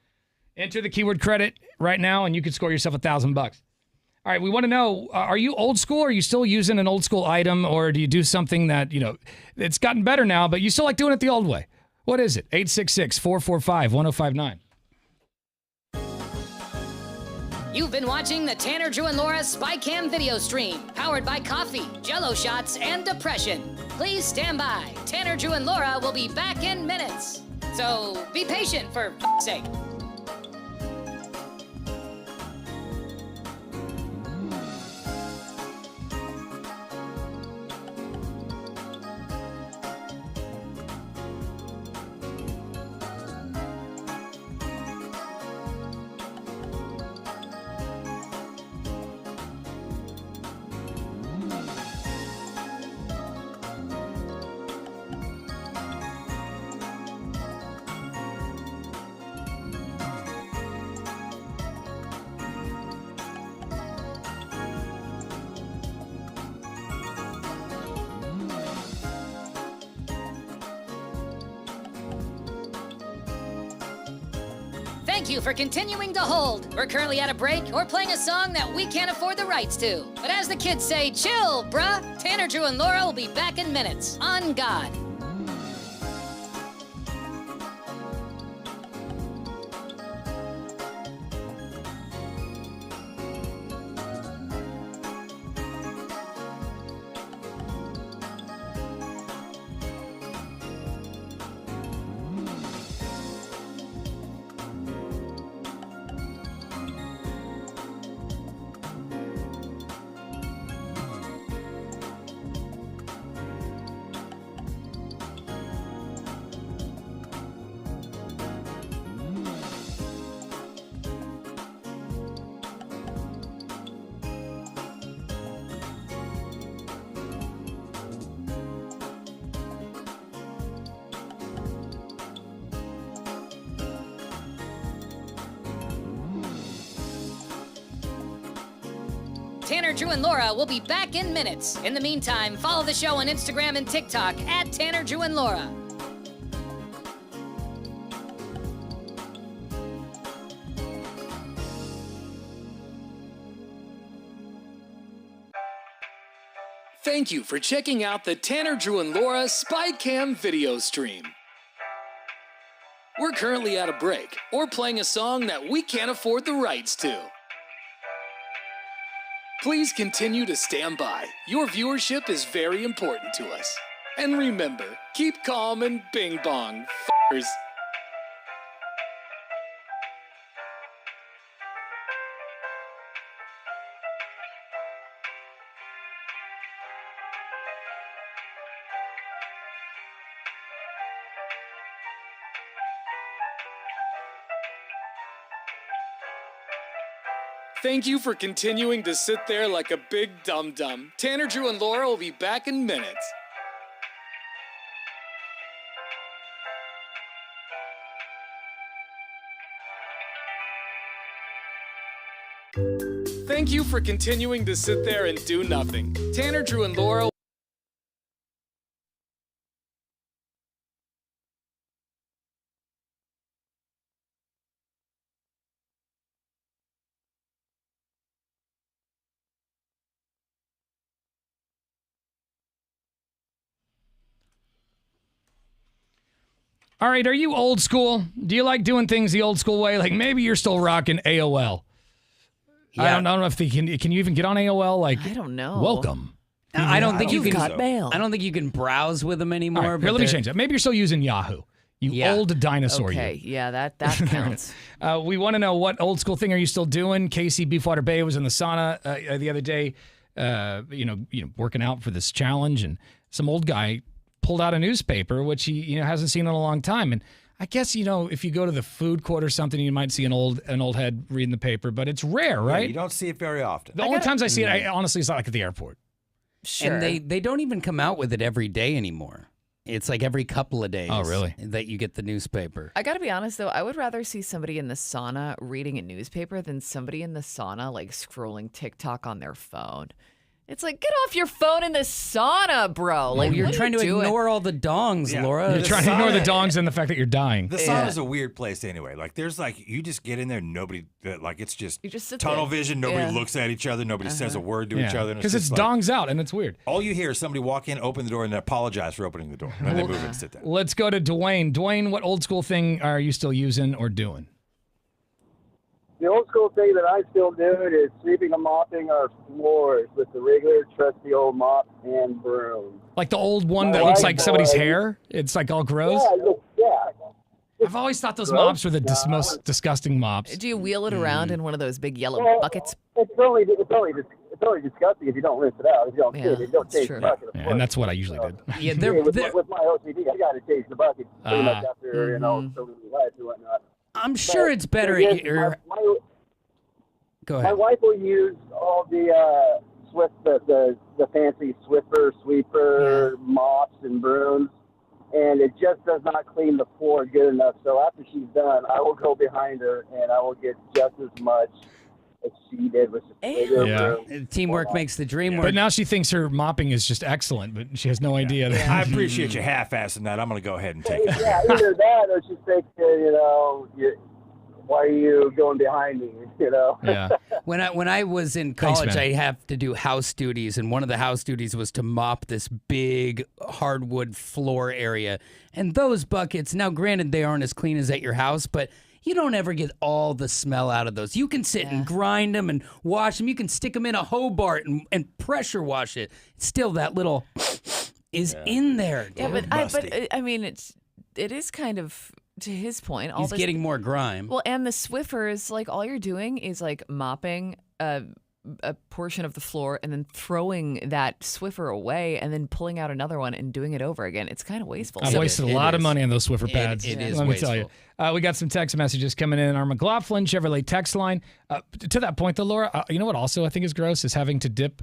Enter the keyword credit right now, and you can score yourself $1,000. All right, we want to know, are you old school? Are you still using an old school item, or do you do something that, it's gotten better now, but you still like doing it the old way? What is it? 866-445-1059. You've been watching the Tanner, Drew, and Laura SpyCam video stream, powered by coffee, Jell-O shots, and depression. Please stand by. Tanner, Drew, and Laura will be back in minutes. So be patient, for f***'s sake. Thank you for continuing to hold. We're currently at a break or playing a song that we can't afford the rights to. But as the kids say, chill, bruh. Tanner, Drew, and Laura will be back in minutes. On God. Tanner, Drew, and Laura will be back in minutes. In the meantime, follow the show on Instagram and TikTok at Tanner, Drew, and Laura. Thank you for checking out the Tanner, Drew, and Laura SpyCam video stream. We're currently at a break or playing a song that we can't afford the rights to. Please continue to stand by. Your viewership is very important to us. And remember, keep calm and bing bong, f***ers. Thank you for continuing to sit there like a big dum-dum. Tanner, Drew, and Laura will be back in minutes. Thank you for continuing to sit there and do nothing. Tanner, Drew, and Laura. All right, are you old school? Do you like doing things the old school way? Like maybe you're still rocking AOL. Yeah. I don't know if can you even get on AOL? Like I don't know. Welcome. I don't think you can. Got mail. I don't think you can browse with them anymore. All right, but here, let me change that. Maybe you're still using Yahoo. You old dinosaur. Okay, You. yeah, that counts. We want to know, what old school thing are you still doing? Casey Beefwater Bay was in the sauna the other day, working out for this challenge, and some old guy pulled out a newspaper, which he hasn't seen in a long time. And I guess if you go to the food court or something, you might see an old head reading the paper, but it's rare, right? Yeah, you don't see it very often. The only times I see it, honestly, it's not like at the airport. Sure. And they don't even come out with it every day anymore. It's like every couple of days. Oh, really? That you get the newspaper. I got to be honest, though. I would rather see somebody in the sauna reading a newspaper than somebody in the sauna, like, scrolling TikTok on their phone. It's like, get off your phone in the sauna, bro. Like, you're what are trying you to doing? ignore all the dongs, Laura. You're trying to ignore the dongs and the fact that you're dying. The sauna's a weird place anyway. Like, there's you just get in there, nobody, it's just You just sit tunnel there. vision. Nobody Yeah. looks at each other. Nobody says a word to each other. Because it's dongs out, and it's weird. All you hear is somebody walk in, open the door, and then apologize for opening the door. And then they move in and sit down. Let's go to Dwayne. Dwayne, what old school thing are you still using or doing? The old school thing that I still do is sweeping and mopping our floors with the regular trusty old mop and broom. Like the old one My that looks wife, like somebody's hair? It's like all gross? Yeah. I've always thought those mops were the most disgusting mops. Do you wheel it around in one of those big yellow Well, buckets? It's only disgusting if you don't rinse it out. If you don't Yeah, clean it, don't that's change true. the bucket. Yeah, and that's what I usually did. Yeah, with my OCD, I got to change the bucket pretty much after so many lives and whatnot. I'm sure it's better. Go ahead. My wife will use all the the fancy Swiffer, sweeper, mops, and brooms, and it just does not clean the floor good enough. So after she's done, I will go behind her and I will get just as much as she did with the bigger broom. Teamwork makes the dream work. But now she thinks her mopping is just excellent, but she has no idea that. I appreciate you half-assing that. I'm going to go ahead and take it. Yeah, either that or she's thinking, why are you going behind me? Yeah. When I was in college, man. I have to do house duties, and one of the house duties was to mop this big hardwood floor area. And those buckets, now granted, they aren't as clean as at your house, but you don't ever get all the smell out of those. You can sit and grind them and wash them. You can stick them in a Hobart and pressure wash it. Still, that little is in there. Yeah, dude. but I mean, it is kind of, to his point. He's getting more grime. Well, and the Swiffers, like, all you're doing is like mopping a portion of the floor and then throwing that Swiffer away and then pulling out another one and doing it over again. It's kind of wasteful. I've wasted a lot of money on those Swiffer pads. It is Let me wasteful. tell you. We got some text messages coming in our McLaughlin Chevrolet text line. To that point, though, Laura, you know what also I think is gross is having to dip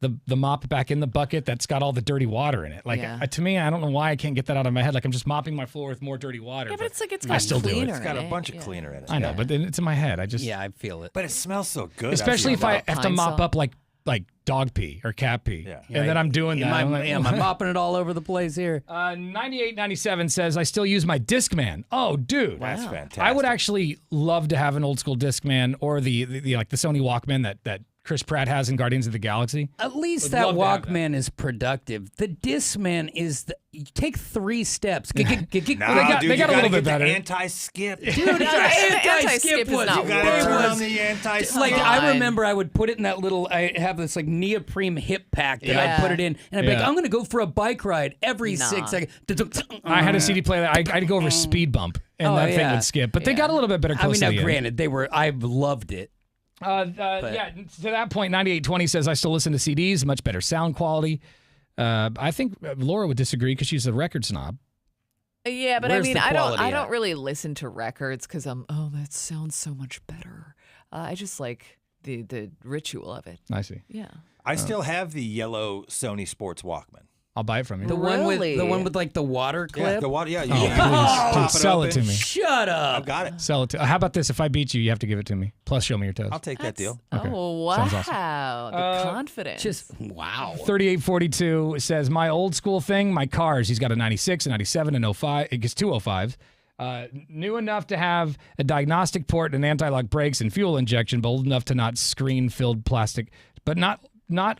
the mop back in the bucket that's got all the dirty water in it. Like, to me, I don't know why I can't get that out of my head. Like, I'm just mopping my floor with more dirty water. Yeah, but it's like it's I got still do it. cleaner It's got a in it. bunch of cleaner in it. I know, but then it's in my head. I I feel it. But it smells so good. Especially if I have to pine mop salt. up like dog pee or cat pee. And then I'm doing that. I'm like, Am I mopping it all over the place here? 9897 says, I still use my Discman. Oh, dude. That's fantastic. I would actually love to have an old school Discman or the Sony Walkman that Chris Pratt has in Guardians of the Galaxy. At least Would that love to have that. Walkman is productive. The Discman is you take 3 steps. Nah, they got dude, a you little gotta bit get better. the anti-skip. Dude, anti-skip was not You gotta turn on the anti-skip. like I remember I would put it in that little. I have this like neoprene hip pack that I put it in, and I'd be like, I'm gonna go for a bike ride every 6 seconds. I had a CD player that I'd go over a speed bump, and that thing would skip. But they got a little bit better I close mean, to now the end. granted, they were. I loved it. Yeah, to that point, 9820 says, I still listen to CDs, much better sound quality. I think Laura would disagree because she's a record snob. Yeah, but Where's I mean, the I quality don't at? really listen to records because that sounds so much better. I just like the ritual of it. I see. Yeah. I still have the yellow Sony Sports Walkman. I'll buy it from you. The one with like the water clip. Yeah, the water. Yeah, you Oh, just please. pop Dude, sell it open. to me. Shut up. I've got it. Sell it to. How about this? If I beat you, you have to give it to me. Plus, show me your toes. I'll take that deal. Okay. Oh, wow. Sounds awesome. The confidence. Just wow. 3842 says, my old school thing, my cars. He's got a 96, a 97, an 05. It gets 2 05s. New enough to have a diagnostic port and anti-lock brakes and fuel injection, but old enough to not screen-filled plastic, but not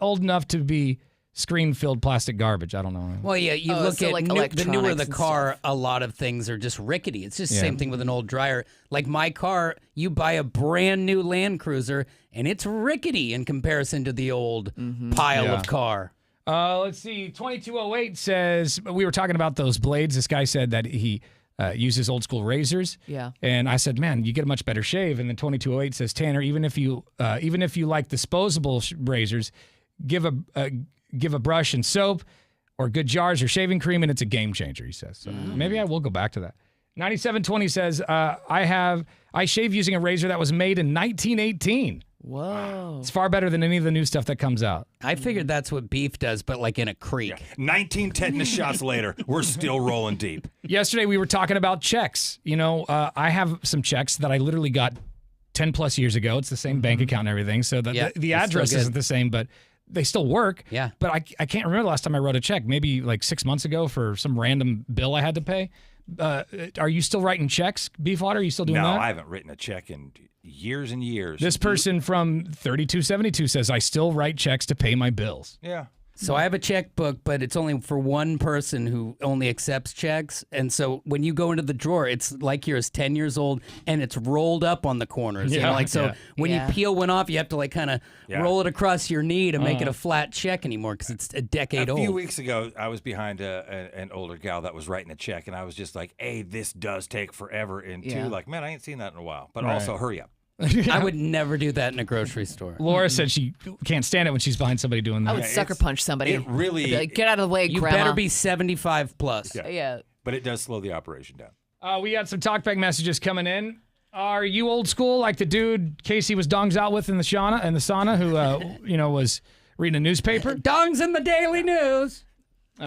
old enough to be screen-filled plastic garbage. I don't know. Well, yeah, you look so at like the newer the electronics and car, stuff. a lot of things are just rickety. It's just the Yeah. same thing with an old dryer. Like my car, you buy a brand new Land Cruiser, and it's rickety in comparison to the old pile Yeah. of car. Let's see. 2208 says, we were talking about those blades. This guy said that he uses old school razors. Yeah. And I said, man, you get a much better shave. And then 2208 says, Tanner, even if you like disposable razors, give a brush and soap or good jars or shaving cream, and it's a game changer, he says. So maybe I will go back to that. 9720 says, I shave using a razor that was made in 1918. Whoa. It's far better than any of the new stuff that comes out. I figured that's what beef does, but like in a creek. 19 tetanus shots later, we're still rolling deep. Yesterday, we were talking about checks. You know, I have some checks that I literally got 10 plus years ago. It's the same bank account and everything. So the it's address still good. isn't the same, but they still work. Yeah. But I can't remember the last time I wrote a check. Maybe like 6 months ago for some random bill I had to pay. Are you still writing checks, Beefwater? Are you still doing No, that? I haven't written a check in years and years. This person from 3272 says, I still write checks to pay my bills. Yeah. So I have a checkbook, but it's only for one person who only accepts checks. And so when you go into the drawer, it's like yours 10 years old and it's rolled up on the corners. You know, like so when you peel one off, you have to like kind of roll it across your knee to make it a flat check anymore because it's a decade old. A few weeks ago, I was behind an older gal that was writing a check, and I was just like, "Hey, this does take forever." And two, like, man, I ain't seen that in a while. But also, hurry up. I would never do that in a grocery store. Laura said she can't stand it when she's behind somebody doing that. I would sucker punch somebody. It really. Be like, get out of the way, You Grandma. better be 75 plus. Yeah. But it does slow the operation down. We got some talkback messages coming in. Are you old school like the dude Casey was dongs out with in the sauna who was reading a newspaper? Dongs in the Daily News.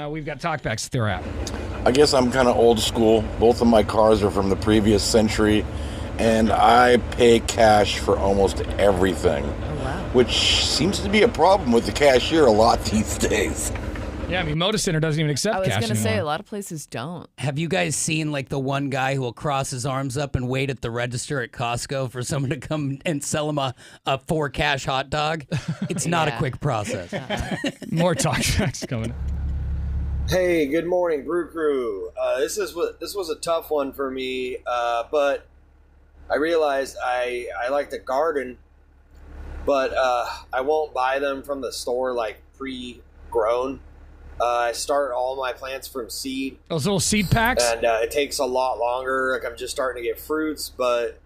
We've got talkbacks through our app. I guess I'm kind of old school. Both of my cars are from the previous century, and I pay cash for almost everything, which seems to be a problem with the cashier a lot these days. Yeah, I mean, Moda Center doesn't even accept I was cash going to say, a anymore. lot of places don't. Have you guys seen like the one guy who will cross his arms up and wait at the register at Costco for someone to come and sell him a 4 cash hot dog? It's not a quick process. More talkbacks coming. Hey, good morning, Brew Crew. This was a tough one for me, but I realized I like to garden, but I won't buy them from the store like pre-grown. I start all my plants from seed. Those little seed packs? And it takes a lot longer. Like I'm just starting to get fruits, but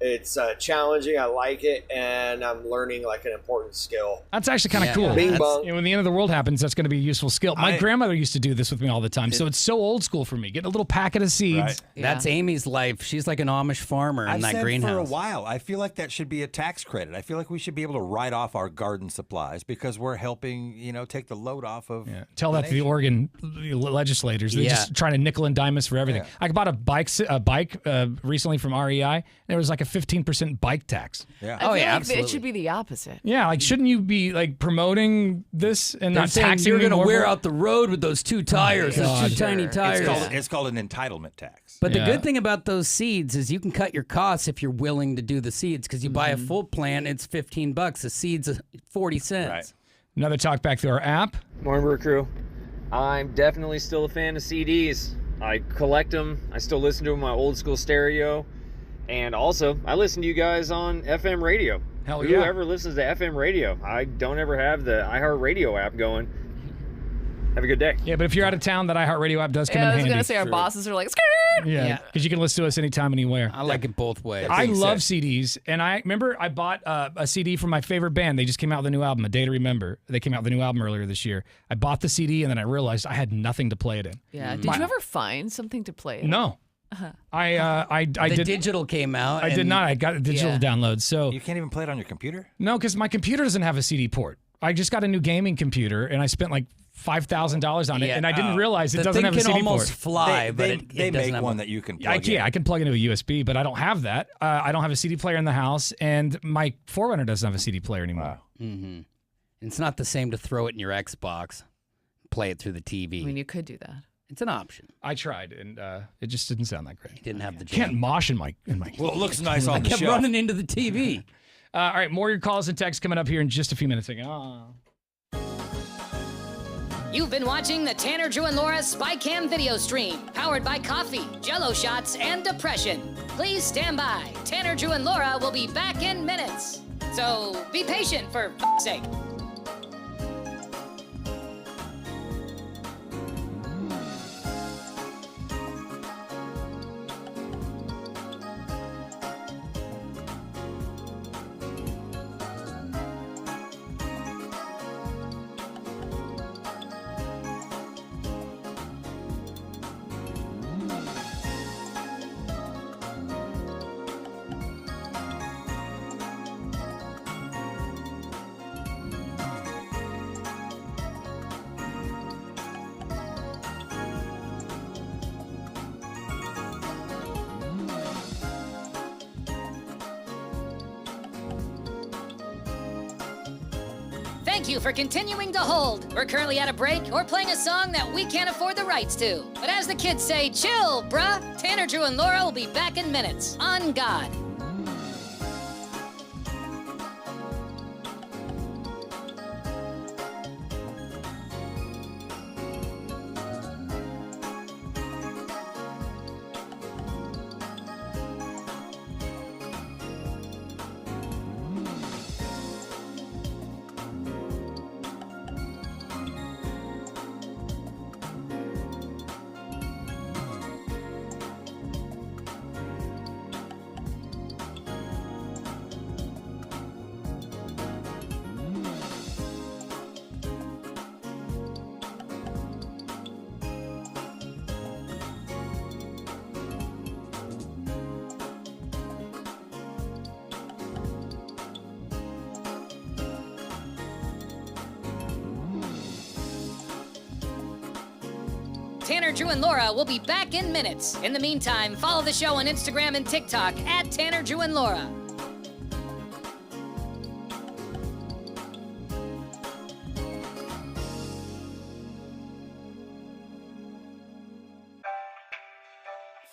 it's challenging. I like it, and I'm learning like an important skill. That's actually kind of cool. Bing bong. And when the end of the world happens, that's going to be a useful skill. My grandmother used to do this with me all the time, so it's so old school for me. Get a little packet of seeds. That's Amy's life. She's like an Amish farmer in I've that said greenhouse. for a while, I feel like that should be a tax credit. I feel like we should be able to write off our garden supplies because we're helping, take the load off of. Tell that to the Oregon legislators. They're just trying to nickel and dime us for everything. I bought a bike recently from REI. And there was like a 15% bike tax. Yeah. I feel like it should be the opposite. Yeah, like shouldn't you be like promoting this and They're not saying taxing you're me going to more wear for it? out the road with those 2 tires, those 2 tiny tires. It's called an entitlement tax. But the good thing about those seeds is you can cut your costs if you're willing to do the seeds, because you buy a full plan, it's $15. The seeds are 40 cents. Right. Another talk back through our app. Morning, Brew Crew. I'm definitely still a fan of CDs. I collect them. I still listen to them on my old school stereo. And also, I listen to you guys on FM radio. Hell yeah. Whoever listens to FM radio? I don't ever have the iHeartRadio app going. Have a good day. Yeah, but if you're out of town, that iHeartRadio app does come in I was handy. going to say our bosses are like, skirt. Yeah, because you can listen to us anytime, anywhere. I like it both ways. I love CDs, and I remember I bought a CD from my favorite band. They just came out with a new album, A Day to Remember. They came out with a new album earlier this year. I bought the CD, and then I realized I had nothing to play it in. Yeah. Did you ever find something to play? No. I The did. digital came out. I did and- not. I got a digital download. So You can't even play it on your computer? no, because my computer doesn't have a CD port. I just got a new gaming computer, and I spent like $5,000 on it, and I didn't realize it The doesn't thing have a can CD almost port. fly, but they it doesn't make have one a- that you can I plug in. I can plug into a USB, but I don't have that. I don't have a CD player in the house, and my 4Runner doesn't have a CD player anymore. Mm-hmm. It's not the same to throw it in your Xbox, play it through the TV. I mean, you could do that. It's an option. I tried, and it just didn't sound that great. You didn't have the Can't mosh in my. Well, it looks nice I on the kept shelf. running into the TV. All right, more of your calls and texts coming up here in just a few minutes. You've been watching the Tanner, Drew, and Laura SpyCam video stream, powered by coffee, Jello shots, and depression. Please stand by. Tanner, Drew, and Laura will be back in minutes. So be patient, for f***'s sake. Thank you for continuing to hold. We're currently at a break or playing a song that we can't afford the rights to. But as the kids say, chill, bruh. Tanner, Drew, and Laura will be back in minutes. On God. Tanner, Drew, and Laura will be back in minutes. In the meantime, follow the show on Instagram and TikTok at Tanner, Drew, and Laura.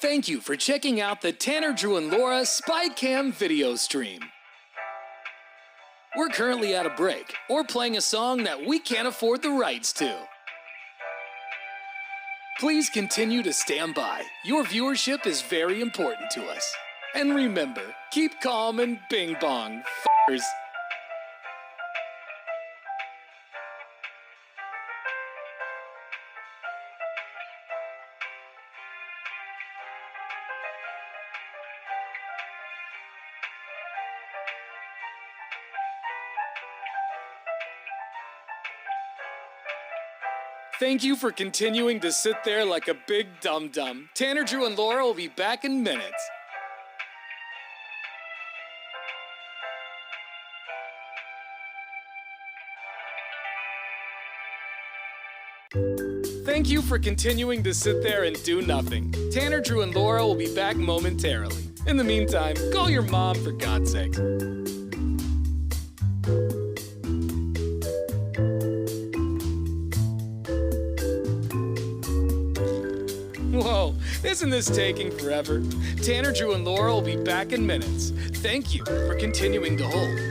Thank you for checking out the Tanner, Drew, and Laura SpyCam video stream. We're currently at a break or playing a song that we can't afford the rights to. Please continue to stand by. Your viewership is very important to us. And remember, keep calm and bing bong, f***ers. Thank you for continuing to sit there like a big dum-dum. Tanner, Drew, and Laura will be back in minutes. Thank you for continuing to sit there and do nothing. Tanner, Drew, and Laura will be back momentarily. In the meantime, call your mom for God's sake. Whoa, isn't this taking forever? Tanner, Drew, and Laura will be back in minutes. Thank you for continuing to hold.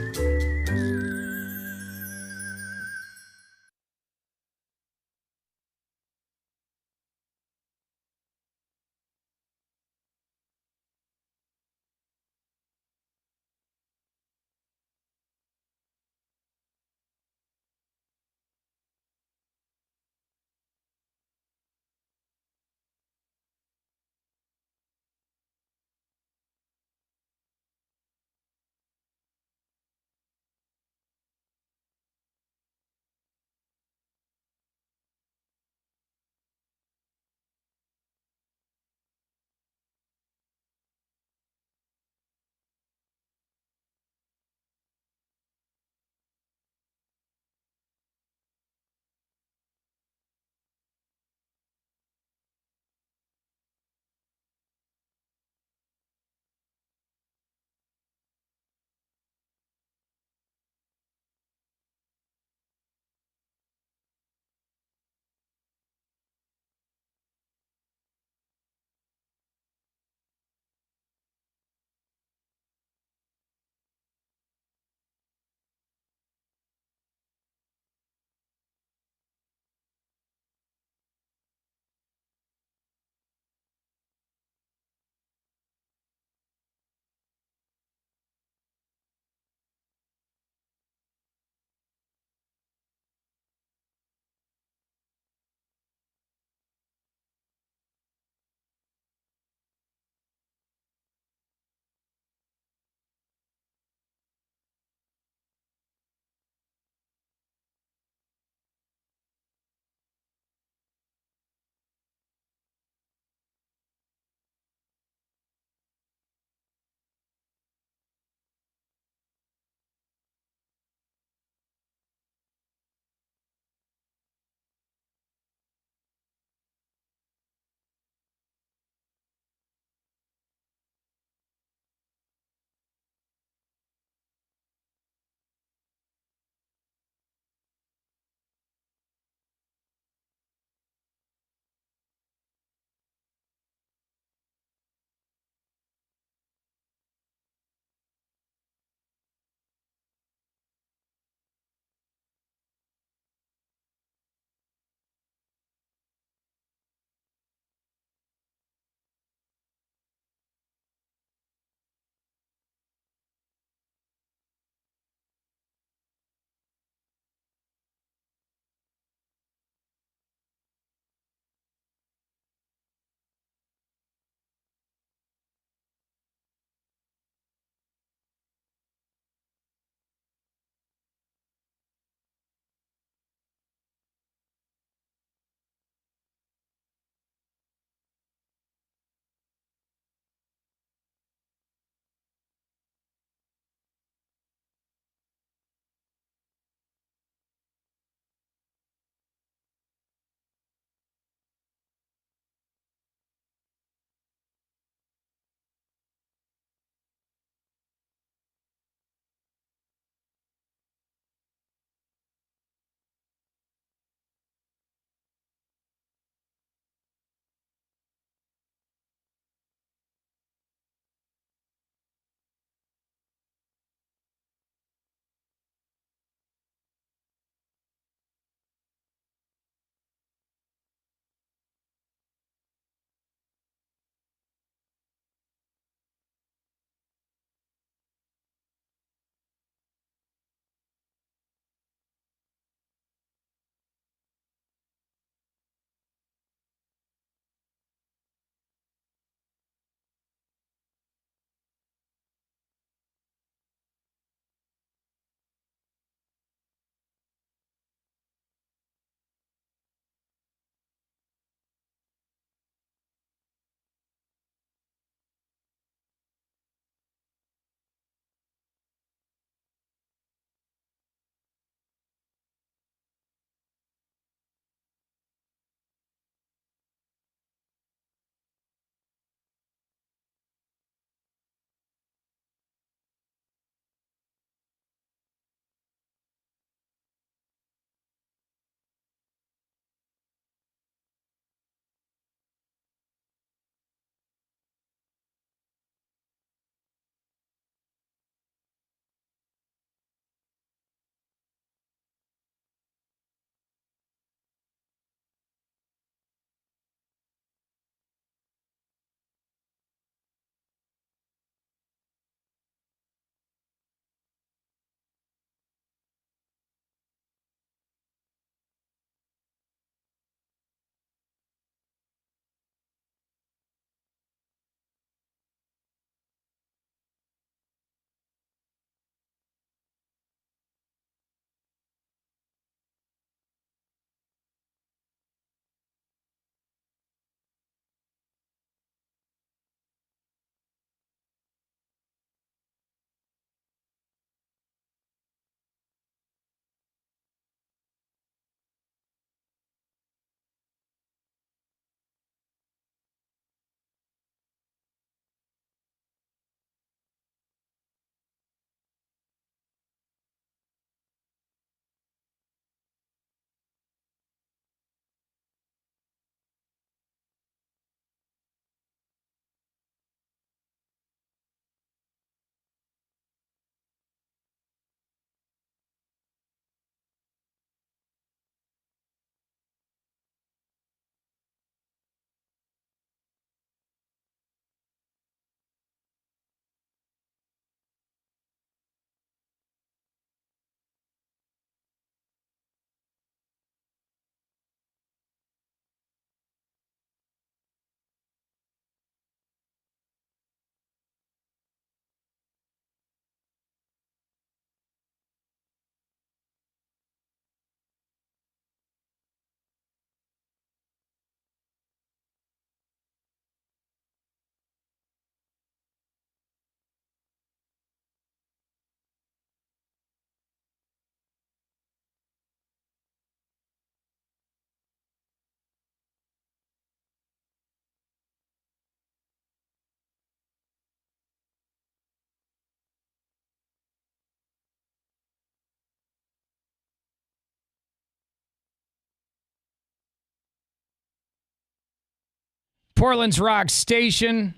Portland's Rock Station,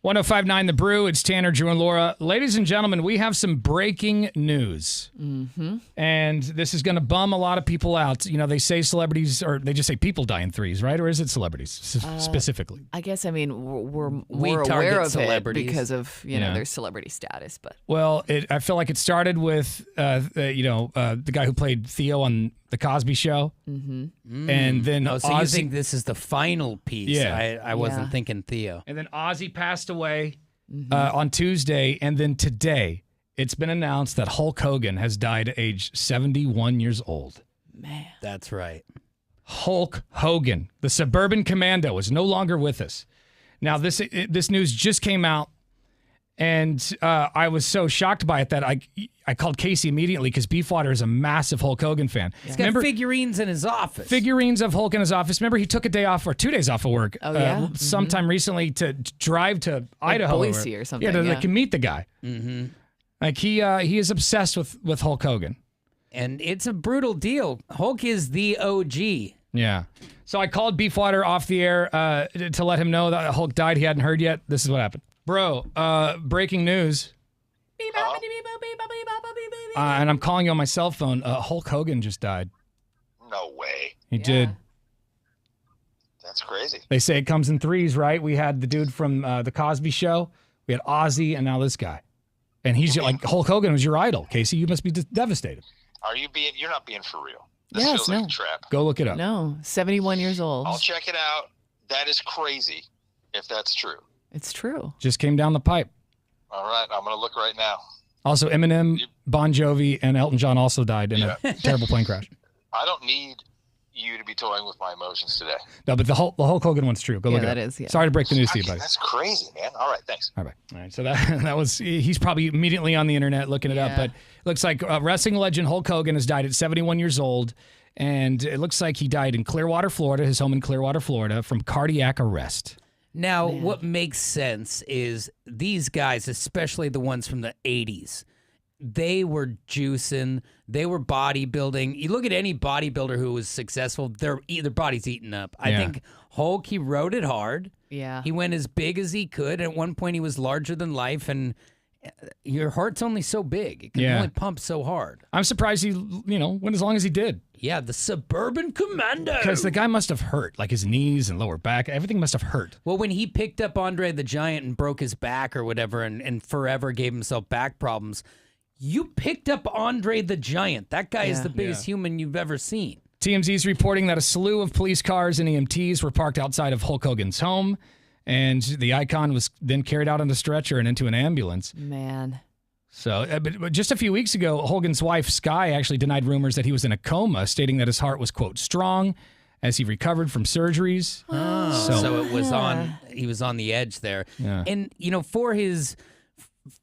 105.9 The Brew. It's Tanner, Drew, and Laura. Ladies and gentlemen, we have some breaking news. Mm-hmm. And this is going to bum a lot of people out. You know, they say celebrities, or they just say people die in threes, right? Or is it celebrities specifically? I guess, I mean, we're We more target aware of celebrities. it because of, you know, Yeah. their celebrity status. But Well, I feel like it started with, the guy who played Theo on The Cosby Show. Mm-hmm. And then Oh, so you Ozzy- think this is the final piece? Yeah. I wasn't Yeah. thinking Theo. And then Ozzy passed away on Tuesday. And then today, it's been announced that Hulk Hogan has died at age 71 years old. Man. That's right. Hulk Hogan, the Suburban Commando, is no longer with us. Now, this news just came out, and I was so shocked by it that I called Casey immediately because Beefwater is a massive Hulk Hogan fan. He's got figurines in his office. Figurines of Hulk in his office. Remember, he took a day off or 2 days off of work sometime recently to drive to Idaho. Boise or something, Yeah, to yeah. like, meet the guy. Mm-hmm. Like he is obsessed with Hulk Hogan. And it's a brutal deal. Hulk is the OG. Yeah. So I called Beefwater off the air to let him know that Hulk died. He hadn't heard yet. This is what happened. Bro, breaking news. And I'm calling you on my cell phone. Hulk Hogan just died. No way. He did. That's crazy. They say it comes in threes, right? We had the dude from The Cosby Show. We had Ozzy, and now this guy. And he's like, Hulk Hogan was your idol, Casey. You must be devastated. You're not being for real. This Yes, feels like no. a trap. Go look it up. No, 71 years old. I'll check it out. That is crazy if that's true. It's true. Just came down the pipe. All right, I'm going to look right now. Also, Eminem, Bon Jovi, and Elton John also died in a terrible plane crash. I don't need you to be toying with my emotions today. No, but the Hulk Hogan one's true. Go look it up. that is, yeah. Sorry to break the news to you, buddy. That's crazy, man. All right, thanks. All right, so that was, he's probably immediately on the internet looking it up, but it looks like wrestling legend Hulk Hogan has died at 71 years old, and it looks like he died in Clearwater, Florida, his home in Clearwater, Florida, from cardiac arrest. Now, what makes sense is these guys, especially the ones from the 80s, they were juicing, they were bodybuilding. You look at any bodybuilder who was successful, their body's eaten up. I think Hulk, he rode it hard. Yeah. He went as big as he could. At one point, he was larger than life, and your heart's only so big. It can only pump so hard. I'm surprised he, went as long as he did. Yeah, the Suburban Commando. Because the guy must have hurt, like his knees and lower back. Everything must have hurt. Well, when he picked up Andre the Giant and broke his back or whatever and forever gave himself back problems, you picked up Andre the Giant. That guy is the biggest human you've ever seen. TMZ is reporting that a slew of police cars and EMTs were parked outside of Hulk Hogan's home, and the icon was then carried out on a stretcher and into an ambulance. Man. So, but just a few weeks ago, Hogan's wife, Sky, actually denied rumors that he was in a coma, stating that his heart was, quote, strong as he recovered from surgeries. So it was he was on the edge there. Yeah. And,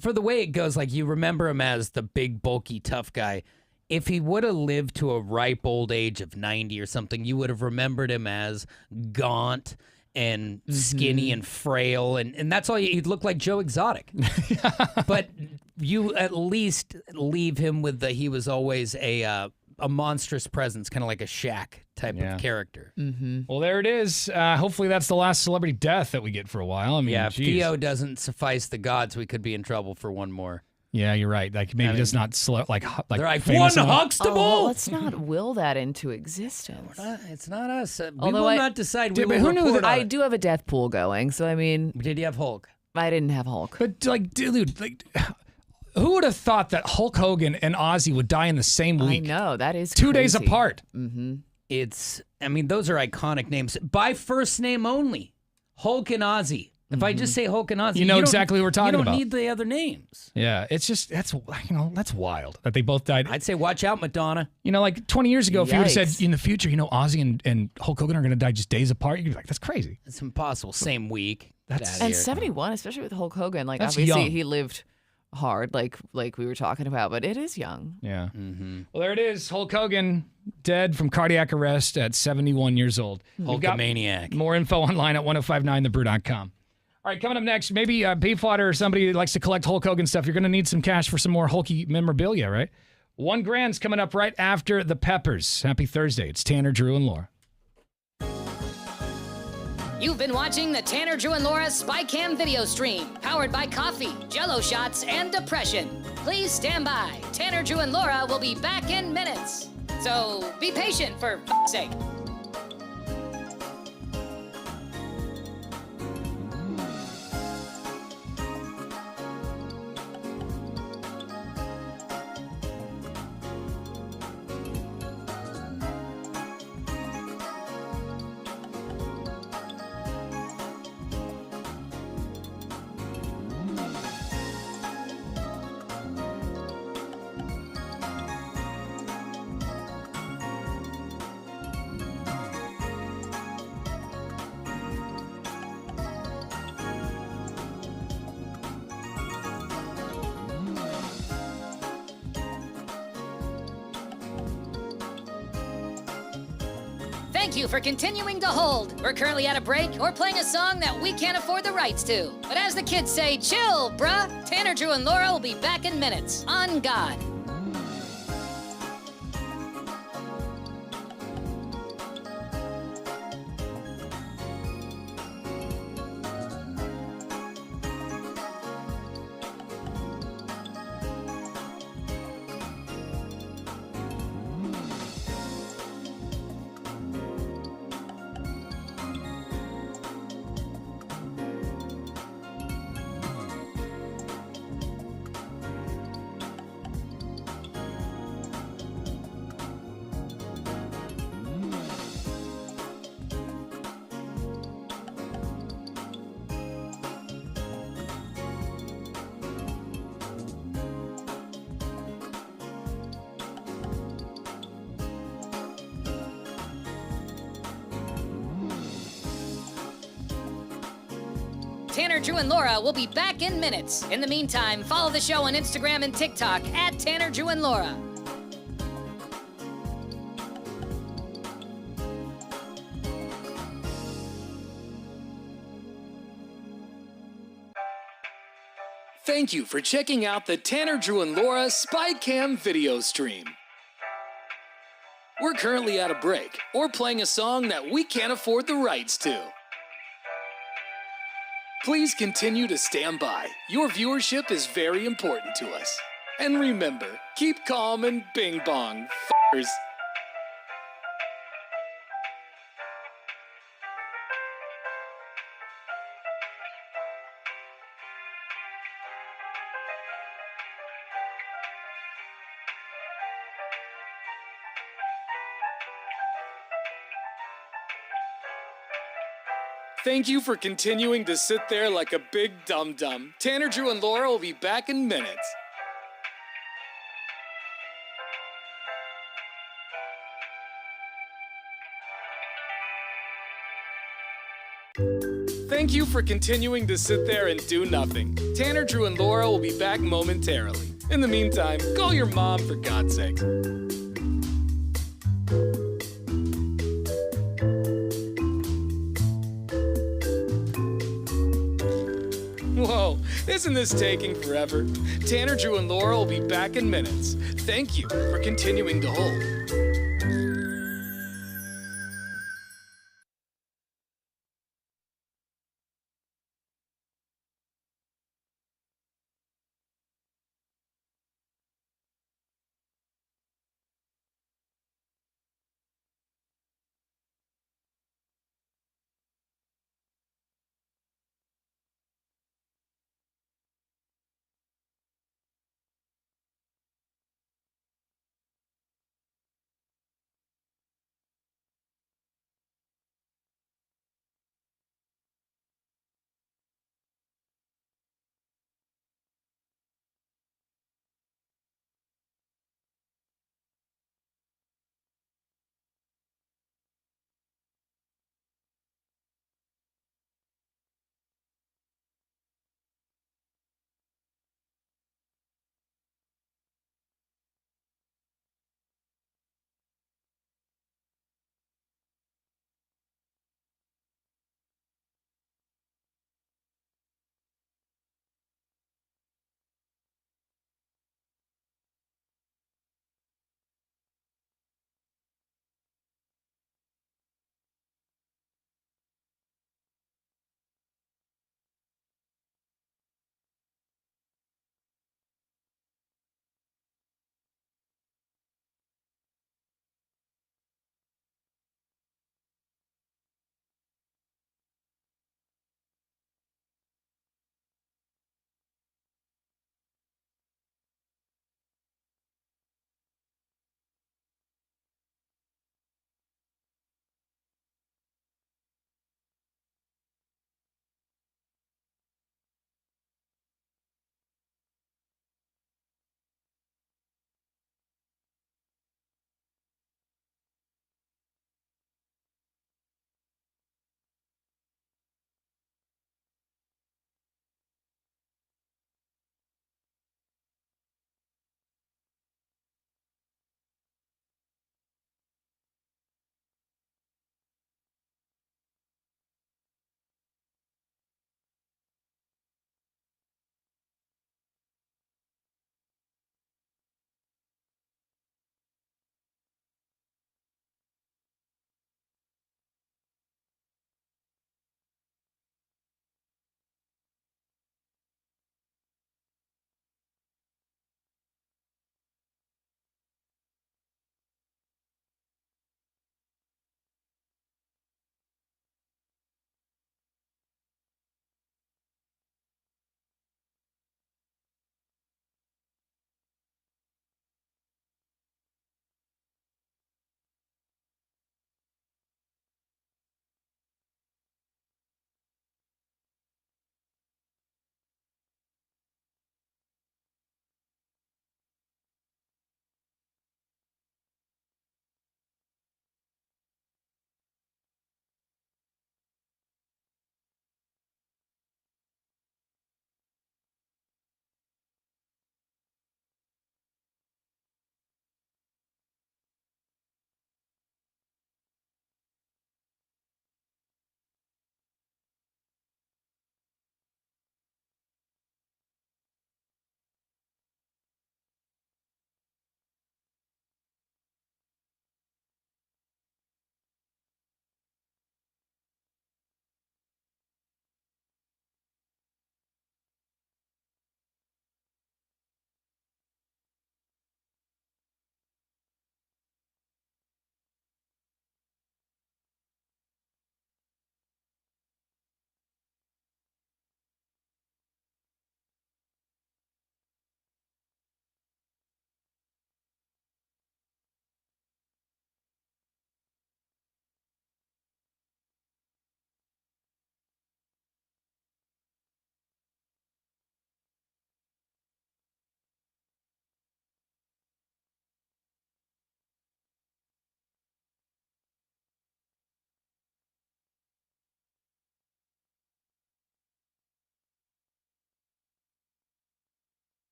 for the way it goes, like you remember him as the big, bulky, tough guy. If he would have lived to a ripe old age of 90 or something, you would have remembered him as gaunt and skinny and frail. And that's all he'd look like Joe Exotic. But you at least leave him with he was always a monstrous presence, kind of like a Shaq type of character. Mm-hmm. Well, there it is. Hopefully that's the last celebrity death that we get for a while. I mean, If geez. Theo doesn't suffice the gods, we could be in trouble for one more. Yeah, you're right. Like maybe just not like they're like, famous one enough. Huxtable. Oh, let's not will that into existence. It's not us. We Although will I- not decide. Dude, We but will who knew report that- on I it. do have a death pool going, so I mean, Did you have Hulk? I didn't have Hulk. But like, dude, like, who would have thought that Hulk Hogan and Ozzy would die in the same week? I know that is 2 days crazy. apart. Mm-hmm. Those are iconic names. By first name only. Hulk and Ozzy. If I just say Hulk and Ozzy, You know don't- exactly what we're talking You about. don't need the other names. Yeah, it's just that's wild that they both died. I'd say watch out, Madonna. Like 20 years ago, if you would have Yikes. said in the future, Ozzy and Hulk Hogan are going to die just days apart, you'd be like, that's crazy. It's impossible. Same week. Get outta And here. 71, especially with Hulk Hogan, like That's obviously young. he lived hard, like we were talking about, but it is young. Yeah. Well, there it is. Hulk Hogan dead from cardiac arrest at 71 years old. We've got Hulkamaniac. more info online at 1059thebrew.com. All right, coming up next, maybe Beefwater or somebody that likes to collect Hulk Hogan stuff. You're going to need some cash for some more Hulky memorabilia, right? $1,000's coming up right after the Peppers. Happy Thursday. It's Tanner, Drew, and Laura. You've been watching the Tanner, Drew, and Laura SpyCam video stream, powered by coffee, Jello shots, and depression. Please stand by. Tanner, Drew, and Laura will be back in minutes. So be patient, for f***'s sake. Thank you for continuing to hold. We're currently at a break or playing a song that we can't afford the rights to. But as the kids say, chill, bruh. Tanner, Drew, and Laura will be back in minutes. On God. Tanner, Drew, and Laura will be back in minutes. In the meantime, follow the show on Instagram and TikTok at Tanner, Drew, and Laura. Thank you for checking out the Tanner, Drew, and Laura SpyCam video stream. We're currently at a break or playing a song that we can't afford the rights to. Please continue to stand by. Your viewership is very important to us. And remember, keep calm and bing bong, f***ers. Thank you for continuing to sit there like a big dum-dum. Tanner, Drew, and Laura will be back in minutes. Thank you for continuing to sit there and do nothing. Tanner, Drew, and Laura will be back momentarily. In the meantime, call your mom for God's sake. Whoa, isn't this taking forever? Tanner, Drew, and Laura will be back in minutes. Thank you for continuing to hold.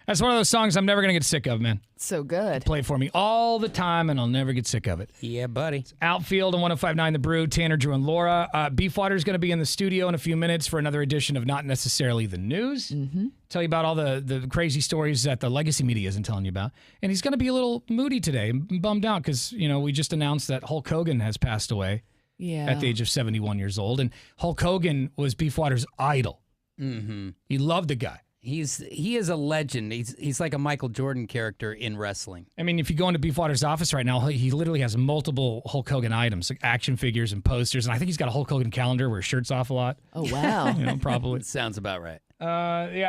That's one of those songs I'm never going to get sick of, man. So good. Play it for me all the time, and I'll never get sick of it. Yeah, buddy. It's Outfield on 105.9 The Brew. Tanner, Drew, and Laura. Beefwater's going to be in the studio in a few minutes for another edition of Not Necessarily the News. Mm-hmm. Tell you about all the crazy stories that the legacy media isn't telling you about. And he's going to be a little moody today, bummed out, because, we just announced that Hulk Hogan has passed away at the age of 71 years old. And Hulk Hogan was Beefwater's idol. Mm-hmm. He loved the guy. He is a legend. He's like a Michael Jordan character in wrestling. I mean, if you go into Beefwater's office right now, he literally has multiple Hulk Hogan items, like action figures and posters. And I think he's got a Hulk Hogan calendar where his shirt's off a lot. Oh, wow. Probably. Sounds about right.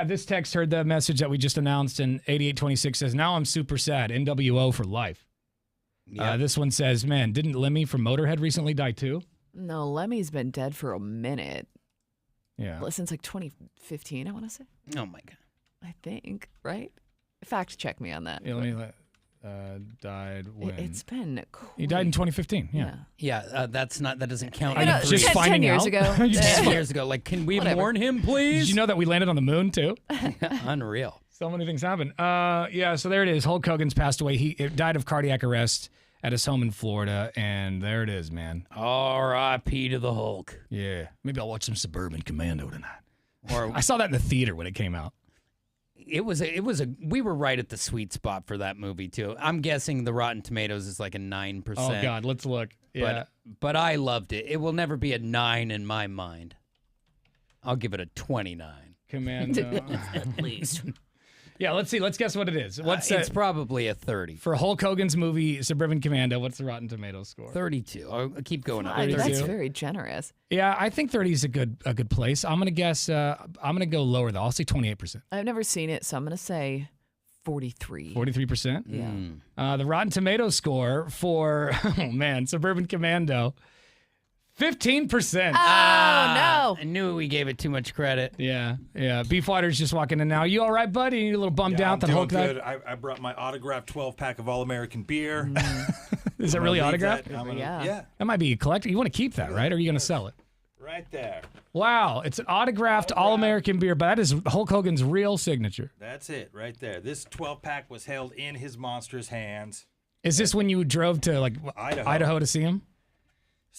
This text heard the message that we just announced, and 8826 says, now I'm super sad. NWO for life. Yep. This one says, man, didn't Lemmy from Motorhead recently die too? No, Lemmy's been dead for a minute. Yeah. Since like 2015, I want to say. Oh, my God. I think, right? Fact check me on that. Yeah, died when? It's been He died in 2015, yeah. Yeah, that doesn't count. Just finding 10 years out? ago. 10 years ago. Like, can we mourn him, please? Did you know that we landed on the moon too? Unreal. So many things happen. So there it is. Hulk Hogan's passed away. He died of cardiac arrest at his home in Florida, and there it is, man. R.I.P. to the Hulk. Yeah. Maybe I'll watch some Suburban Commando tonight. Or I saw that in the theater when it came out. We were right at the sweet spot for that movie too. I'm guessing the Rotten Tomatoes is like a 9%. Oh God, let's look. Yeah. But I loved it. It will never be a 9 in my mind. I'll give it a 29. Commando. At least. Yeah, let's see. Let's guess what it is. It's probably a 30. For Hulk Hogan's movie Suburban Commando, what's the Rotten Tomatoes score? 32. I'll keep going up. 32. That's very generous. Yeah, I think 30 is a good place. I'm gonna guess. I'm gonna go lower though. I'll say 28%. I've never seen it, so I'm going to say 43. 43%. Yeah. The Rotten Tomatoes score for Suburban Commando, 15%. Oh, no. I knew we gave it too much credit. Yeah. Beefwater's just walking in now. You all right, buddy? You a little bummed out that I'm Hulk doing died? good. I brought my autographed 12-pack of All-American beer. Is it really autographed? Yeah. That might be a collector. You want to keep that, right? Or are you going to sell it? Right there. Wow. It's an autographed All-American beer, but that is Hulk Hogan's real signature. That's it right there. This 12-pack was held in his monstrous hands. Is this when you drove to Idaho to see him?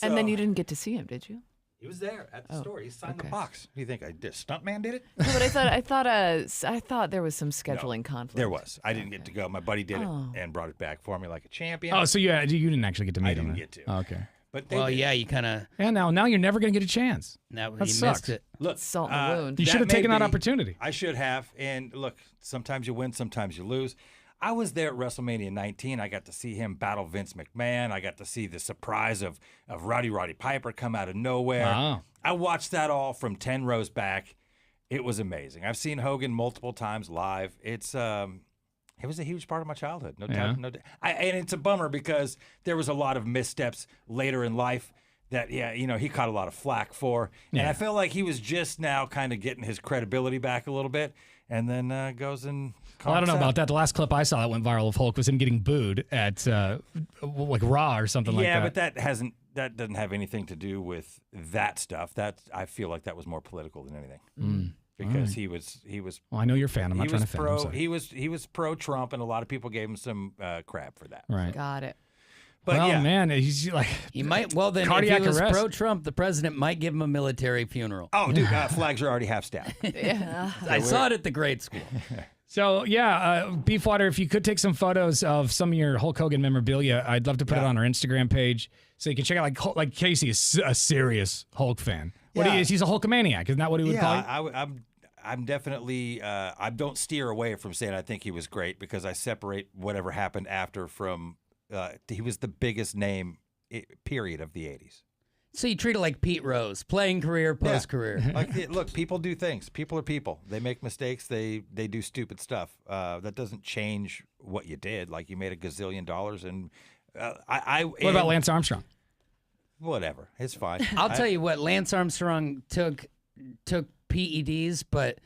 And then you didn't get to see him, did you? He was there at the store. He signed the box. Do you think Stuntman did it? No, but I thought there was some scheduling conflict. There was. I didn't get to go. My buddy did it and brought it back for me like a champion. Oh, so you didn't actually get to meet him? I didn't get to. Oh, okay. But you kind of. Yeah, now you're never going to get a chance. Now that you sucks. missed it. Look, salt in the wound. You should have taken that opportunity. I should have. And look, sometimes you win, sometimes you lose. I was there at WrestleMania 19. I got to see him battle Vince McMahon. I got to see the surprise of Roddy Piper come out of nowhere. Wow. I watched that all from 10 rows back. It was amazing. I've seen Hogan multiple times live. It was a huge part of my childhood. No doubt. And it's a bummer because there was a lot of missteps later in life that, he caught a lot of flack for. And I feel like he was just now kind of getting his credibility back a little bit. And then goes and. Well, I don't know about that. The last clip I saw that went viral of Hulk was him getting booed at Raw or something like that. Yeah, but that doesn't have anything to do with that stuff. I feel like that was more political than anything. Because he was. Well, I know you're a fan. I'm not trying to offend him. He was pro Trump, and a lot of people gave him some crap for that. Right. Got it. But man, he's like he might. Well, then cardiac if he was arrest. pro-Trump, the president might give him a military funeral. Oh, dude, flags are already half staff. Yeah, I saw it at the grade school. So Beefwater, if you could take some photos of some of your Hulk Hogan memorabilia, I'd love to put it on our Instagram page so you can check out. Like Casey is a serious Hulk fan. What he is, he's a Hulkamaniac. Isn't that what he would call you? I'm definitely. I don't steer away from saying I think he was great because I separate whatever happened after from. He was the biggest name, period, of the 80s. So you treat it like Pete Rose, playing career, post-career. Look, people do things. People are people. They make mistakes. They do stupid stuff. That doesn't change what you did. Like you made $1 gazillion, and What about Lance Armstrong? Whatever, it's fine. I'll tell you what, Lance Armstrong took PEDs, but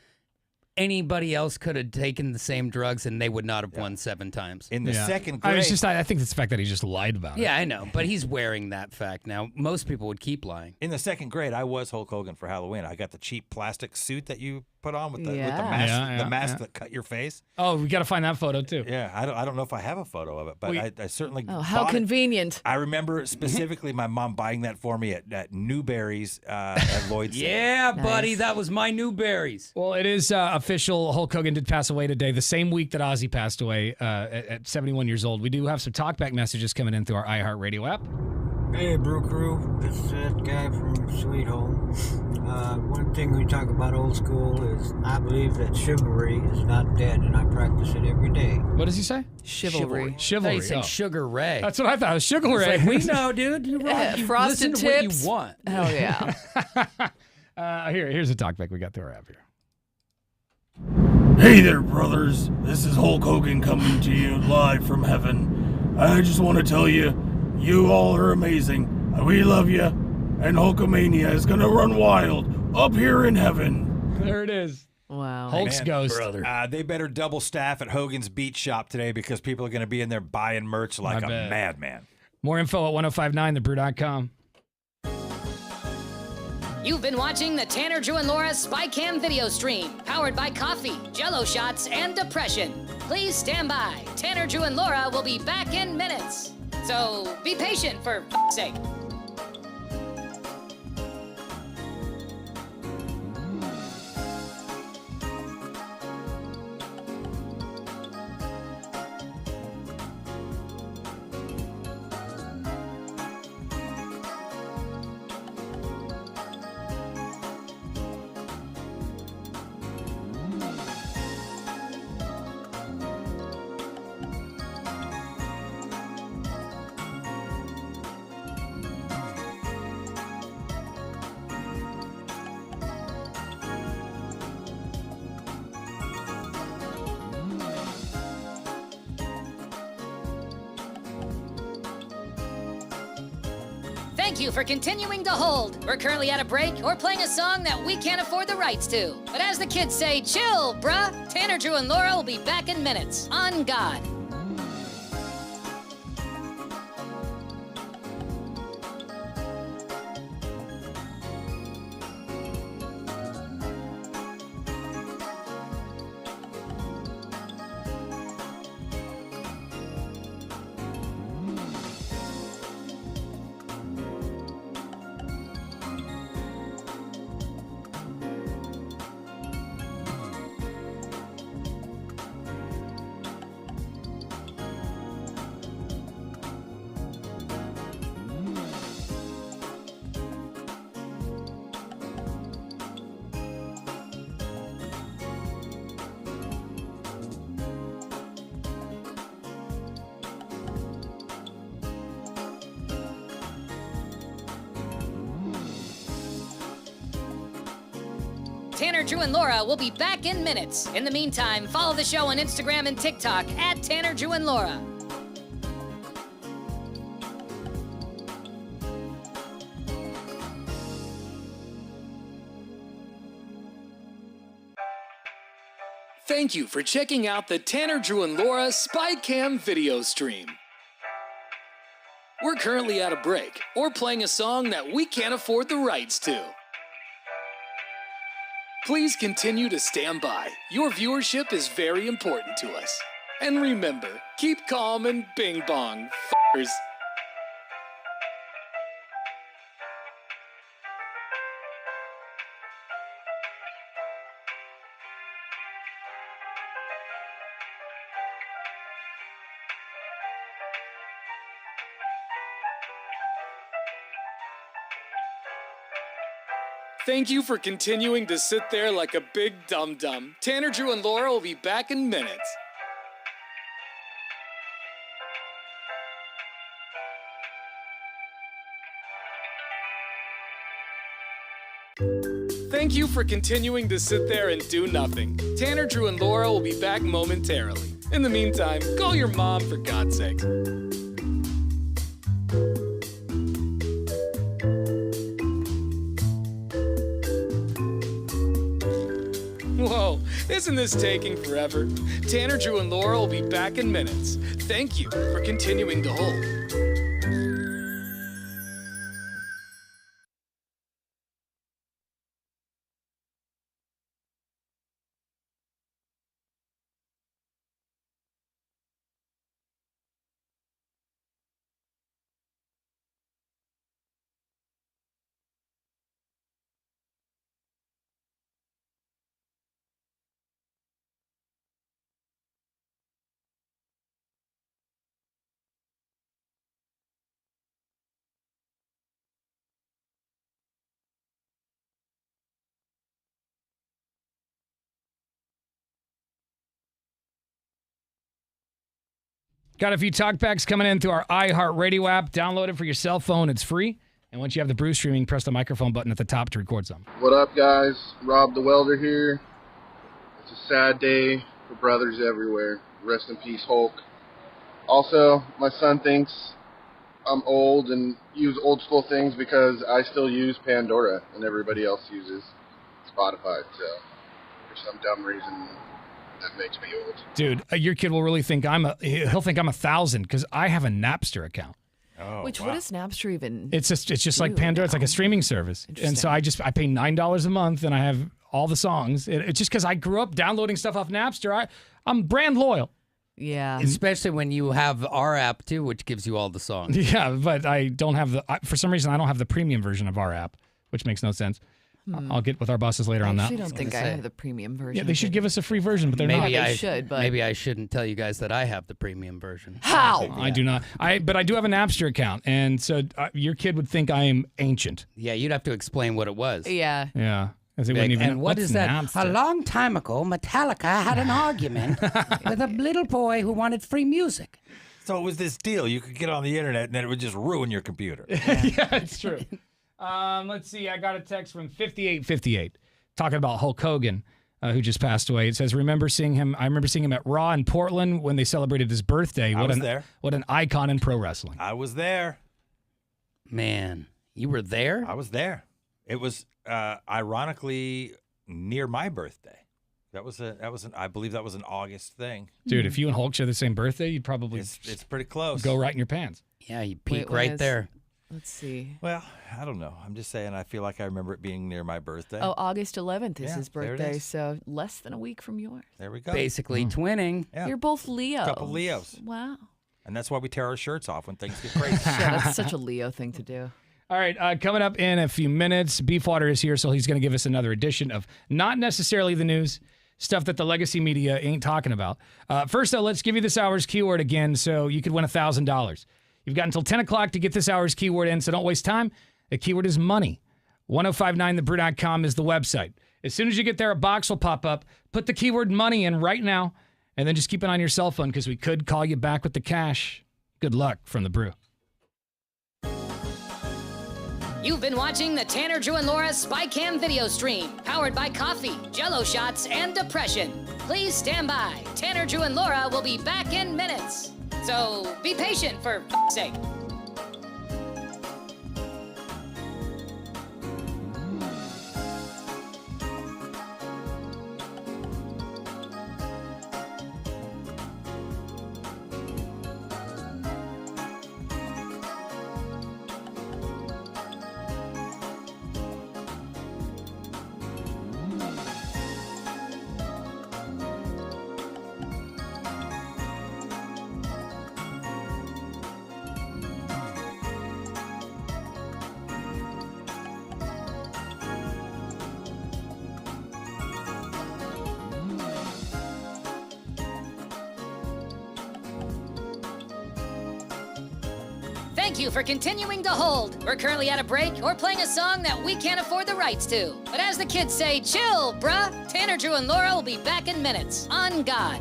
anybody else could have taken the same drugs and they would not have won 7 times. In the second grade. I think it's the fact that he just lied about it. Yeah, I know, but he's wearing that fact now. Most people would keep lying. In the second grade, I was Hulk Hogan for Halloween. I got the cheap plastic suit that you put on with the Yeah. mask that cut your face. Oh, we got to find that photo too. Yeah, I don't know if I have a photo of it, but I certainly. Oh, how bought it. convenient. I remember specifically my mom buying that for me at Newberry's at Lloyd's. Yeah, buddy, that was my Newberries. Well, it is official. Hulk Hogan did pass away today, the same week that Ozzy passed away at 71 years old. We do have some talkback messages coming in through our iHeartRadio app. Hey, Brew Crew. This is that guy from Sweet Home. One thing we talk about old school is I believe that chivalry is not dead, and I practice it every day. What does he say? Chivalry. Chivalry. He said Sugar Ray. That's what I thought. It was Sugar Ray. It's like, we know, dude. You Frosted listen to what Tips. you want. Hell yeah. Here's a talkback we got through our app here. Hey there, brothers. This is Hulk Hogan coming to you live from heaven. I just want to tell you, you all are amazing. We love you. And Hulkamania is going to run wild up here in heaven. There it is. Wow. Hulk's ghost. Brother. They better double staff at Hogan's Beach Shop today because people are going to be in there buying merch like a madman. More info at 1059thebrew.com. You've been watching the Tanner, Drew, and Laura SpyCam video stream, powered by coffee, Jello shots, and depression. Please stand by. Tanner, Drew, and Laura will be back in minutes. So be patient, for f***'s sake. Thank you for continuing to hold. We're currently at a break or playing a song that we can't afford the rights to. But as the kids say, chill, bruh. Tanner, Drew, and Laura will be back in minutes. On God. Tanner, Drew, and Laura will be back in minutes. In the meantime, follow the show on Instagram and TikTok at Tanner, Drew, and Laura. Thank you for checking out the Tanner, Drew, and Laura SpyCam video stream. We're currently at a break or playing a song that we can't afford the rights to. Please continue to stand by. Your viewership is very important to us. And remember, keep calm and bing bong, f***ers. Thank you for continuing to sit there like a big dum-dum. Tanner, Drew, and Laura will be back in minutes. Thank you for continuing to sit there and do nothing. Tanner, Drew, and Laura will be back momentarily. In the meantime, call your mom for God's sake. Whoa, isn't this taking forever? Tanner, Drew, and Laura will be back in minutes. Thank you for continuing to hold. Got a few talkbacks coming in through our iHeartRadio app. Download it for your cell phone. It's free. And once you have the brew streaming, press the microphone button at the top to record something. What up, guys? Rob the Welder here. It's a sad day for brothers everywhere. Rest in peace, Hulk. Also, my son thinks I'm old and use old school things because I still use Pandora and everybody else uses Spotify. So, for some dumb reason, that makes me old. Dude, your kid will really think he'll think I'm 1,000 because I have a Napster account. Oh, Which, what is Napster even? It's just like Pandora. It's like a streaming service. And so I pay $9 a month and I have all the songs. It's just because I grew up downloading stuff off Napster. I'm brand loyal. Yeah. Especially when you have our app too, which gives you all the songs. Yeah, but I don't have for some reason, I don't have the premium version of our app, which makes no sense. I'll get with our bosses later on I that. actually don't think I have the premium version. Yeah, they should give us a free version, but they're not. Maybe I shouldn't tell you guys that I have the premium version. How? I do not. But I do have a Napster account, and so your kid would think I am ancient. Yeah, you'd have to explain what it was. Yeah. Yeah. They wouldn't even, and what is that? Napster? A long time ago, Metallica had an argument with a little boy who wanted free music. So it was this deal. You could get on the internet, and then it would just ruin your computer. Yeah, it's true. Let's see. I got a text from 5858 talking about Hulk Hogan, who just passed away. It says, I remember seeing him at Raw in Portland when they celebrated his birthday. I was there. What an icon in pro wrestling. I was there. Man, you were there? I was there. It was ironically near my birthday. I believe that was an August thing. Dude, if you and Hulk share the same birthday, you'd probably it's pretty close. Go right in your pants. Yeah, you peek right there. Let's see. Well, I don't know. I'm just saying I feel like I remember it being near my birthday. Oh, August 11th is Yeah, his there it birthday, is. so less than a week from yours. There we go. Basically twinning. Yeah. You're both Leo. Couple Leos. Wow. And that's why we tear our shirts off when things get crazy. Yeah, that's such a Leo thing to do. All right, coming up in a few minutes, Beefwater is here, so he's going to give us another edition of not necessarily the news, stuff that the legacy media ain't talking about. First, though, let's give you this hour's keyword again so you could win $1,000. You've got until 10 o'clock to get this hour's keyword in, so don't waste time. The keyword is money. 1059thebrew.com is the website. As soon as you get there, a box will pop up. Put the keyword money in right now, and then just keep it on your cell phone because we could call you back with the cash. Good luck from the Brew. You've been watching the Tanner, Drew, and Laura SpyCam video stream, powered by coffee, Jello shots, and depression. Please stand by. Tanner, Drew, and Laura will be back in minutes. So be patient, for f***'s sake. Thank you for continuing to hold. We're currently at a break or playing a song that we can't afford the rights to. But as the kids say, chill, bruh. Tanner, Drew, and Laura will be back in minutes. On God.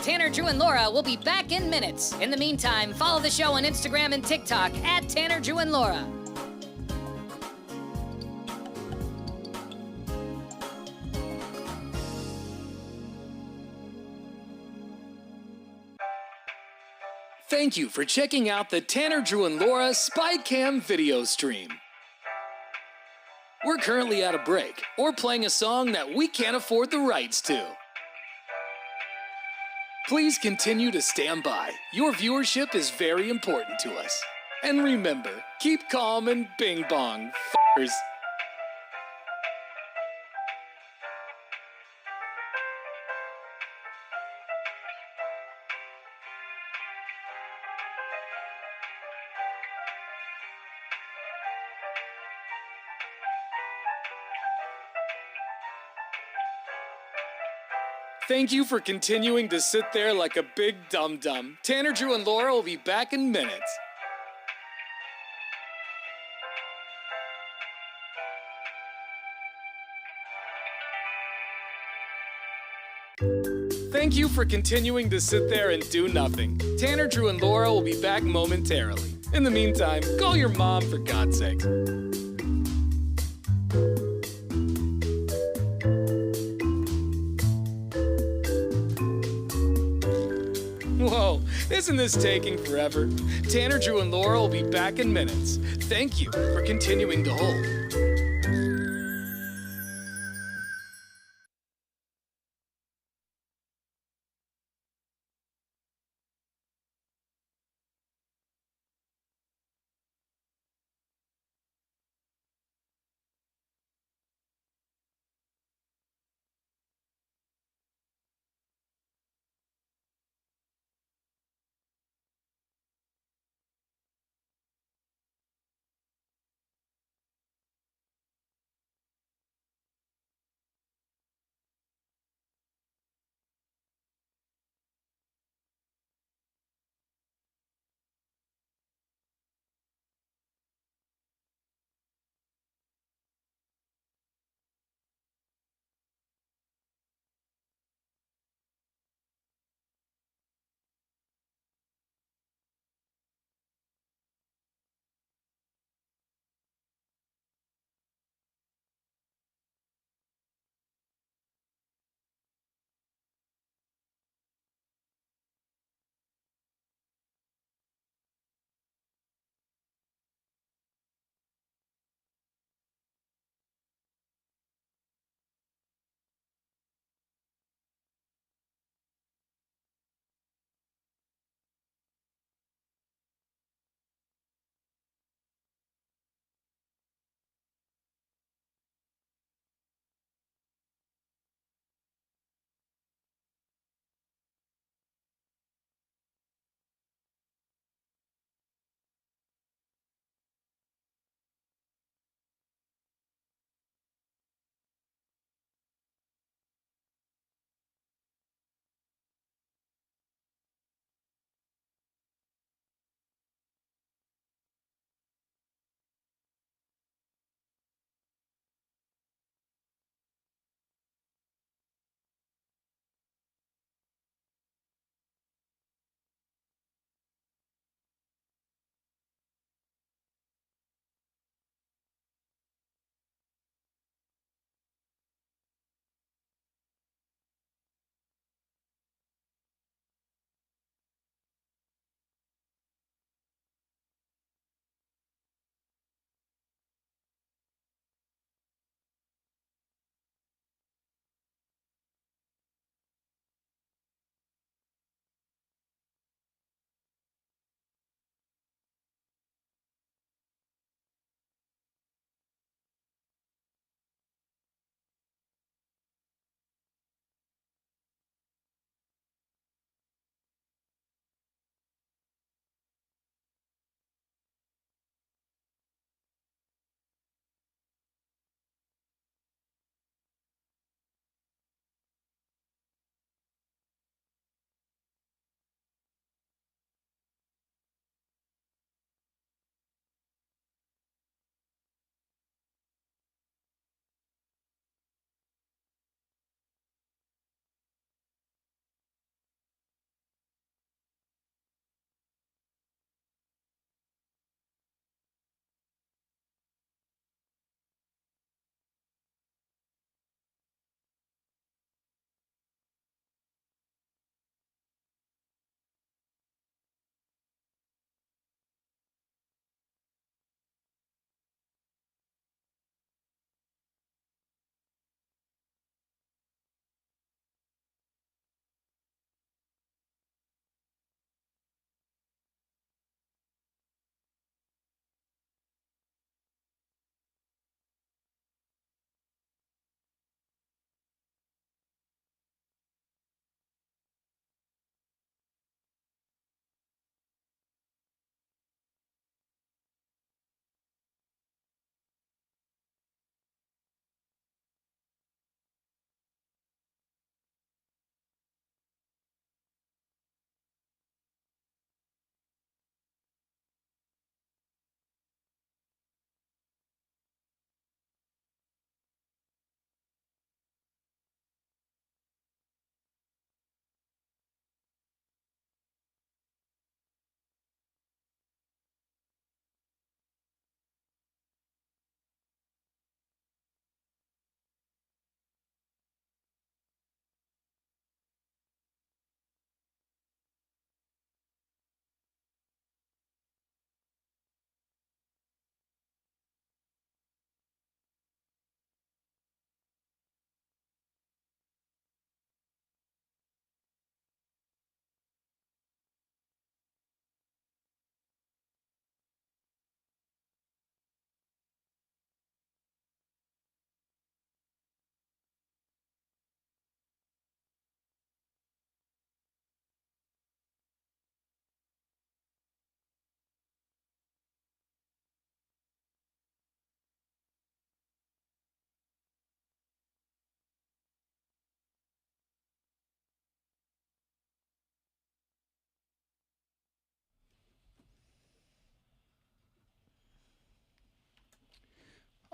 Tanner, Drew, and Laura will be back in minutes. In the meantime, follow the show on Instagram and TikTok at Tanner, Drew, and Laura. Thank you for checking out the Tanner, Drew, and Laura SpyCam video stream. We're currently at a break or playing a song that we can't afford the rights to. Please continue to stand by. Your viewership is very important to us. And remember, keep calm and bing bong, f***ers. Thank you for continuing to sit there like a big dum-dum. Tanner, Drew, and Laura will be back in minutes. Thank you for continuing to sit there and do nothing. Tanner, Drew, and Laura will be back momentarily. In the meantime, call your mom for God's sake. Whoa, isn't this taking forever? Tanner, Drew, and Laura will be back in minutes. Thank you for continuing to hold.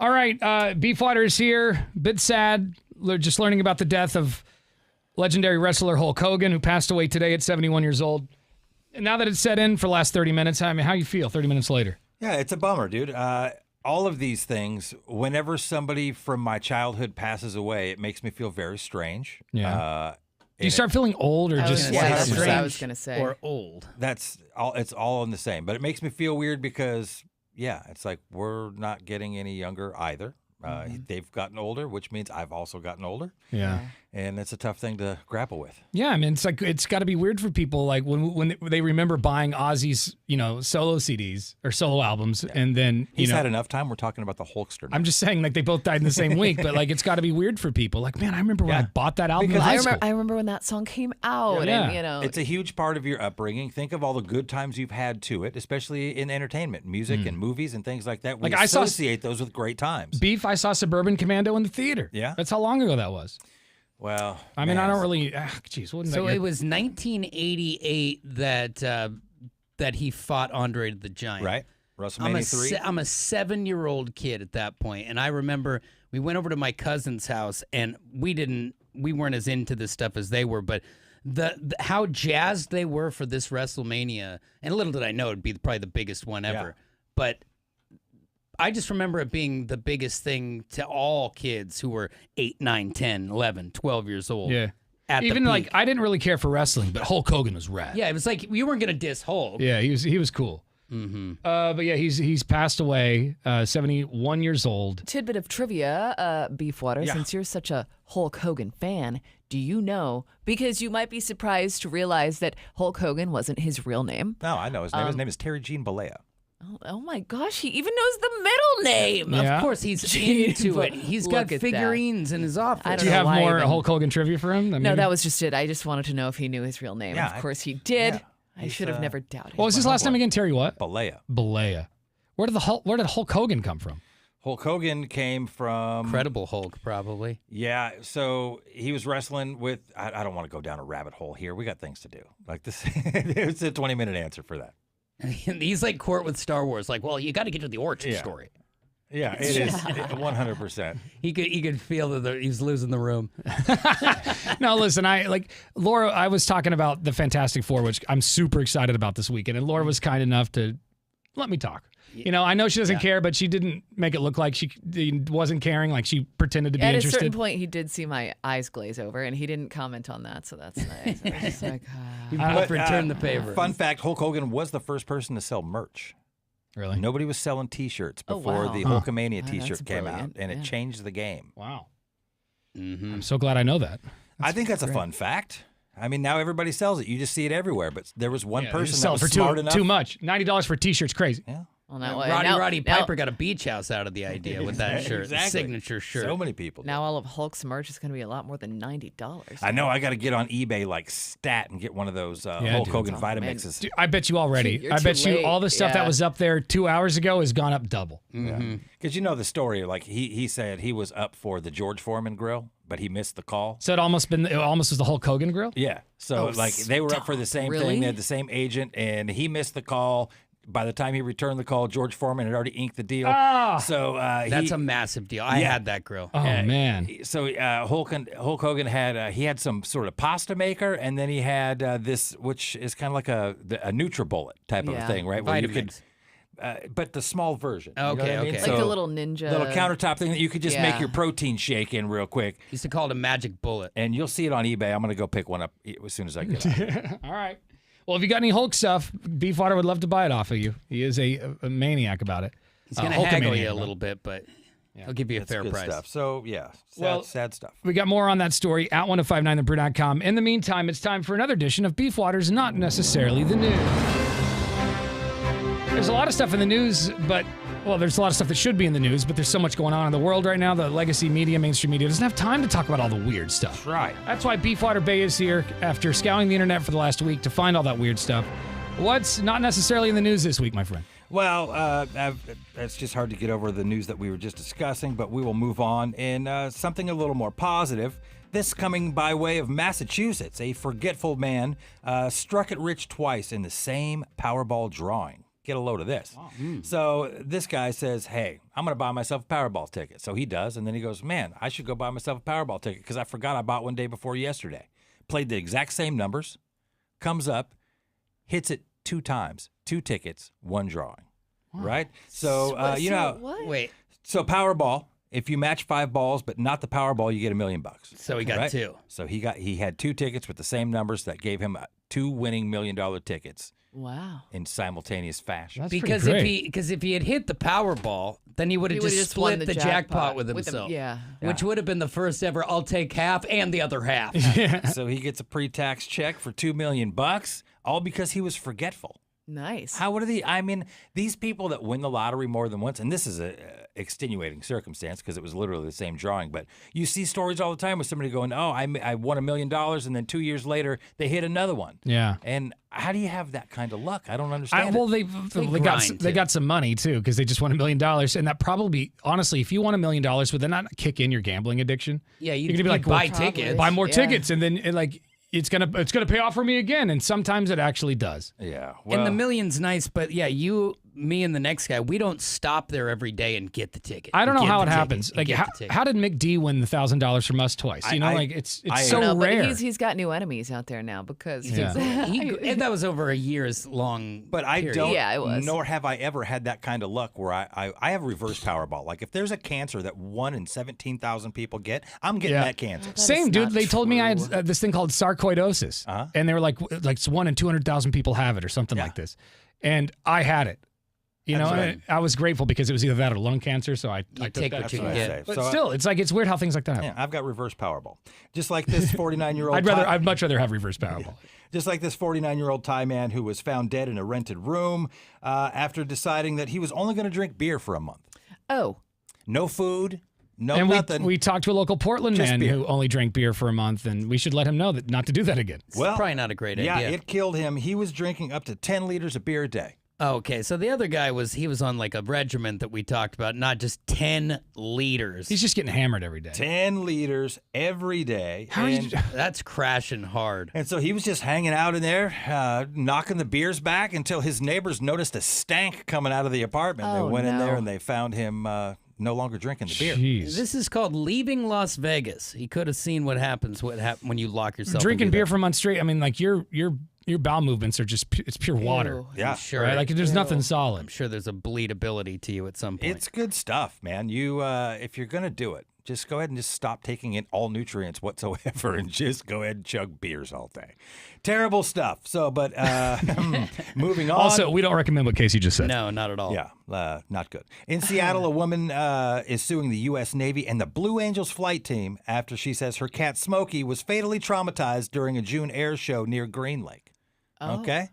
All right, Beefwater is here. Bit sad. Just learning about the death of legendary wrestler Hulk Hogan, who passed away today at 71 years old. And now that it's set in for the last 30 minutes, I mean, how you feel 30 minutes later? Yeah, it's a bummer, dude. All of these things, whenever somebody from my childhood passes away, it makes me feel very strange. Yeah. Do you start feeling old or just that's what I was going to say. Or old. That's all. It's all in the same. But it makes me feel weird because, yeah, it's like we're not getting any younger either. They've gotten older, which means I've also gotten older. Yeah. And it's a tough thing to grapple with. Yeah, I mean, it's got to be weird for people like when they remember buying Ozzy's, solo CDs or solo albums, and then He's had enough time. We're talking about the Hulkster now. I'm just saying, like, they both died in the same week, but like it's got to be weird for people. Like, man, I remember when I bought that album. Because in high school. I remember when that song came out, and It's a huge part of your upbringing. Think of all the good times you've had to it, especially in entertainment, music and movies and things like that. We Like, I saw- associate those with great times. Beef, I saw Suburban Commando in the theater. Yeah. That's how long ago that was. Well, I mean, I don't really. Geez, wasn't So that it was 1988 that he fought Andre the Giant. Right. WrestleMania 3. I'm a 7-year-old kid at that point, and I remember we went over to my cousin's house, and we weren't as into this stuff as they were, but the how jazzed they were for this WrestleMania, and little did I know it'd be probably the biggest one ever. But I just remember it being the biggest thing to all kids who were 8, 9, 10, 11, 12 years old. Yeah. At Even the like peak. I didn't really care for wrestling, but Hulk Hogan was rad. Yeah, it was like you weren't gonna diss Hulk. Yeah, he was cool. Mm-hmm. But yeah, he's passed away, 71 years old. Tidbit of trivia, Beefwater, Yeah. since you're such a Hulk Hogan fan, do you know, because you might be surprised to realize that Hulk Hogan wasn't his real name. No, I know his name. His name is Terry Gene Bollea. Oh my gosh, he even knows the middle name. Yeah. Of course, he's Gee, into it. He's look got at that. figurines in his office. I don't Do you know have why more even- Hulk Hogan trivia for him? No, that was just it. I just wanted to know if he knew his real name. Yeah, Of course he did. yeah. I should have never doubted. What was his last name again? Terry what? Bollea. Bollea. Where did Hulk Hogan come from? Hulk Hogan came from Incredible Hulk, probably. Yeah, so he was wrestling with. I don't want to go down a rabbit hole here. We got things to do. Like this, it's a 20-minute answer for that. He's like Court with Star Wars. Like, well, you got to get to the origin story. Yeah, it is 100%. He could feel that he was losing the room. No, listen, Laura, I was talking about the Fantastic Four, which I'm super excited about this weekend, and Laura was kind enough to let me talk. I know she doesn't care, but she didn't make it look like she wasn't caring, like she pretended to be At interested. a certain point, he did see my eyes glaze over, and he didn't comment on that, so that's nice. I was just like, You both returned the favor. Fun fact, Hulk Hogan was the first person to sell merch. Really? Nobody was selling T-shirts Oh, before wow. the Huh. Hulkamania Oh, T-shirt that's came out, brilliant. and Yeah. it changed the game. Wow. Mm-hmm. I'm so glad I know that. I think that's great. a fun fact. I mean, now everybody sells it. You just see it everywhere. But there was one Yeah, person sell that it was for smart enough. too much. $90 for a T-shirt's crazy. Yeah. well, now, Roddy now- Piper got a beach house out of the idea with that shirt, the Exactly. signature shirt. So many people. Now all of Hulk's merch is going to be a lot more than $90. I know. I got to get on eBay like stat and get one of those Hulk dude. Hogan Oh, Vitamixes. Dude, I bet you already. You're I too bet you late. all the stuff that Yeah. was up there 2 hours ago has gone up double. Because you know the story. Like he said he was up for the George Foreman grill, but he missed the call. So it almost was the Hulk Hogan grill? Yeah. So Oh, like they were up for the same Really? thing. They had the same agent, and he missed the call. By the time he returned the call, George Foreman had already inked the deal. Ah! So That's a massive deal. I had that grill. Oh, man. So Hulk Hogan had he had some sort of pasta maker, and then he had this, which is kind of like a NutriBullet type of Yeah. thing, right? Where you could, Vitamix. but the small version. You know what I Okay, mean? okay. Like the So, little ninja. little countertop thing that you could just Yeah. make your protein shake in real quick. Used to call it a magic bullet. And you'll see it on eBay. I'm going to go pick one up as soon as I get out. All right. Well, if you got any Hulk stuff, Beefwater would love to buy it off of you. He is a maniac about it. He's going to haggle you a little bit, but he'll give you a It's fair good price. stuff. So, yeah, sad stuff. We got more on that story at 1059thebrew.com. In the meantime, it's time for another edition of Beefwater's Not Necessarily the News. There's a lot of stuff in the news, there's a lot of stuff that should be in the news, but there's so much going on in the world right now. The legacy media, mainstream media doesn't have time to talk about all the weird stuff. That's right. That's why Beefwater Bay is here after scouring the internet for the last week to find all that weird stuff. What's not necessarily in the news this week, my friend? Well, it's just hard to get over the news that we were just discussing, but we will move on in something a little more positive. This coming by way of Massachusetts. A forgetful man struck it rich twice in the same Powerball drawing. Get a load of this. So this guy says, hey, I'm going to buy myself a Powerball ticket. So he does. And then he goes, man, I should go buy myself a Powerball ticket because I forgot I bought one day before yesterday. Played the exact same numbers. Comes up, hits it 2 times. 2 tickets, 1 drawing. Right? So, Wait. So Powerball, if you match 5 balls but not the Powerball, you get $1 million. So he got 2. So he had 2 tickets with the same numbers that gave him 2 winning $1 million tickets. Wow. In simultaneous fashion. Because if he had hit the Powerball, then he would have just won split the jackpot with himself. Which would have been the first ever. I'll take half and the other half. So he gets a pre-tax check for $2 million, all because he was forgetful. Nice. I mean, these people that win the lottery more than once, and this is a extenuating circumstance because it was literally the same drawing, but you see stories all the time with somebody going, oh, I won $1 million, and then 2 years later, they hit another one. Yeah. And how do you have that kind of luck? I don't understand. Well, they got some money, too, because they just won $1 million, and that probably, honestly, if you won $1 million, would that not kick in your gambling addiction? Yeah, you're going to be like, buy tickets. Buy more tickets, and then, it's gonna pay off for me again, and sometimes it actually does. Yeah, and the million's nice, but yeah, me and the next guy, we don't stop there every day and get the ticket. I don't know how it happens. Like, how did McD win the $1,000 from us twice? It's so rare. But he's got new enemies out there now because and that was over a year's long. But I period. don't. Yeah, it was. Nor have I ever had that kind of luck where I have reverse Powerball. Like if there's a cancer that 1 in 17,000 people get, I'm getting that cancer. Same, dude. They told me I had this thing called sarcoidosis, and they were like 1 in 200,000 people have it or something like this, and I had it. And I was grateful because it was either that or lung cancer, so I took take that. what you can get. But still, it's weird how things like that happen. Yeah, I've got reverse Powerball. Just like this 49-year-old. I'd much rather have reverse Powerball. Just like this 49-year-old Thai man who was found dead in a rented room after deciding that he was only going to drink beer for a month. Oh. No food. No, and nothing. We talked to a local Portland Just man beer. who only drank beer for a month, and we should let him know that not to do that again. Well, probably not a great idea. Yeah, it killed him. He was drinking up to 10 liters of beer a day. Okay, so the other guy was on like a regiment that we talked about, not just 10 liters. He's just getting hammered every day. 10 liters every day. That's crashing hard. And so he was just hanging out in there, knocking the beers back until his neighbors noticed a stank coming out of the apartment. They went in there and they found him no longer drinking the beer. This is called leaving Las Vegas. He could have seen what happens when you lock yourself. Drinking beer for a month straight. I mean, like your bowel movements are just it's pure water. Yeah, sure. Right? Like there's nothing solid. I'm sure there's a bleedability to you at some point. It's good stuff, man. You if you're gonna do it, just go ahead and just stop taking in all nutrients whatsoever and just go ahead and chug beers all day. Terrible stuff. So, but moving on. Also, we don't recommend what Casey just said. No, not at all. Yeah, not good. In Seattle, a woman is suing the U.S. Navy and the Blue Angels flight team after she says her cat Smokey was fatally traumatized during a June air show near Green Lake. Okay?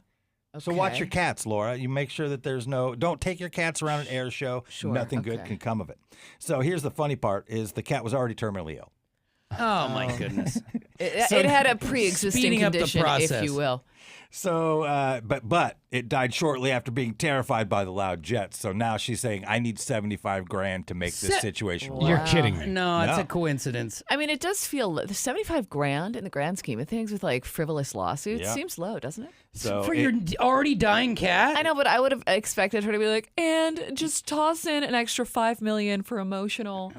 So watch your cats, Laura. You make sure that don't take your cats around an air show. Sure, Nothing good can come of it. So here's the funny part is the cat was already terminally ill. Oh, my goodness. It had a pre-existing condition, if you will. So, but it died shortly after being terrified by the loud jets. So now she's saying, I need $75,000 to make this situation work. You're kidding me. No, it's a coincidence. I mean, it does feel the $75,000 in the grand scheme of things with like frivolous lawsuits seems low, doesn't it? So for your already dying cat? I know, but I would have expected her to be like, and just toss in an extra $5 million for emotional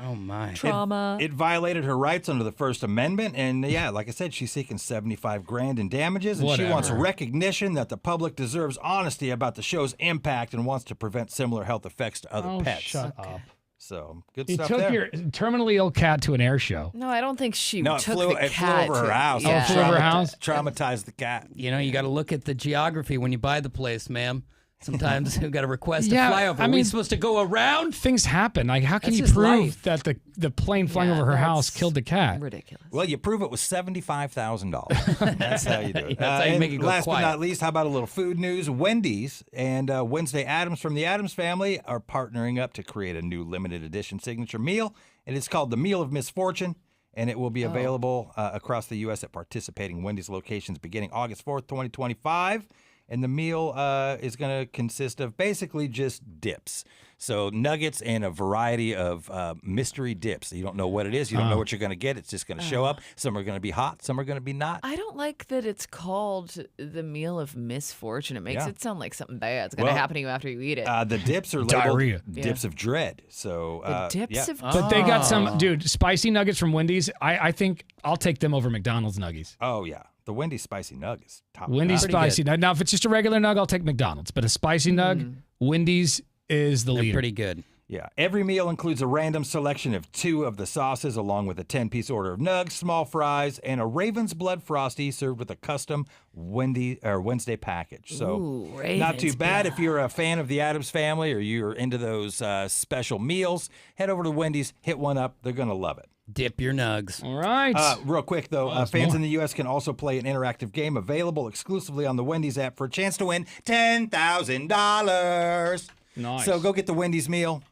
trauma. It violated her rights under the First Amendment, and like I said, she's seeking $75,000 in damages, and she wants recognition that the public deserves honesty about the show's impact and wants to prevent similar health effects to other pets. Shut up. So good You stuff took there. your terminally ill cat to an air show. No, I don't think she took flew the cat. It flew over her house. Yeah. Flew over her house? Traumatized the cat. You know, you got to look at the geography when you buy the place, ma'am. Sometimes you've got to request a flyover. Are we supposed to go around? Things happen. Like, how can That's you just prove life. that the plane flying over her house killed the cat? Ridiculous. Well, you prove it was $75,000. That's how you do it. That's how you make it go last quiet. but not least, how about a little food news? Wendy's and Wednesday Addams from the Addams family are partnering up to create a new limited edition signature meal, and it's called the Meal of Misfortune, and it will be available across the U.S. at participating Wendy's locations beginning August 4th, 2025. And the meal is going to consist of basically just dips. So nuggets and a variety of mystery dips. You don't know what it is. You don't know what you're going to get. It's just going to show up. Some are going to be hot. Some are going to be not. I don't like that it's called the meal of misfortune. It makes Yeah. it sound like something bad's going to happen to you after you eat it. The dips are labeled Diarrhea. dips of dread. So dips yeah. of But they got some, dude, spicy nuggets from Wendy's. I think I'll take them over McDonald's nuggies. Oh, yeah. The Wendy's spicy nuggets. Top Wendy's notch. spicy nug. Now, if it's just a regular nug, I'll take McDonald's. But a spicy nug, Wendy's is the leader. Pretty good. Yeah. Every meal includes a random selection of 2 of the sauces, along with a 10-piece order of nugs, small fries, and a Raven's Blood Frosty served with a custom Wednesday package. So Ooh, not too Raven's bad if you're a fan of the Addams Family or you're into those special meals. Head over to Wendy's, hit one up. They're going to love it. Dip your nugs. All right. Real quick, though, fans in the U.S. can also play an interactive game available exclusively on the Wendy's app for a chance to win $10,000. Nice. So go get the Wendy's meal.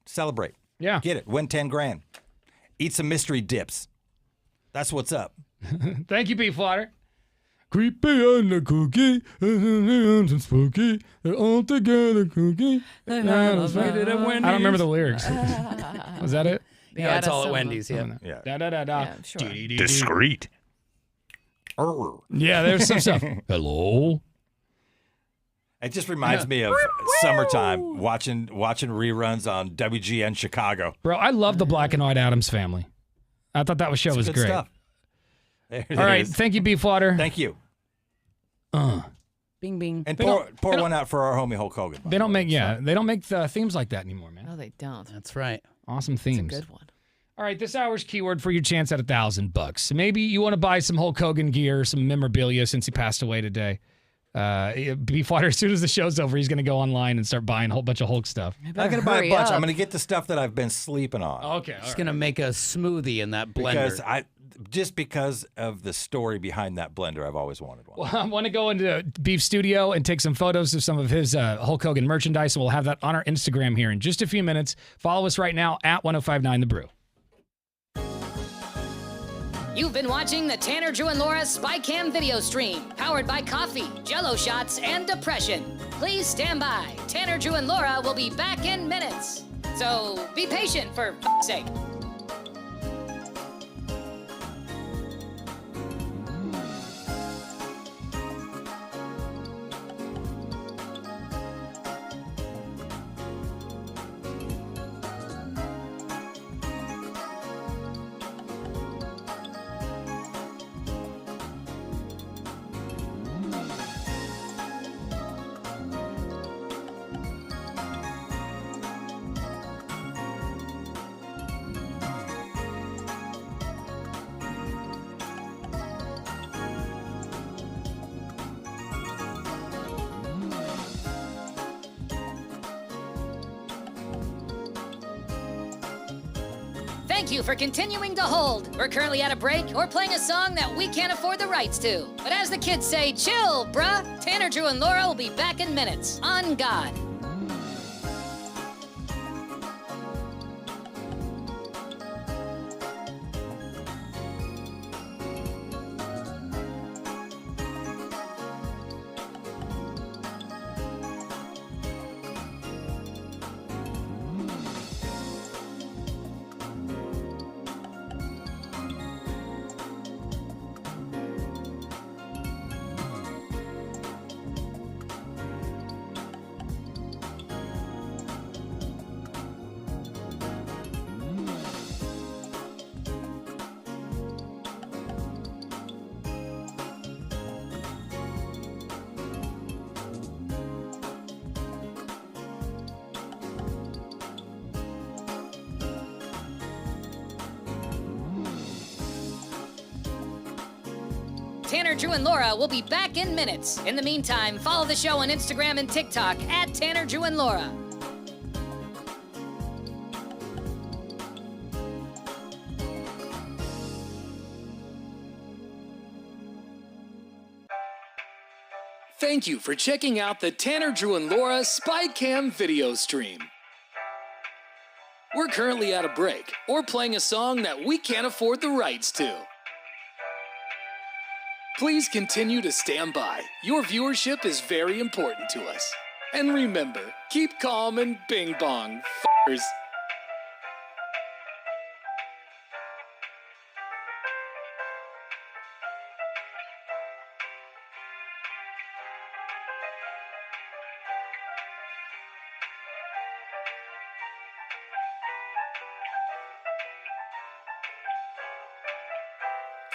Celebrate. Yeah. Get it. Win $10,000. Eat some mystery dips. That's what's up. Thank you, Beefwater. Creepy on the cookie, and spooky. They're all together cookie. I don't remember the lyrics. Was that it? Yeah, it's all at Wendy's. Yeah. Da da da da. Sure. Discreet. Yeah, there's some stuff. Hello. It just reminds me of summertime, watching reruns on WGN Chicago. Bro, I love the Black and White Addams Family. I thought that show was Good great. stuff. There it All right, is. thank you, Beefwater. Thank you. Bing, bing. And They pour don't- one out for our homie Hulk Hogan. They don't make they don't make the themes like that anymore, man. No, they don't. That's right. Awesome It's themes. a good one. All right, this hour's keyword for your chance at $1,000. Maybe you want to buy some Hulk Hogan gear, some memorabilia since he passed away today. Beefwater, as soon as the show's over, he's going to go online and start buying a whole bunch of Hulk stuff. I'm going to buy a hurry bunch. up. I'm going to get the stuff that I've been sleeping on. Okay, Just gonna make a smoothie in that blender. Because of the story behind that blender, I've always wanted one. Well, I want to go into Beef Studio and take some photos of some of his Hulk Hogan merchandise, and we'll have that on our Instagram here in just a few minutes. Follow us right now at 1059 The Brew. You've been watching the Tanner, Drew, and Laura SpyCam video stream, powered by coffee, Jello shots, and depression. Please stand by. Tanner, Drew, and Laura will be back in minutes. So be patient, for f***'s sake. Thank you for continuing to hold. We're currently at a break or playing a song that we can't afford the rights to. But as the kids say, chill, bruh. Tanner, Drew, and Laura will be back in minutes. On God. Tanner, Drew, and Laura will be back in minutes. In the meantime, follow the show on Instagram and TikTok at Tanner, Drew, and Laura. Thank you for checking out the Tanner, Drew, and Laura SpyCam video stream. We're currently at a break or playing a song that we can't afford the rights to. Please continue to stand by. Your viewership is very important to us. And remember, keep calm and bing bong, f***ers.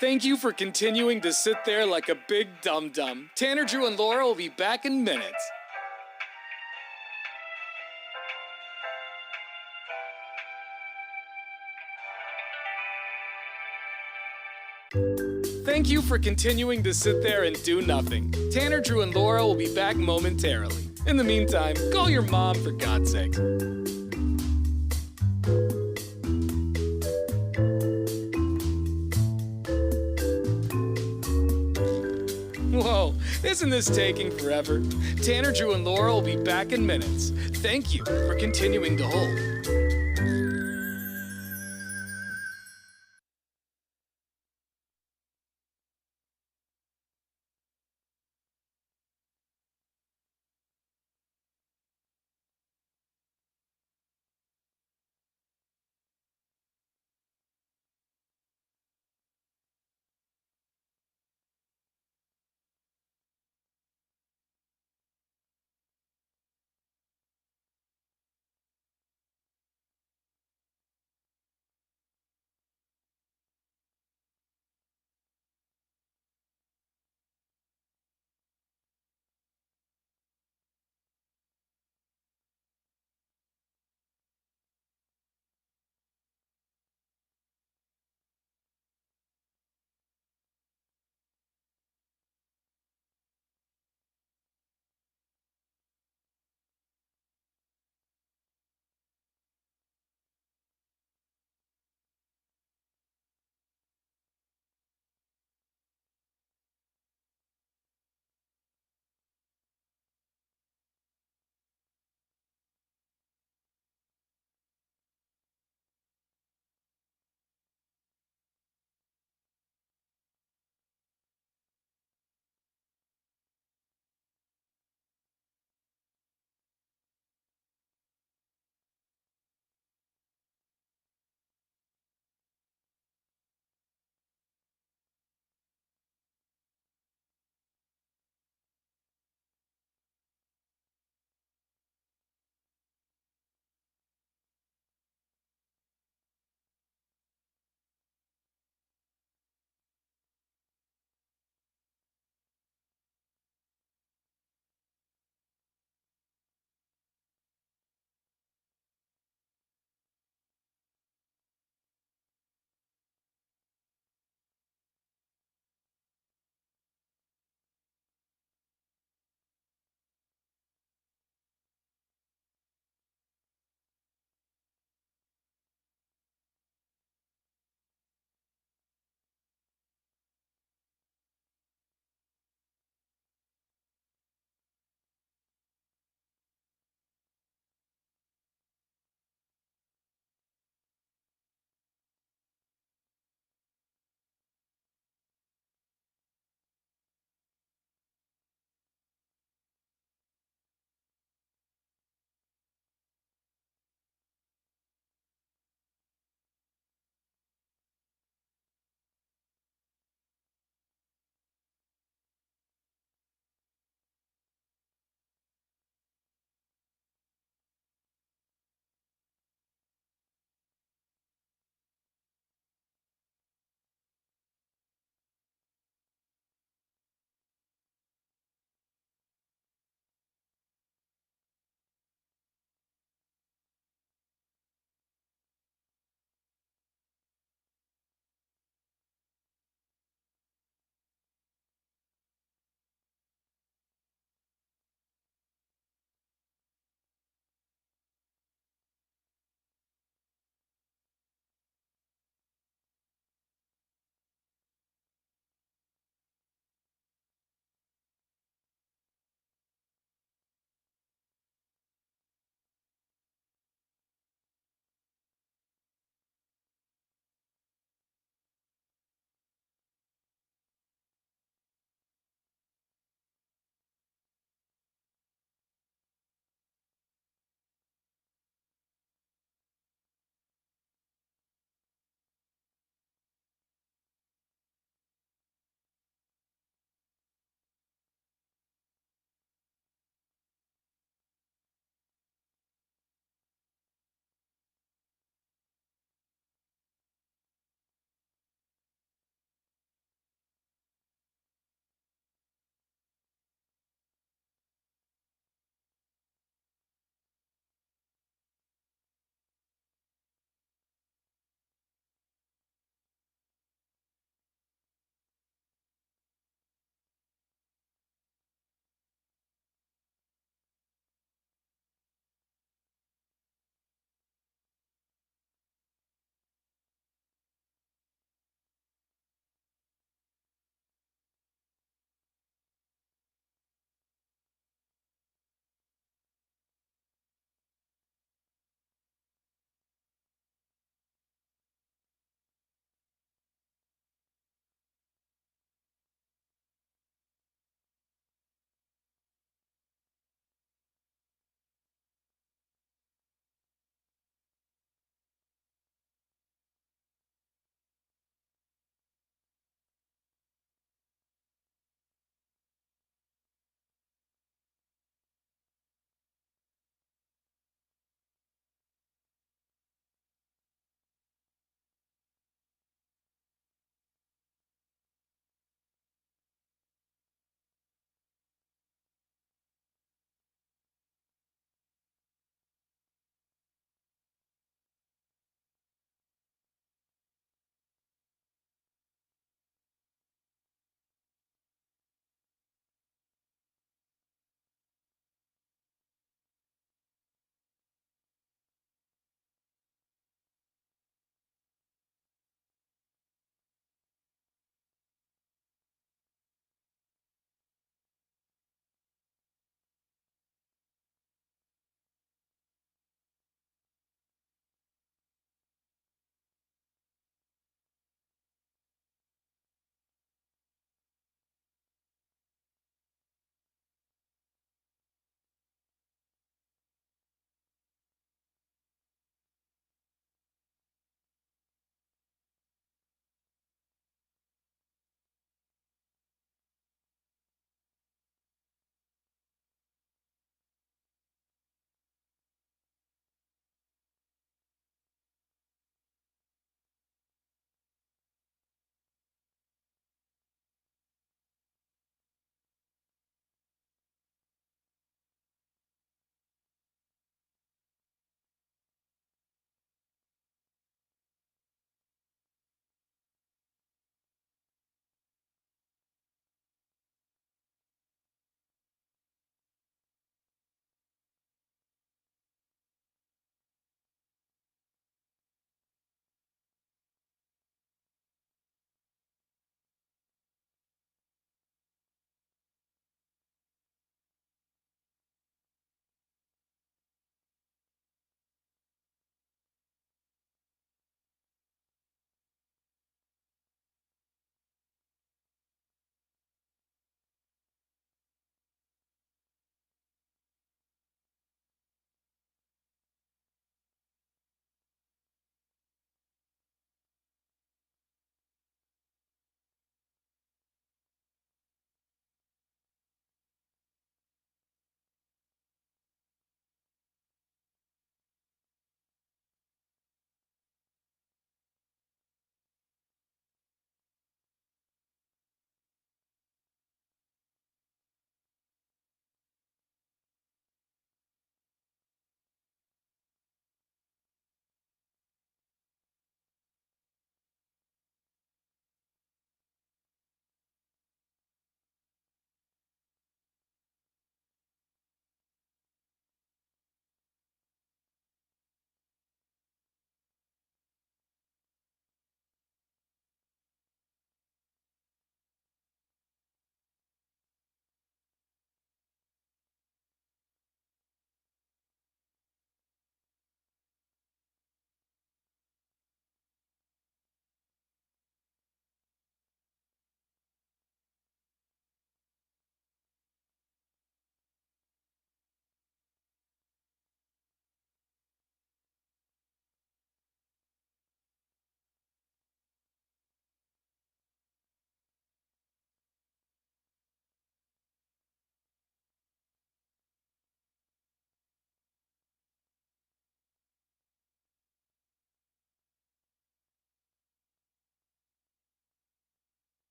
Thank you for continuing to sit there like a big dum-dum. Tanner, Drew, and Laura will be back in minutes. Thank you for continuing to sit there and do nothing. Tanner, Drew, and Laura will be back momentarily. In the meantime, call your mom for God's sake. Whoa, isn't this taking forever? Tanner, Drew, and Laura will be back in minutes. Thank you for continuing to hold.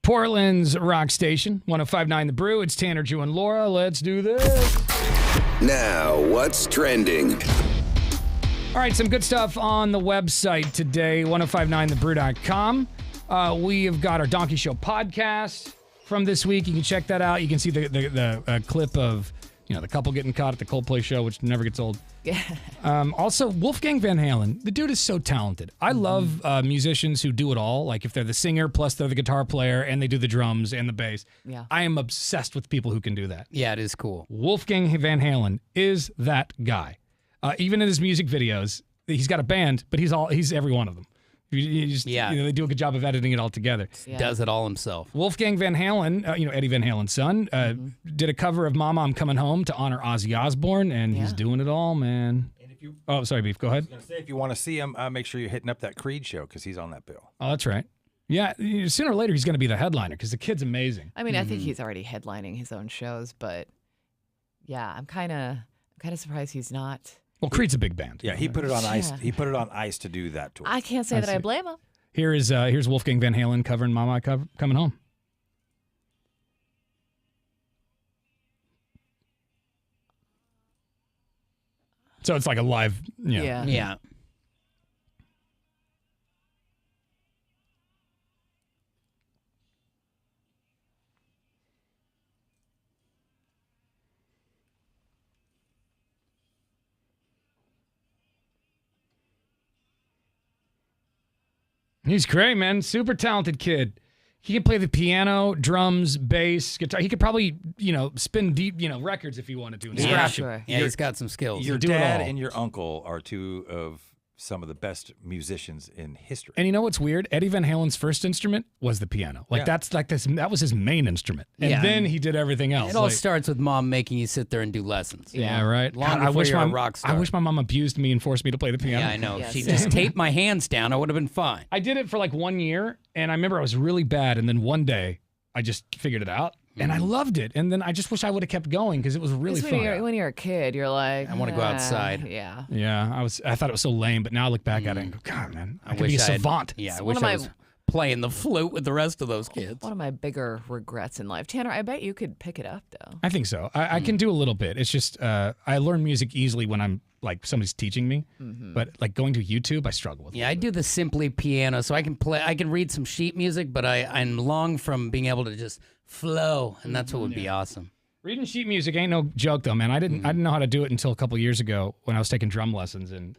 Portland's rock station, 105.9 The Brew. It's Tanner, Drew, and Laura. Let's do this. Now, what's trending? All right, some good stuff on the website today, 1059thebrew.com. We have got our Donkey Show podcast from this week. You can check that out. You can see the clip of the couple getting caught at the Coldplay show, which never gets old. Yeah. Also, Wolfgang Van Halen. The dude is so talented. I love musicians who do it all. Like if they're the singer plus they're the guitar player and they do the drums and the bass. Yeah. I am obsessed with people who can do that. Yeah, it is cool. Wolfgang Van Halen is that guy. Even in his music videos, he's got a band, but he's every one of them. They do a good job of editing it all together. Yeah. Does it all himself. Wolfgang Van Halen, Eddie Van Halen's son, did a cover of Mama, I'm Coming Home to honor Ozzy Osbourne, and he's doing it all, man. Oh, sorry, Beef, go ahead. I was going to say, if you want to see him, make sure you're hitting up that Creed show because he's on that bill. Oh, that's right. Yeah, sooner or later he's going to be the headliner because the kid's amazing. I mean, I think he's already headlining his own shows, but yeah, I'm kind of surprised he's not. Well, Creed's a big band. Yeah, he put it on ice. He put it on ice to do that tour. I can't say that I blame him. Here's Wolfgang Van Halen covering Mama Coming Home. So it's like a live, Yeah. He's great, man. Super talented kid. He can play the piano, drums, bass, guitar. He could probably, spin deep, records if he wanted to. And scratch them. Yeah, he's got some skills. Your dad and your uncle are two of some of the best musicians in history. And you know what's weird? Eddie Van Halen's first instrument was the piano. That was his main instrument. And then he did everything else. It all starts with mom making you sit there and do lessons. Yeah, right. Long before you're a rock star. I wish my mom abused me and forced me to play the piano. Yeah, I know. If she just taped my hands down, I would have been fine. I did it for like 1 year, and I remember I was really bad, and then one day I just figured it out. And I loved it. And then I just wish I would have kept going because it was really fun. When you're a kid, you're like, I want to go outside. Yeah. Yeah, I thought it was so lame, but now I look back at it and go, God, man, I could be a savant. I wish I was playing the flute with the rest of those kids. One of my bigger regrets in life. Tanner, I bet you could pick it up, though. I think so. I can do a little bit. It's just I learn music easily when I'm like somebody's teaching me, but like going to YouTube, I struggle with it. Yeah, I do the simply piano, so I can read some sheet music, but I'm long from being able to just flow, and that's what would be awesome. Reading sheet music ain't no joke though, man. I didn't know how to do it until a couple years ago when I was taking drum lessons, and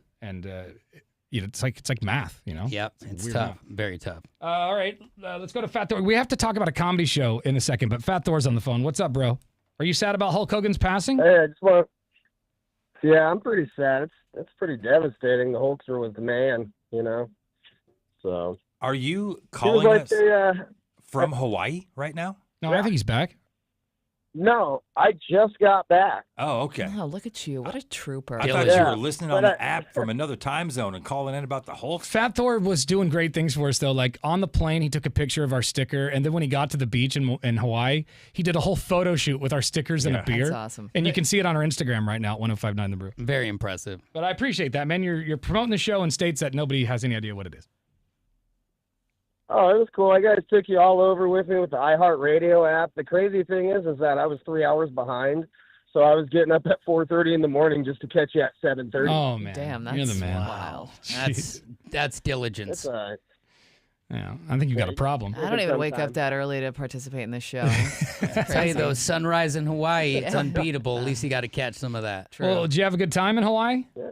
it's like math, Yep, it's tough, very tough. All right, let's go to Fat Thor. We have to talk about a comedy show in a second, but Fat Thor's on the phone. What's up, bro? Are you sad about Hulk Hogan's passing? Hey, I just want. Yeah, I'm pretty sad. It's pretty devastating. The Hulkster was the man, So. Are you calling us from Hawaii right now? No, I think he's back. No, I just got back. Oh, okay. Oh, look at you. What a trooper. I thought you were listening on the app from another time zone and calling in about the Hulk. Fat Thor was doing great things for us, though. Like, on the plane, he took a picture of our sticker, and then when he got to the beach in Hawaii, he did a whole photo shoot with our stickers and a beer. That's awesome. And you can see it on our Instagram right now at 1059 The Brew. Very impressive. But I appreciate that, man. You're promoting the show in states that nobody has any idea what it is. Oh, it was cool. I guys took you all over with me with the iHeartRadio app. The crazy thing is that I was 3 hours behind, so I was getting up at 4:30 in the morning just to catch you at 7:30. Oh man, damn, you're the that's man. wild. That's diligence. That's all right. Yeah, I think you got a problem. I don't even wake up that early to participate in this show. Tell you though, sunrise in Hawaii, it's unbeatable. At least you got to catch some of that. Well, did you have a good time in Hawaii? Yeah.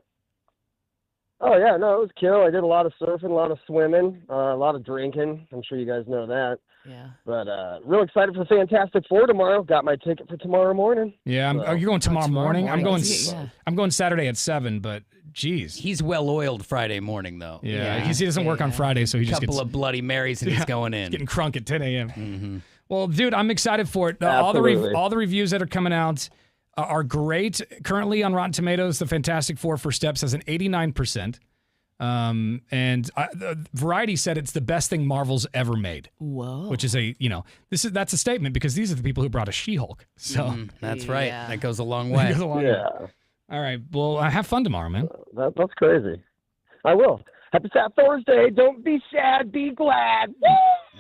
Oh, yeah, no, it was cool. I did a lot of surfing, a lot of swimming, a lot of drinking. I'm sure you guys know that. Yeah. But real excited for Fantastic Four tomorrow. Got my ticket for tomorrow morning. Yeah, you're going tomorrow morning? I'm going Saturday at 7, but geez. He's well-oiled Friday morning, though. Yeah, he doesn't work on Friday, so he just gets... couple of Bloody Marys and he's going in. He's getting crunk at 10 a.m. Well, dude, I'm excited for it. All the reviews that are coming out are great. Currently on Rotten Tomatoes, the Fantastic Four First Steps has an 89%. And Variety said it's the best thing Marvel's ever made. Whoa. Which is that's a statement because these are the people who brought us She-Hulk. So that's right. That goes a long way. All right. Well, have fun tomorrow, man. That's crazy. I will. Happy Fat Thursday. Don't be sad. Be glad.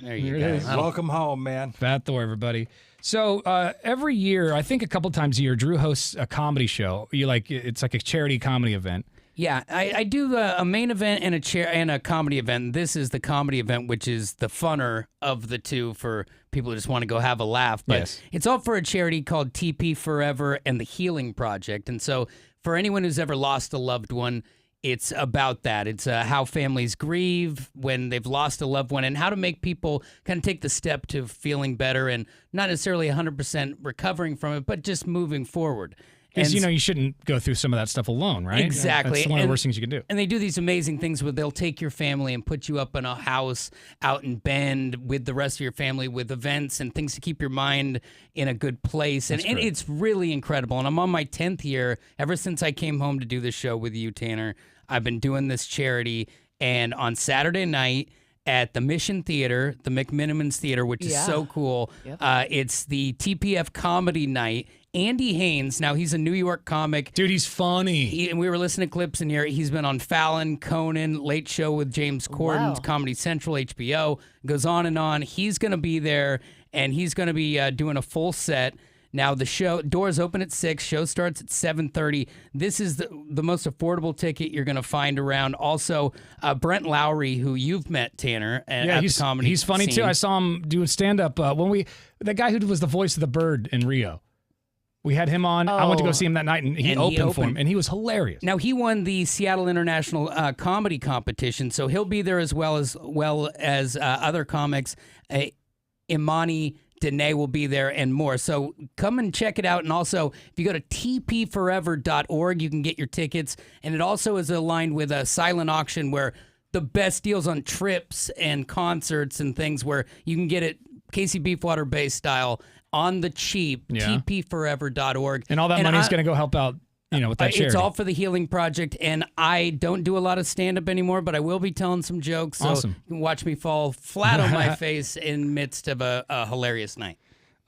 There you There it go. is. Welcome home, man. Fat Thor, everybody. So every year, I think a couple times a year, Drew hosts a comedy show. It's like a charity comedy event. Yeah, I do a main event and a comedy event. This is the comedy event, which is the funner of the two for people who just want to go have a laugh. But Yes. it's all for a charity called TP Forever and the Healing Project. And so for anyone who's ever lost a loved one, it's about that. It's how families grieve when they've lost a loved one and how to make people kind of take the step to feeling better and not necessarily 100% recovering from it, but just moving forward. Because, you shouldn't go through some of that stuff alone, right? Exactly. That's one of the worst things you can do. And they do these amazing things where they'll take your family and put you up in a house out in Bend with the rest of your family with events and things to keep your mind in a good place. And it's really incredible. And I'm on my 10th year. Ever since I came home to do this show with you, Tanner, I've been doing this charity. And on Saturday night at the Mission Theater, the McMinimans Theater, which is so cool, it's the TPF Comedy Night. Andy Haynes, now he's a New York comic. Dude, he's funny. And we were listening to clips in here. He's been on Fallon, Conan, Late Show with James Corden, Comedy Central, HBO, goes on and on. He's going to be there, and he's going to be doing a full set. Now, the show, doors open at 6, show starts at 7:30. This is the most affordable ticket you're going to find around. Also, Brent Lowry, who you've met, Tanner, at the comedy he's funny, scene. too. I saw him doing stand-up the guy who was the voice of the bird in Rio. We had him on. I went to go see him that night, and he opened for him, and he was hilarious. Now, he won the Seattle International Comedy Competition, so he'll be there as well as other comics. Imani Dene will be there and more. So come and check it out. And also, if you go to tpforever.org, you can get your tickets. And it also is aligned with a silent auction where the best deals on trips and concerts and things where you can get it Casey Beefwater Bay style on the cheap, tpforever.org. And all that money's going to go help out, with that charity. It's all for the Healing Project, and I don't do a lot of stand-up anymore, but I will be telling some jokes, so Awesome. you can watch me fall flat on my face in midst of a hilarious night.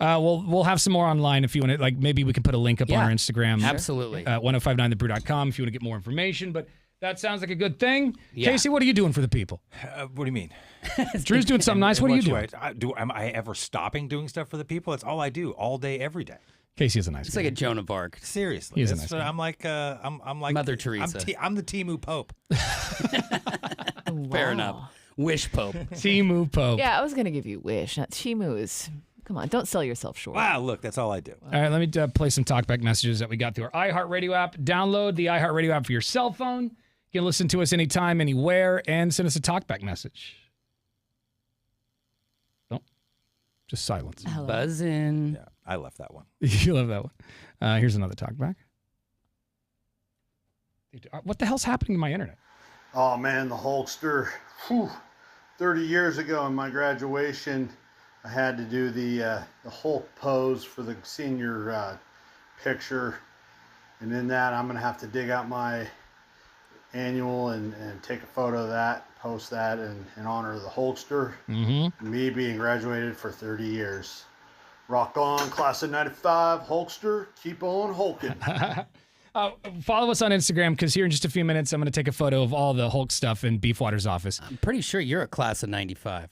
We'll have some more online if you want to, maybe we can put a link up on our Instagram. Absolutely. 1059thebrew.com if you want to get more information, but that sounds like a good thing. Yeah. Casey, what are you doing for the people? What do you mean? Drew's doing something nice. What are you doing? Am I ever stopping doing stuff for the people? That's all I do, all day, every day. Casey is a nice guy. It's like a Joan of Arc. Seriously, He's a nice guy. I'm like Mother Teresa. I'm the Timu Pope. Fair enough. Wish Pope. Timu Pope. Yeah, I was going to give you Wish, not Timu's. Come on, don't sell yourself short. Wow, look, that's all I do. All right, let me play some talkback messages that we got through our iHeartRadio app. Download the iHeartRadio app for your cell phone. You can listen to us anytime, anywhere, and send us a talkback message. Don't. Just silence. Hello. Buzzing. Yeah, I left that one. You love that one. Here's another talkback. What the hell's happening to my internet? Oh man, the Hulkster. Whew. 30 years ago in my graduation, I had to do the Hulk pose for the senior picture. And in that, I'm going to have to dig out my annual and take a photo of that, post that in honor of the Hulkster. Mm-hmm. Me being graduated for 30 years. Rock on, class of 95, Hulkster, keep on hulking. Follow us on Instagram because here in just a few minutes, I'm going to take a photo of all the Hulk stuff in Beefwater's office. I'm pretty sure you're a class of 95.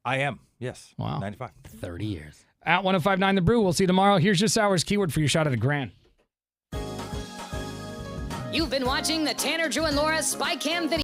I am, yes. Wow. 95. 30 years. At 1059 The Brew, we'll see you tomorrow. Here's this hour's keyword for your shot at $1,000. You've been watching the Tanner, Drew, and Laura SpyCam video.